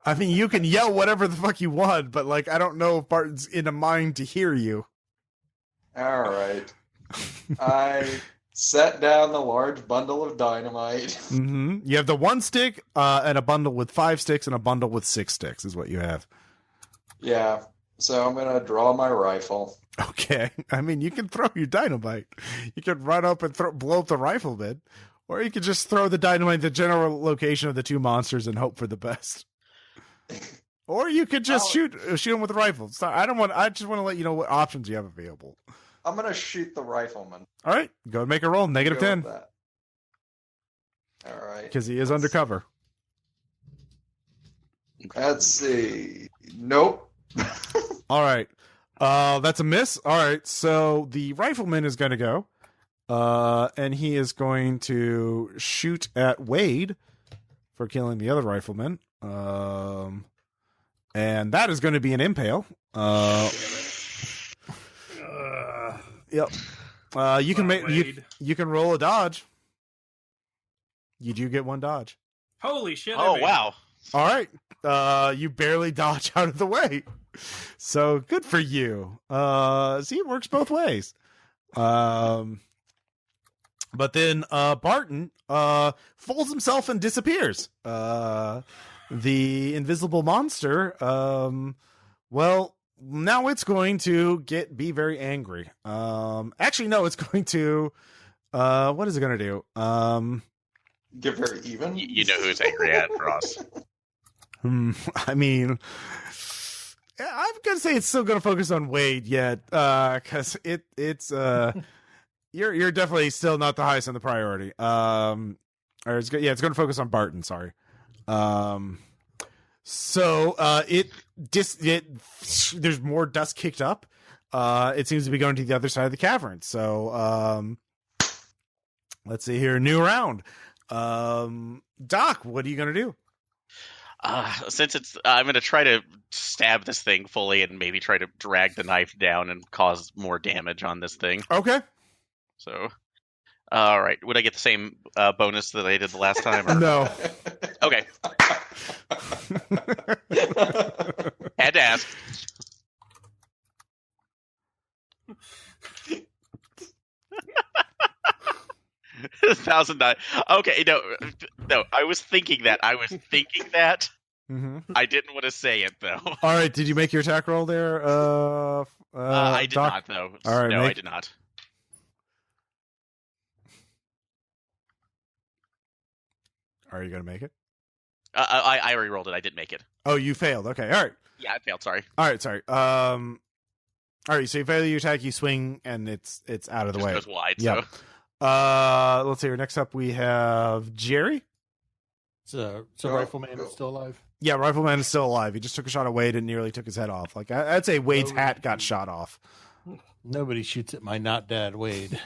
I mean, you can yell whatever the fuck you want, but like, I don't know if Barton's in a mind to hear you. All right. I set down the large bundle of dynamite. Mm-hmm. You have the 1 stick and a bundle with 5 sticks and a bundle with 6 sticks is what you have. Yeah. So I'm going to draw my rifle. Okay. I mean, you can throw your dynamite. You can run up and blow up the rifleman, or you could just throw the dynamite in the general location of the two monsters and hope for the best. Or you could just shoot them with a rifle. So I just want to let you know what options you have available. I'm going to shoot the rifleman. All right. Go and make a roll. Go -10. with that. All right. Because he is undercover. Let's see. Nope. All right. That's a miss. All right. So the rifleman is going to go. And he is going to shoot at Wade for killing the other rifleman. And that is going to be an impale. Yep. You can make you can roll a dodge. You do get 1 dodge. Holy shit! I oh made it. wow. All right. You barely dodge out of the way. So good for you. See, it works both ways. But then Barton folds himself and disappears. The invisible monster, well, now it's going to be very angry. Actually, no, it's going to, what is it going to do? Get very even. You know who's angry at Ross. I mean, I'm going to say it's still going to focus on Wade yet, because it's you're definitely still not the highest on the priority. Or it's going to focus on Barton. Sorry. So there's more dust kicked up. It seems to be going to the other side of the cavern. So let's see here, new round. Doc, what are you going to do? Since I'm going to try to stab this thing fully and maybe try to drag the knife down and cause more damage on this thing. Okay. So, all right. Would I get the same bonus that I did the last time? Or? No. Okay. Had ask. $1,000. Okay, no. I was thinking that. Mm-hmm. I didn't want to say it though. All right, did you make your attack roll there? I did Doc? not though. All right, no, I did not. Are you going to make it? I already rolled it. I didn't make it. Oh, you failed. Okay, all right. Yeah, I failed. Sorry. All right, sorry. All right, so you fail your attack, you swing, and it's out of the way. Goes wide. Yep. So. Let's see here. Next up, we have Jerry. So Rifleman is still alive. Yeah, Rifleman is still alive. He just took a shot at Wade and nearly took his head off. Like I'd say Wade's hat got shot off. Nobody shoots at my not dad Wade.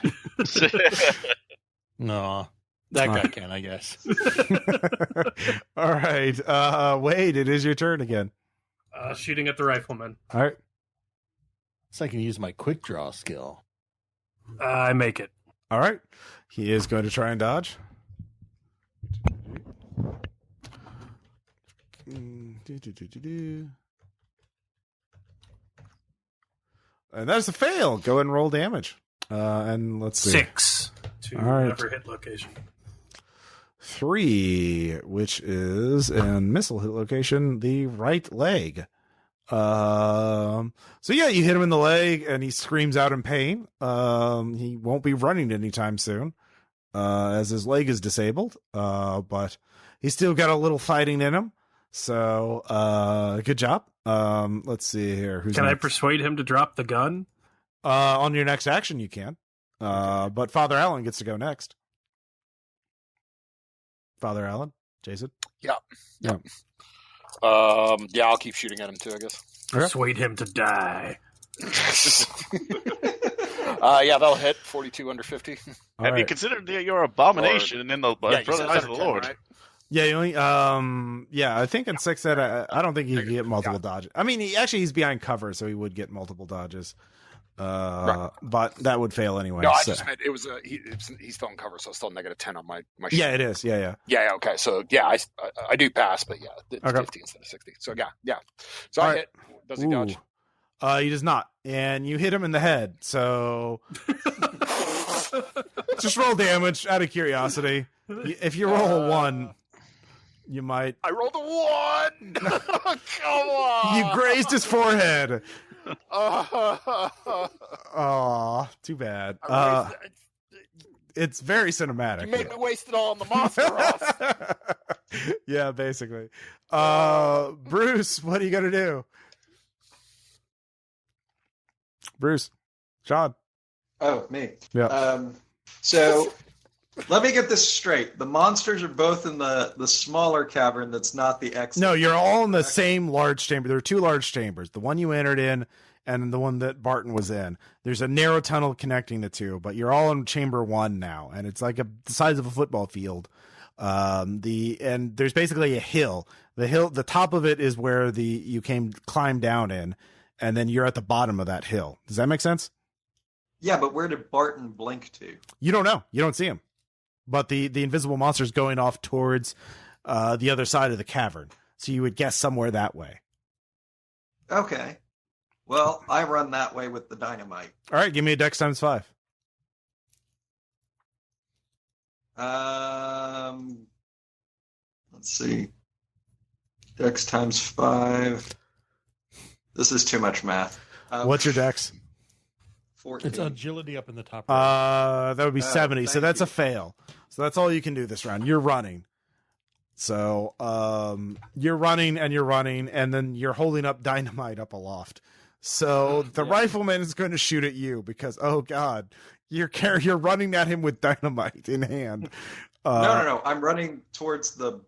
No, that guy can, I guess. All right, Wade, it is your turn again. Shooting at the rifleman. All right. So I can use my quick draw skill. I make it. All right. He is going to try and dodge. And that's a fail. Go ahead and roll damage. And let's see. 6 to All right. whatever hit location. 3, which is in missile hit location, the right leg. So yeah, you hit him in the leg and he screams out in pain. He won't be running anytime soon, as his leg is disabled. But he's still got a little fighting in him. So, good job. Let's see here. Can I persuade him to drop the gun? On your next action, you can. But Father Allen gets to go next. Father Allen, Jason. Yeah. I'll keep shooting at him too, I guess. Persuade him to die. Yeah, that'll hit 42 under 50. Have you considered your abomination in the eyes of the Lord? Right? Yeah, you only, I think in 6 that I don't think he can get multiple dodges. I mean, he's behind cover, so he would get multiple dodges. Right. But that would fail anyway. No, I just meant it was he's still in cover, so it's still -10 on my shot. Yeah, it is. Yeah. Yeah. Okay. So yeah, I do pass, but yeah, it's 50 instead of 60. So yeah. So I hit. Does he dodge? He does not, and you hit him in the head. So just roll damage out of curiosity. If you roll a 1, you might. I rolled a 1. Come on. You grazed his forehead. Oh, too bad. It's very cinematic. You made me waste it all on the monster Ross. Yeah, basically. Bruce, what are you gonna do? Bruce, Sean. Oh, me. Yeah. So let me get this straight. The monsters are both in the smaller cavern that's not the exit. No, you're all in the same large chamber. There are 2 large chambers. The one you entered in and the one that Barton was in. There's a narrow tunnel connecting the 2, but you're all in chamber 1 now, and it's like the size of a football field. And there's basically a hill. The top of it is where you climb down in, and then you're at the bottom of that hill. Does that make sense? Yeah, but where did Barton blink to? You don't know. You don't see him. But the invisible monster's going off towards the other side of the cavern. So you would guess somewhere that way. Okay. Well, I run that way with the dynamite. All right, give me a dex times 5. Let's see. Dex times 5. This is too much math. What's your dex? 14. It's agility up in the top right. That would be 70. So that's you. a fail. So that's all you can do this round. You're running. So you're running, and then you're holding up dynamite up aloft. So the rifleman is going to shoot at you because, oh God, you're running at him with dynamite in hand. No. I'm running towards the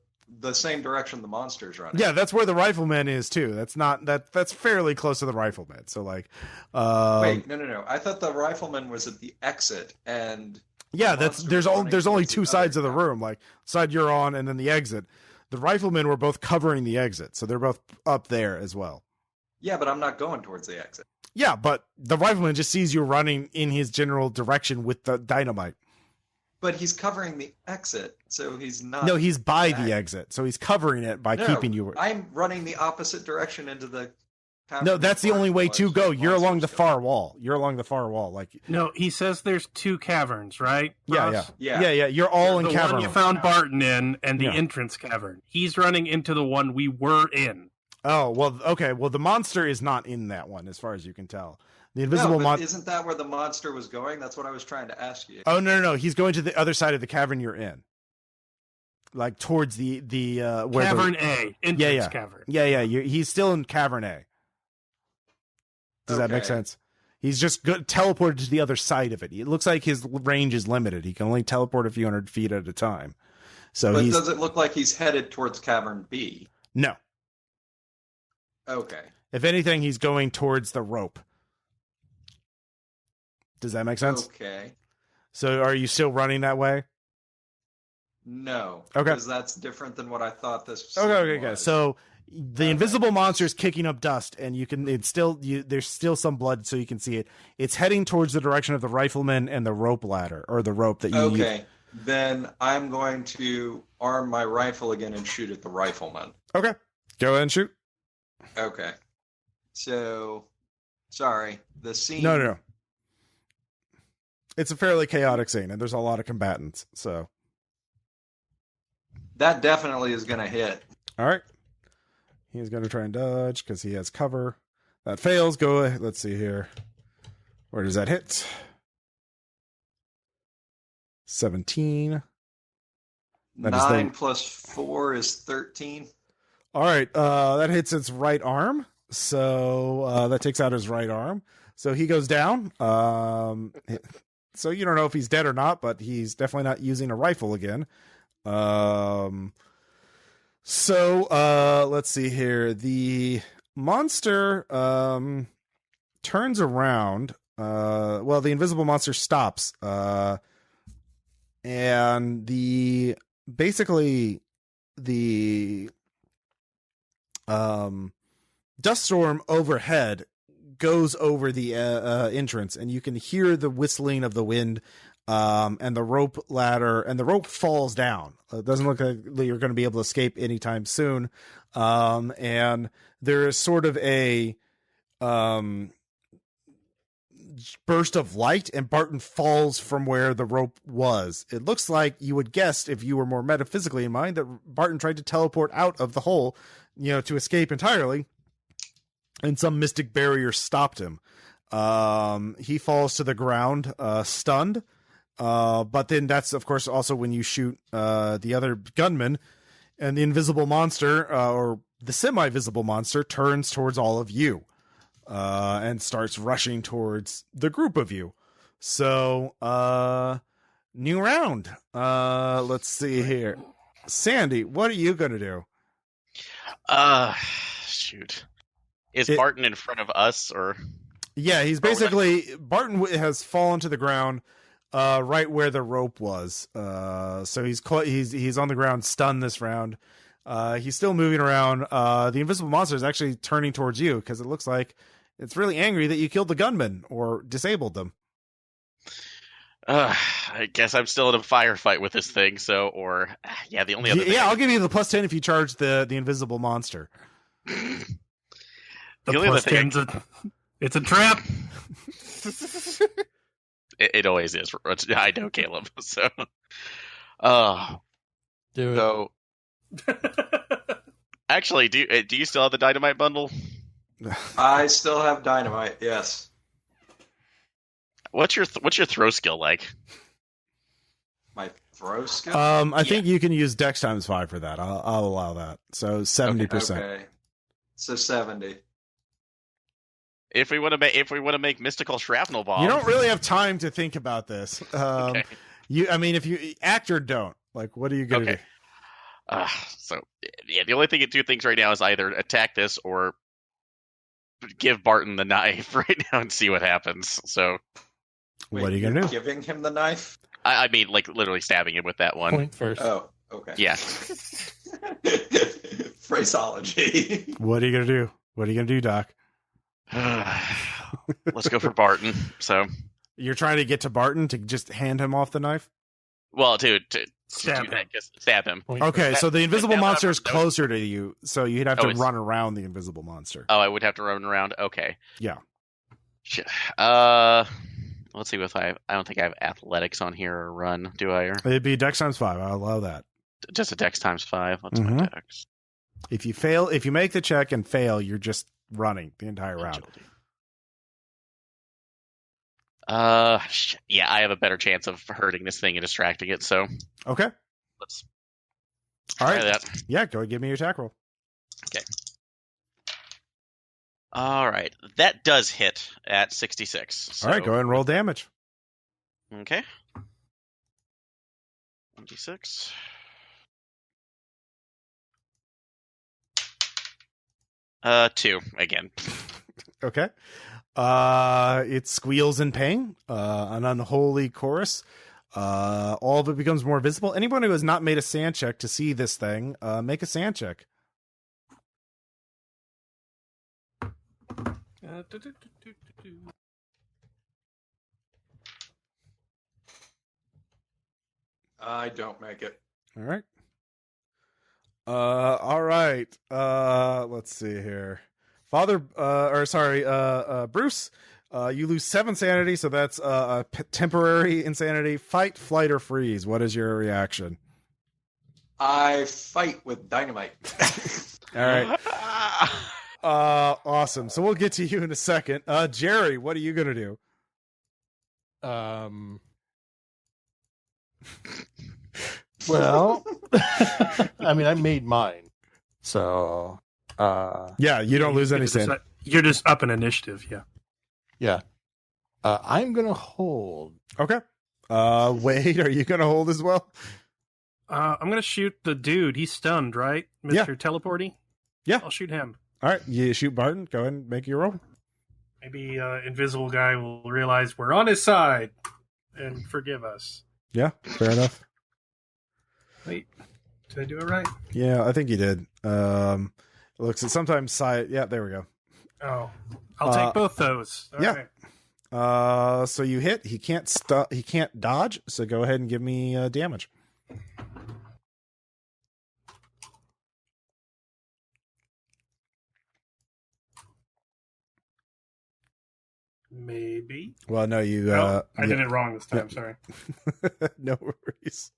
same direction the monster's running. Yeah, that's where the rifleman is too. That's fairly close to the rifleman. So like, wait, no. I thought the rifleman was at the exit, and yeah, there's only 2 sides of the room, like side you're on and then the exit. The riflemen were both covering the exit, so they're both up there as well. Yeah, but I'm not going towards the exit. Yeah, but the rifleman just sees you running in his general direction with the dynamite. But he's covering the exit, so he's not. No, he's by the exit, so he's covering it by keeping you. I'm running the opposite direction into the No, that's the only way to go. You're along the far wall. You're along the far wall. Like, No, he says there's 2 caverns, right? yeah, Ross? yeah. You're all in The cavern. one you found Barton in, and the Yeah. entrance cavern. He's running into the one we were in. Oh, well, okay. Well, the monster is not in that one, as far as you can tell. The invisible monster. Isn't that where the monster was going? That's what I was trying to ask you. Oh, no. He's going to the other side of the cavern you're in. Like, towards the where Cavern A. Entrance cavern. Yeah. He's still in cavern A. Does that make Okay. sense? He's just teleported to the other side of it. It looks like his range is limited. He can only teleport a few hundred feet at a time. So But does it look like he's headed towards Cavern B? No. Okay. If anything, he's going towards the rope. Does that make sense? Okay. So are you still running that way? No. Okay. Because that's different than what I thought this Okay. was. So the invisible monster is kicking up dust, and there's still some blood, so you can see it. It's heading towards the direction of the rifleman and the rope ladder, or the rope that you Okay. Then I'm going to arm my rifle again and shoot at the rifleman. Okay. Go ahead and shoot. Okay. So, sorry. The scene... No. It's a fairly chaotic scene, and there's a lot of combatants, so... That definitely is going to hit. All right. He's going to try and dodge because he has cover. That fails. Go ahead. Let's see here. Where does that hit? 17. That is 9 plus 4 is 13. All right. That hits its right arm. So that takes out his right arm. So he goes down. So you don't know if he's dead or not, but he's definitely not using a rifle again. So let's see here. The monster turns around. Well, the invisible monster stops. And the dust storm overhead goes over the entrance, and you can hear the whistling of the wind. And the rope ladder, and the rope falls down. It doesn't look like you're going to be able to escape anytime soon. And there is sort of a burst of light, and Barton falls from where the rope was. It looks like you would guess, if you were more metaphysically in mind, that Barton tried to teleport out of the hole, to escape entirely, and some mystic barrier stopped him. He falls to the ground, stunned. But then that's, of course, also when you shoot the other gunman, and the invisible monster, or the semi-visible monster, turns towards all of you and starts rushing towards the group of you. So, new round. Let's see here. Sandy, what are you going to do? Shoot. Is Barton in front of us, or? Yeah, he's basically... Barton has fallen to the ground right where the rope was. So he's on the ground, stunned this round. He's still moving around. The invisible monster is actually turning towards you because it looks like it's really angry that you killed the gunman or disabled them. I guess I'm still in a firefight with this thing. So, the only other thing I'll give you the +10 if you charge the invisible monster. The +10's it's a trap. It always is. I know, Caleb. So, Do it. so actually, do you still have the dynamite bundle? I still have dynamite, yes. What's your throw skill like? My throw skill? I think you can use Dex times 5 for that. I'll allow that. So 70%. Okay. So 70. If we want to make mystical shrapnel bomb, You don't really have time to think about this. Okay. If you act or don't, like, what are you going to do? The only two things right now is either attack this or give Barton the knife right now and see what happens. So, Wait, what are you going to do? Giving him the knife? I mean, like, literally stabbing him with that one. Point first. Oh, okay. Yeah. Phraseology. What are you going to do? What are you going to do, Doc? Let's go for Barton. So You're trying to get to Barton to just hand him off the knife? well, to Stab him. Just stab him. Okay, so the invisible that monster is one- closer to you, so you'd have Oh, to it's- run around the invisible monster. Oh, I would have to run around. Okay. Yeah. Let's see if I don't think I have athletics on here or run, do I? Or It'd be Dex times 5. I'll allow that. just a dex times 5. What's my dex? If you make the check and fail, you're just running the entire round. Yeah, I have a better chance of hurting this thing and distracting it. So Okay. let's All try right. that. Yeah, go ahead, give me your attack roll. All right, that does hit at 66. So, All right, go ahead and roll damage. Okay. 26. Two again. Okay. It squeals in pain, an unholy chorus. All of it becomes more visible. Anyone who has not made a sand check to see this thing, make a sand check. I don't make it. All right. All right. Let's see here. Bruce, you lose 7 sanity, so that's a temporary insanity. Fight, flight, or freeze. What is your reaction? I fight with dynamite. All right. Awesome. So we'll get to you in a second. Jerry, what are you gonna do? Well, I mean, I made mine, so Yeah, you don't lose any sanity. You're just up an initiative, yeah. yeah. I'm gonna hold. Okay. Wade, are you gonna hold as well? I'm gonna shoot the dude. He's stunned, right, Mr. Teleporty? Yeah. I'll shoot him. All right, you shoot Barton. Go ahead and make your roll. Maybe invisible guy will realize we're on his side and forgive us. Yeah, fair enough. Wait, did I do it right? Yeah, I think you did. It looks at sometimes side. Yeah, there we go. Oh, I'll take both those. All yeah. right. So you hit. He can't He can't dodge. So go ahead and give me damage. Maybe. Well, no, you. I did it wrong this time. Sorry. No worries.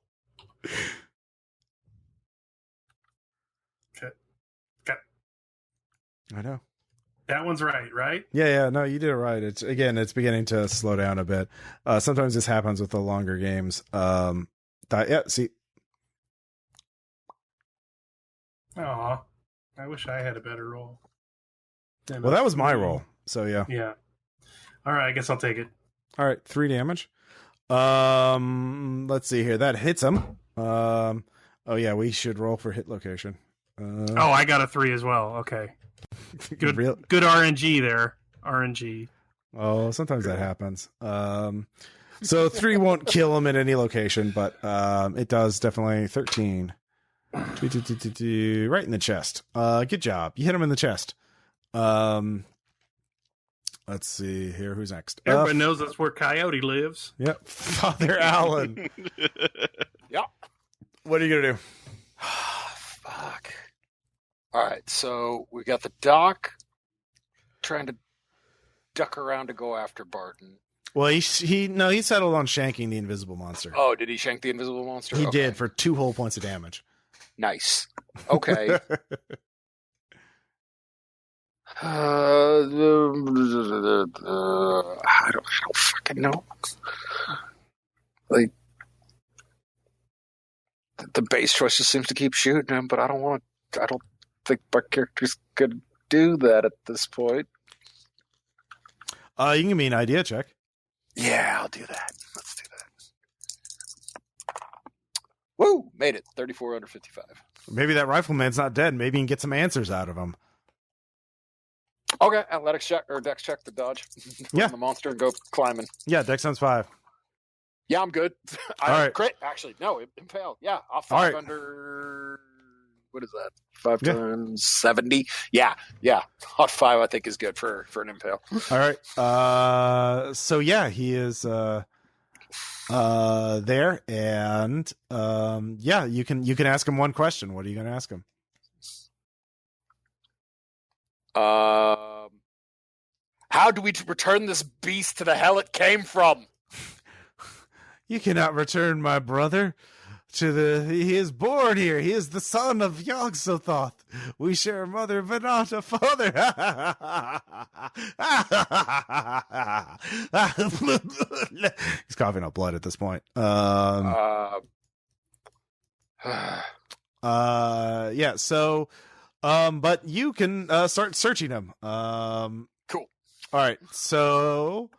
Okay. I know. That one's right? Yeah. No, you did it right. It's beginning to slow down a bit. Sometimes this happens with the longer games. Yeah. See. Aw. I wish I had a better roll. Well, that was my roll. So yeah. Yeah. All right. I guess I'll take it. All right, 3 damage. Let's see here. That hits him. Oh yeah, we should roll for hit location. I got a 3 as well. Okay. Good RNG there. RNG. Oh, sometimes that happens. So 3 won't kill him at any location, but it does definitely 13. Right in the chest. Good job. You hit him in the chest. Let's see here. Who's next? Everybody knows that's where Coyote lives. Yep. Father Allen. Yep. What are you going to do? Fuck. All right, so we got the doc trying to duck around to go after Barton. Well, he settled on shanking the invisible monster. Oh, did he shank the invisible monster? He Okay. did for 2 whole points of damage. Nice. Okay. I don't fucking know. Like the base choice just seems to keep shooting him, but I don't think my character's gonna do that at this point. You can give me an idea check. Yeah, I'll do that. Let's do that. Woo! Made it. 34 under 55. Maybe that rifleman's not dead. Maybe you can get some answers out of him. Okay, athletics check or dex check to dodge. Yeah. The monster and go climbing. Yeah, Dex sounds 5. Yeah, I'm good. All right. Crit. Actually, no, it failed. Yeah, I'll 5 All right. under. What is that? 5 Yeah. times 70. Yeah. Hot 5, I think, is good for an impale. All right. So yeah, he is there, and yeah, you can ask him one question. What are you going to ask him? How do we return this beast to the hell it came from? You cannot return my brother to he is born here. He is the son of Yog-Sothoth. We share a mother, but not a father. He's coughing up blood at this point. Yeah. So, but you can start searching him. Cool. All right. So,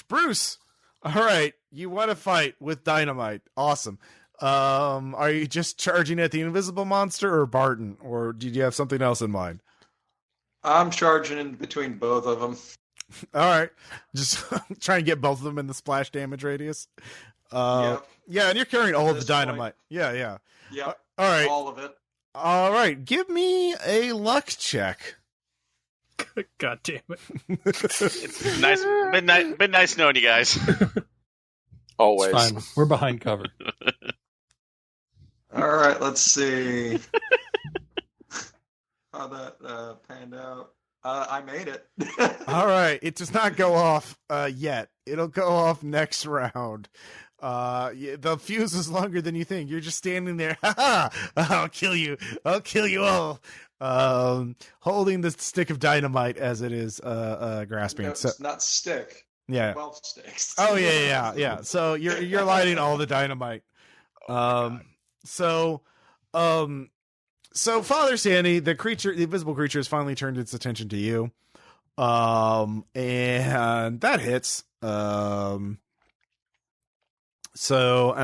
Bruce. All right. You want to fight with dynamite. Awesome. Are you just charging at the invisible monster or Barton, or did you have something else in mind? I'm charging in between both of them. All right, just try and get both of them in the splash damage radius. Yeah, and you're carrying all of the dynamite. Point. Yeah. Yep. All right, all of it. All right, give me a luck check. God damn it! It's nice. Been nice knowing you guys. Always. It's fine. We're behind cover. All right, let's see how that panned out. I made it. All right, it does not go off yet. It'll go off next round. The fuse is longer than you think. You're just standing there. I'll kill you all. Holding the stick of dynamite as it is grasping. No, it's not stick. Yeah. 12 sticks. Oh yeah. So you're lighting all the dynamite. So Father Sandy, the invisible creature, has finally turned its attention to you. And that hits. And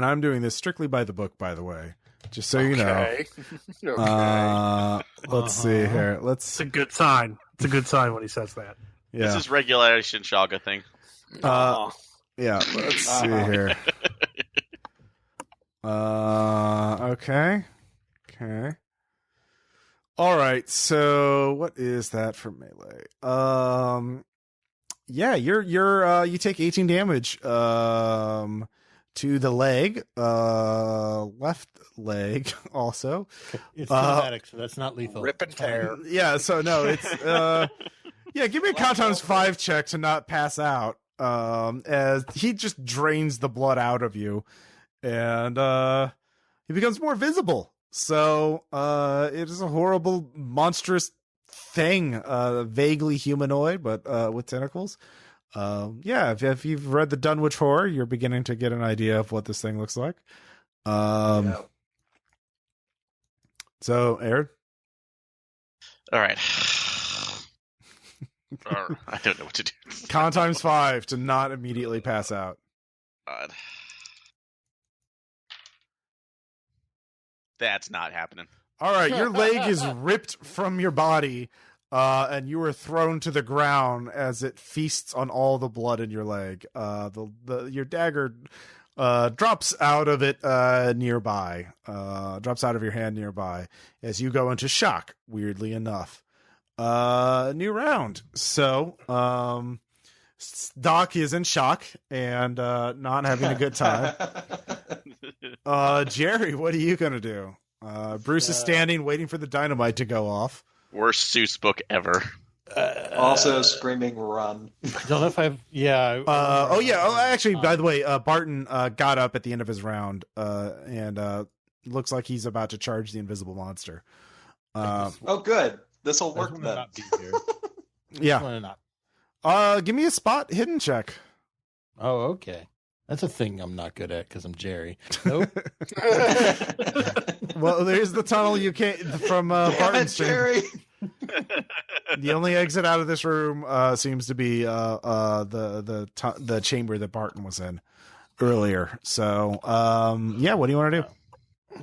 I'm doing this strictly by the book, by the way, just so you know. Okay. Let's see here. It's a good sign. It's a good sign when he says that. Yeah. This is regulation Shaga thing. Yeah. Let's see here. Okay. All right. So what is that for melee? Yeah, you take 18 damage to the leg, left leg also. It's cinematic, so that's not lethal. Rip and tear. Yeah, so no, it's yeah, give me a con times 5 check to not pass out. As he just drains the blood out of you, and he becomes more visible. So it is a horrible, monstrous thing, vaguely humanoid, but with tentacles. Yeah, if you've read the Dunwich Horror, you're beginning to get an idea of what this thing looks like. So, Aaron? All right. I don't know what to do. Con times 5 to not immediately pass out. God. That's not happening. All right, your leg is ripped from your body, and you are thrown to the ground as it feasts on all the blood in your leg. Your dagger drops out of it nearby, drops out of your hand nearby as you go into shock, weirdly enough. New round. So, Doc is in shock and not having a good time. Jerry, what are you going to do? Bruce is standing, waiting for the dynamite to go off. Worst Seuss book ever. Also screaming run. I don't know if I've... Yeah. Actually, by the way, Barton got up at the end of his round and looks like he's about to charge the invisible monster. Oh, good. This'll work then. Not be here. Yeah. Give me a spot hidden check. Oh, okay. That's a thing I'm not good at because I'm Jerry. Nope. Well, there's the tunnel you can't from Barton's Jerry. The only exit out of this room seems to be the chamber that Barton was in earlier. So, yeah, what do you want to do?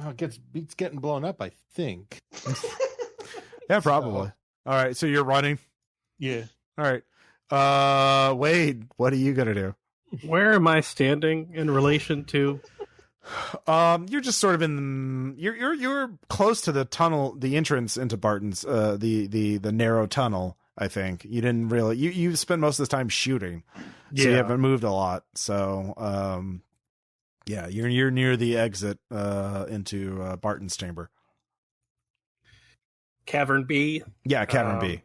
Oh, it's getting blown up, I think. Yeah, probably. All right, so you're running? Yeah. All right. Wade, what are you going to do? Where am I standing in relation to? You're just sort of you're close to the tunnel, the entrance into Barton's the narrow tunnel. I think you didn't really you spent most of the time shooting, so you haven't moved a lot. So Yeah, you're near the exit into Barton's chamber. Cavern B. Yeah, Cavern B.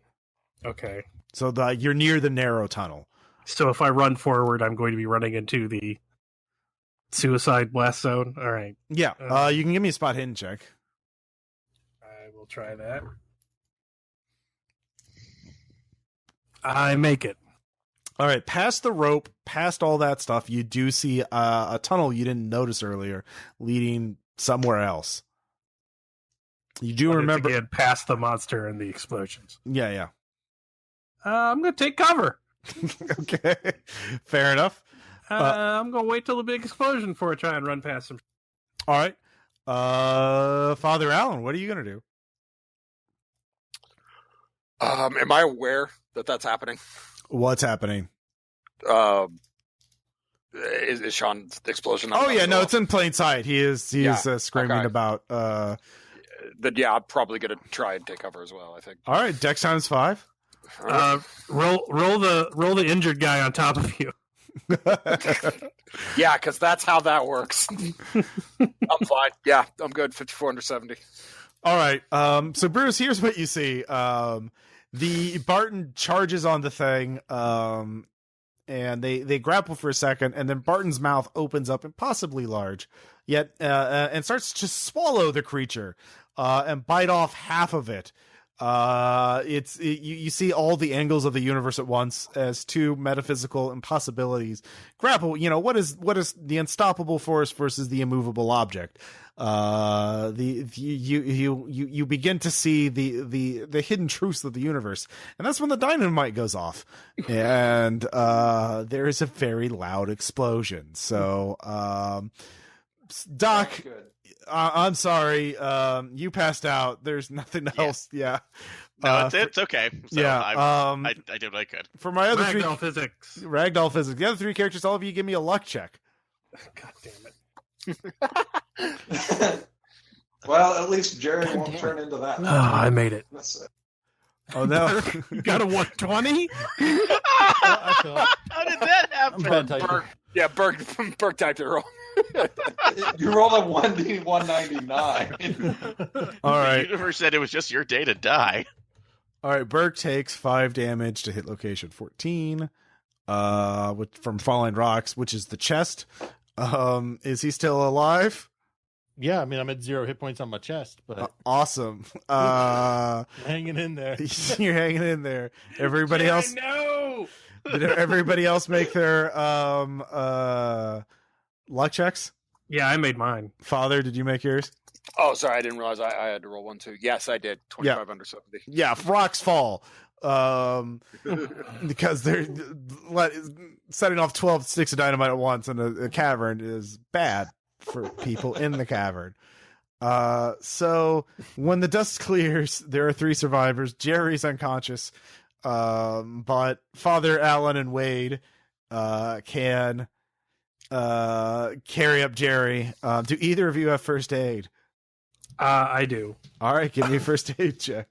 Okay. So you're near the narrow tunnel. So if I run forward, I'm going to be running into the suicide blast zone. All right. Yeah. You can give me a spot hidden check. I will try that. I make it. All right. Past the rope, past all that stuff, you do see a tunnel you didn't notice earlier leading somewhere else. You do remember again past the monster and the explosions. Yeah. I'm going to take cover. Okay. Fair enough. I'm going to wait till the big explosion before I try and run past him. All right. Father Allen, what are you going to do? Am I aware that that's happening? What's happening? Is Sean's explosion? Oh yeah, no, it's in plain sight. He is screaming about. Then yeah, I'm probably gonna try and take cover as well. I think. All right, Dex times 5. Roll the injured guy on top of you. Yeah, because that's how that works. I'm fine. Yeah, I'm good. 54 under 70. All right. So Bruce, here's what you see. The Barton charges on the thing, and they grapple for a second, and then Barton's mouth opens up impossibly large, yet and starts to swallow the creature, and bite off half of it. You see all the angles of the universe at once as two metaphysical impossibilities grapple. You know, what is the unstoppable force versus the immovable object? You begin to see the hidden truths of the universe, and that's when the dynamite goes off, and there is a very loud explosion. So, Doc. I'm sorry. You passed out. There's nothing else. Yeah. No, it's okay. So yeah. I did what I could. For my other Ragdoll physics. Ragdoll physics. The other 3 characters, all of you give me a luck check. God damn it. Well, at least Jerry won't turn into that. Oh, I made it. That's it. Oh no. You got a 120? How did that happen? Berg typed it wrong. You rolled a 1d199. All right. The universe said it was just your day to die. All right. Burke takes 5 damage to hit location 14, from falling rocks, which is the chest. Is he still alive? Yeah, I mean, I'm at 0 hit points on my chest, but awesome. hanging in there. You're hanging in there. Everybody else. No. Did everybody else make their luck checks? Yeah, I made mine. Father, did you make yours? Oh, sorry, I didn't realize I had to roll 1 too. Yes, I did. 25 under 70. Yeah, rocks fall. Because they're setting off 12 sticks of dynamite at once in a cavern is bad for people in the cavern. So when the dust clears, there are 3 survivors. Jerry's unconscious, but Father Allen and Wade can carry up Jerry. Do either of you have first aid? I do. All right, give me a first aid check.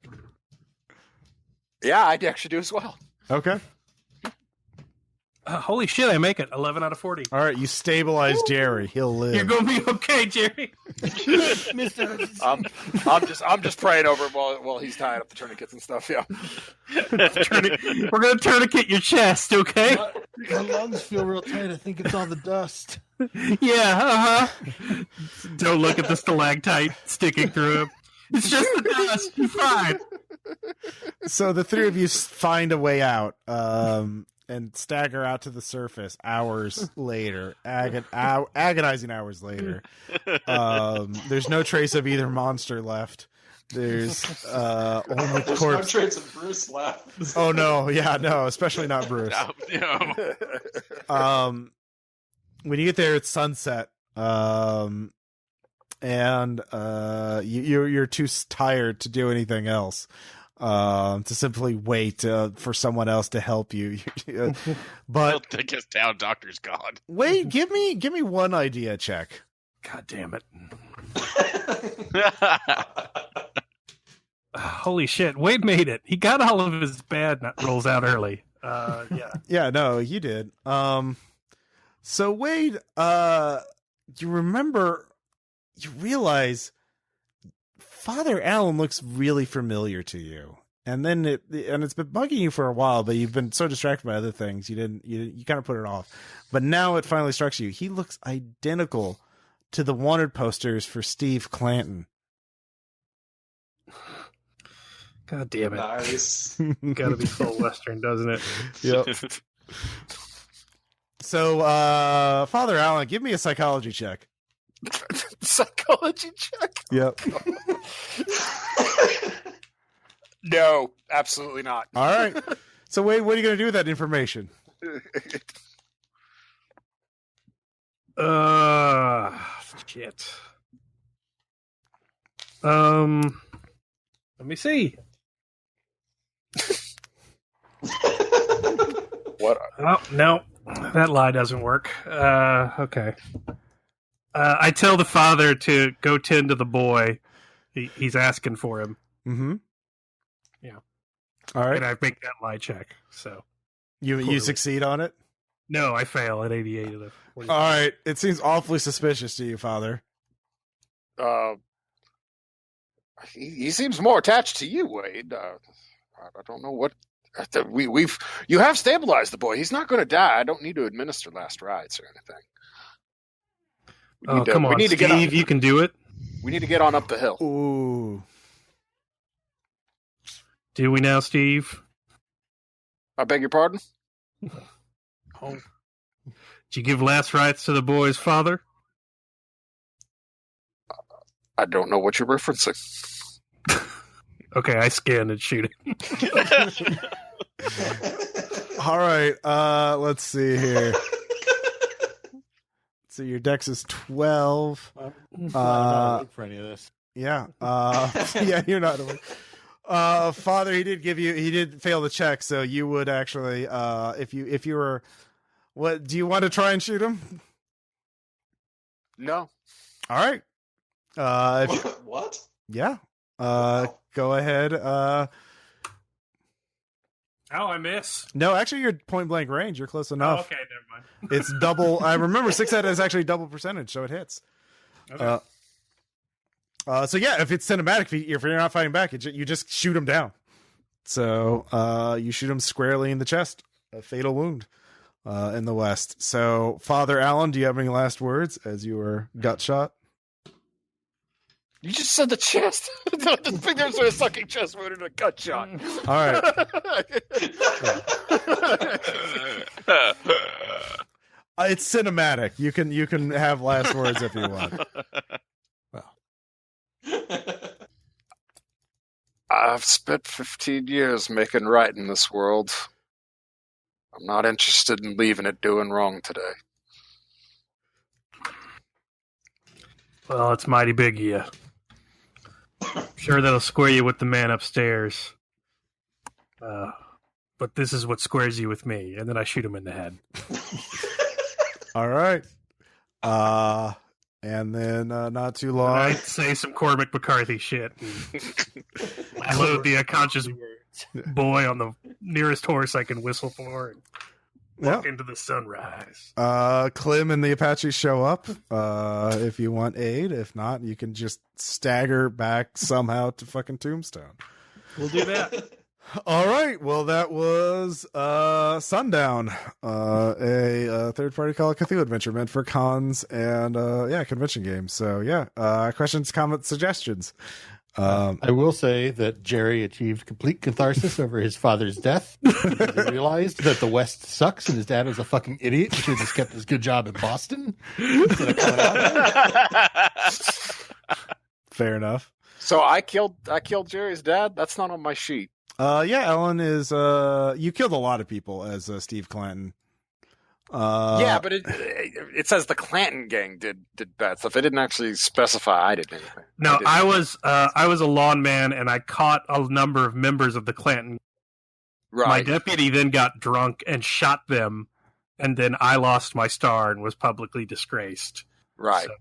Yeah, I actually do as well. Okay. Holy shit, I make it. 11 out of 40. All right, you stabilize Jerry. He'll live. You're going to be okay, Jerry. I'm just praying over him while he's tying up the tourniquets and stuff. Yeah. We're going to tourniquet your chest, okay? My lungs feel real tight. I think it's all the dust. Yeah, Don't look at the stalactite sticking through him. It's just the dust. You're fine. So the 3 of you find a way out. And stagger out to the surface hours later, agonizing hours later. There's no trace of either monster left. There's only There's corpse. no trace of Bruce left. Oh no, yeah, no, especially not Bruce. No. When you get there, it's sunset, and you're too tired to do anything else. To simply wait for someone else to help you. But He'll take us down. Doctor's gone. wait, give me one idea check. God damn it. Holy shit. Wade made it. He got all of his bad rolls out early. Yeah. Yeah, no, you did. So Wade you realize Father Allen looks really familiar to you. And then it's been bugging you for a while, but you've been so distracted by other things, you kind of put it off. But now it finally strikes you. He looks identical to the wanted posters for Steve Clanton. God damn it. Nice. Gotta be full Western, doesn't it? Yep. So, Father Allen, give me a psychology check. Psychology check? Yep. No, absolutely not. All right. So, Wade, what are you going to do with that information? Shit. Let me see. What? Oh, no. That lie doesn't work. Okay. I tell the father to go tend to the boy. He's asking for him. Mm-hmm. Yeah. All right. And I make that lie check. So You succeed on it? no, I fail at 88 of the 45. All right. It seems awfully suspicious to you, Father. He seems more attached to you, Wade. I don't know what you have stabilized the boy. He's not going to die. I don't need to administer last rites or anything. Come on, Steve, you can do it. We need to get on up the hill. Ooh. Do we now, Steve? I beg your pardon? Oh. Did you give last rites to the boy's father? I don't know what you're referencing. Okay, I scan and shoot him. All right. Let's see here. So your dex is 12. Not look for any of this. Yeah. Yeah, you're not. Father, he did fail the check, so you would actually, if you were, what, do you want to try and shoot him? No. All right. What? Yeah. Go ahead. Oh, I miss. No, actually, you're point blank range. You're close enough. Oh, okay, never mind. It's double. I remember 6-head is actually double percentage, so it hits. Okay. So yeah, if it's cinematic, if you're not fighting back, you just shoot him down. So you shoot him squarely in the chest, a fatal wound in the west. So Father Allen, do you have any last words as you were gut shot? You just said the chest. I just think there's a sucking chest wound and a gut shot. All right. It's cinematic. You can have last words if you want. I've spent 15 years making right in this world. I'm not interested in leaving it doing wrong today. Well, it's mighty big of you. I'm sure that'll square you with the man upstairs. But this is what squares you with me. And then I shoot him in the head. All right. And then not too long. I say some Cormac McCarthy shit. I load the unconscious boy on the nearest horse I can whistle for and walk into the sunrise. Clem and the Apache show up if you want aid. If not, you can just stagger back somehow to fucking Tombstone. We'll do that. All right. Well, that was Sundown, a third-party Call of Cthulhu adventure meant for cons and convention games. So questions, comments, suggestions. I will say that Jerry achieved complete catharsis over his father's death. He realized that the West sucks and his dad was a fucking idiot. He should have just kept his good job in Boston instead of coming out. Fair enough. So I killed Jerry's dad? That's not on my sheet. Ellen is you killed a lot of people as Steve Clanton. Yeah, but it says the Clanton gang did bad stuff. It didn't actually specify I did anything. No, I was a lawn man and I caught a number of members of the Clanton. Right. My deputy then got drunk and shot them, and then I lost my star and was publicly disgraced. Right. So,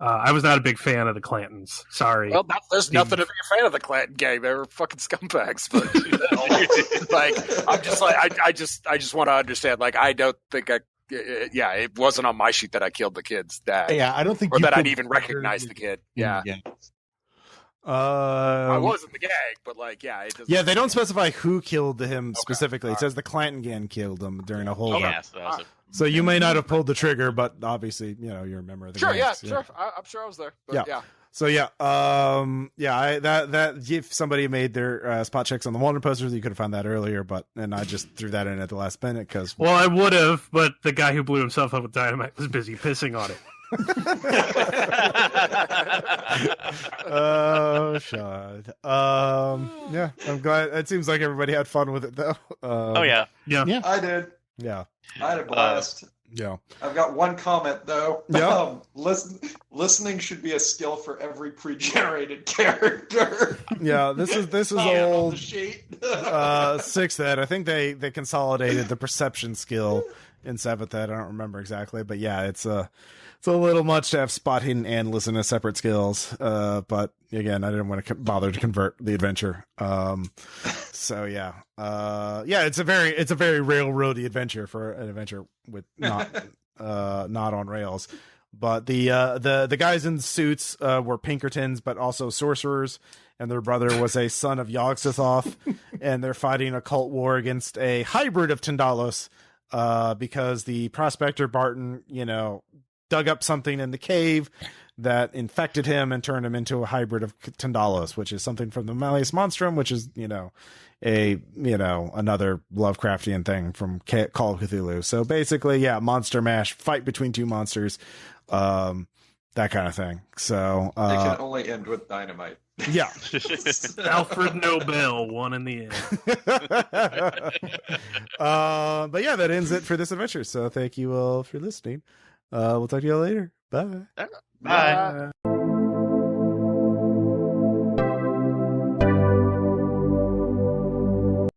I was not a big fan of the Clantons. Sorry. Well, there's nothing to be a fan of the Clanton gang. They were fucking scumbags. But like, I'm just like, I just want to understand. Like, I don't think yeah, it wasn't on my sheet that I killed the kid's dad. Yeah, I don't think or you that I'd could even recognize the kid. Yeah. I I was in the gang, but like, yeah, it doesn't. Yeah, they don't specify who killed him specifically. All It says the Clanton gang killed him during a holdup. Yeah, so that was So you may not have pulled the trigger, but obviously, you're a member of the Sure, gang. yeah, So, sure. I'm sure I was there. But yeah. So that if somebody made their spot checks on the Walden posters, you could have found that earlier, and I just threw that in at the last minute because. Well, I would have, but the guy who blew himself up with dynamite was busy pissing on it. Oh, shot. Yeah, I'm glad. It seems like everybody had fun with it, though. oh yeah. I did. Yeah. I had a blast. Yeah. I've got one comment though. Yeah. Listening should be a skill for every pre-generated character. Yeah. This is On old the sheet. 6th ed. I think they consolidated the perception skill in 7th ed. I don't remember exactly, but yeah, it's a little much to have spot hidden and listen as separate skills. But again, I didn't want to bother to convert the adventure. So yeah, it's a very railroady adventure for an adventure with not on rails. But the guys in suits were Pinkertons, but also sorcerers, and their brother was a son of Yog-Sothoth, and they're fighting a cult war against a hybrid of Tindalos, because the prospector Barton, dug up something in the cave that infected him and turned him into a hybrid of Tindalos, which is something from the Malleus Monstrum, which is, another Lovecraftian thing from Call of Cthulhu. So basically, yeah, monster mash, fight between two monsters, that kind of thing. So, it can only end with dynamite. Yeah. Alfred Nobel won in the end. But yeah, that ends it for this adventure. So thank you all for listening. We'll talk to you all later. Bye. Bye.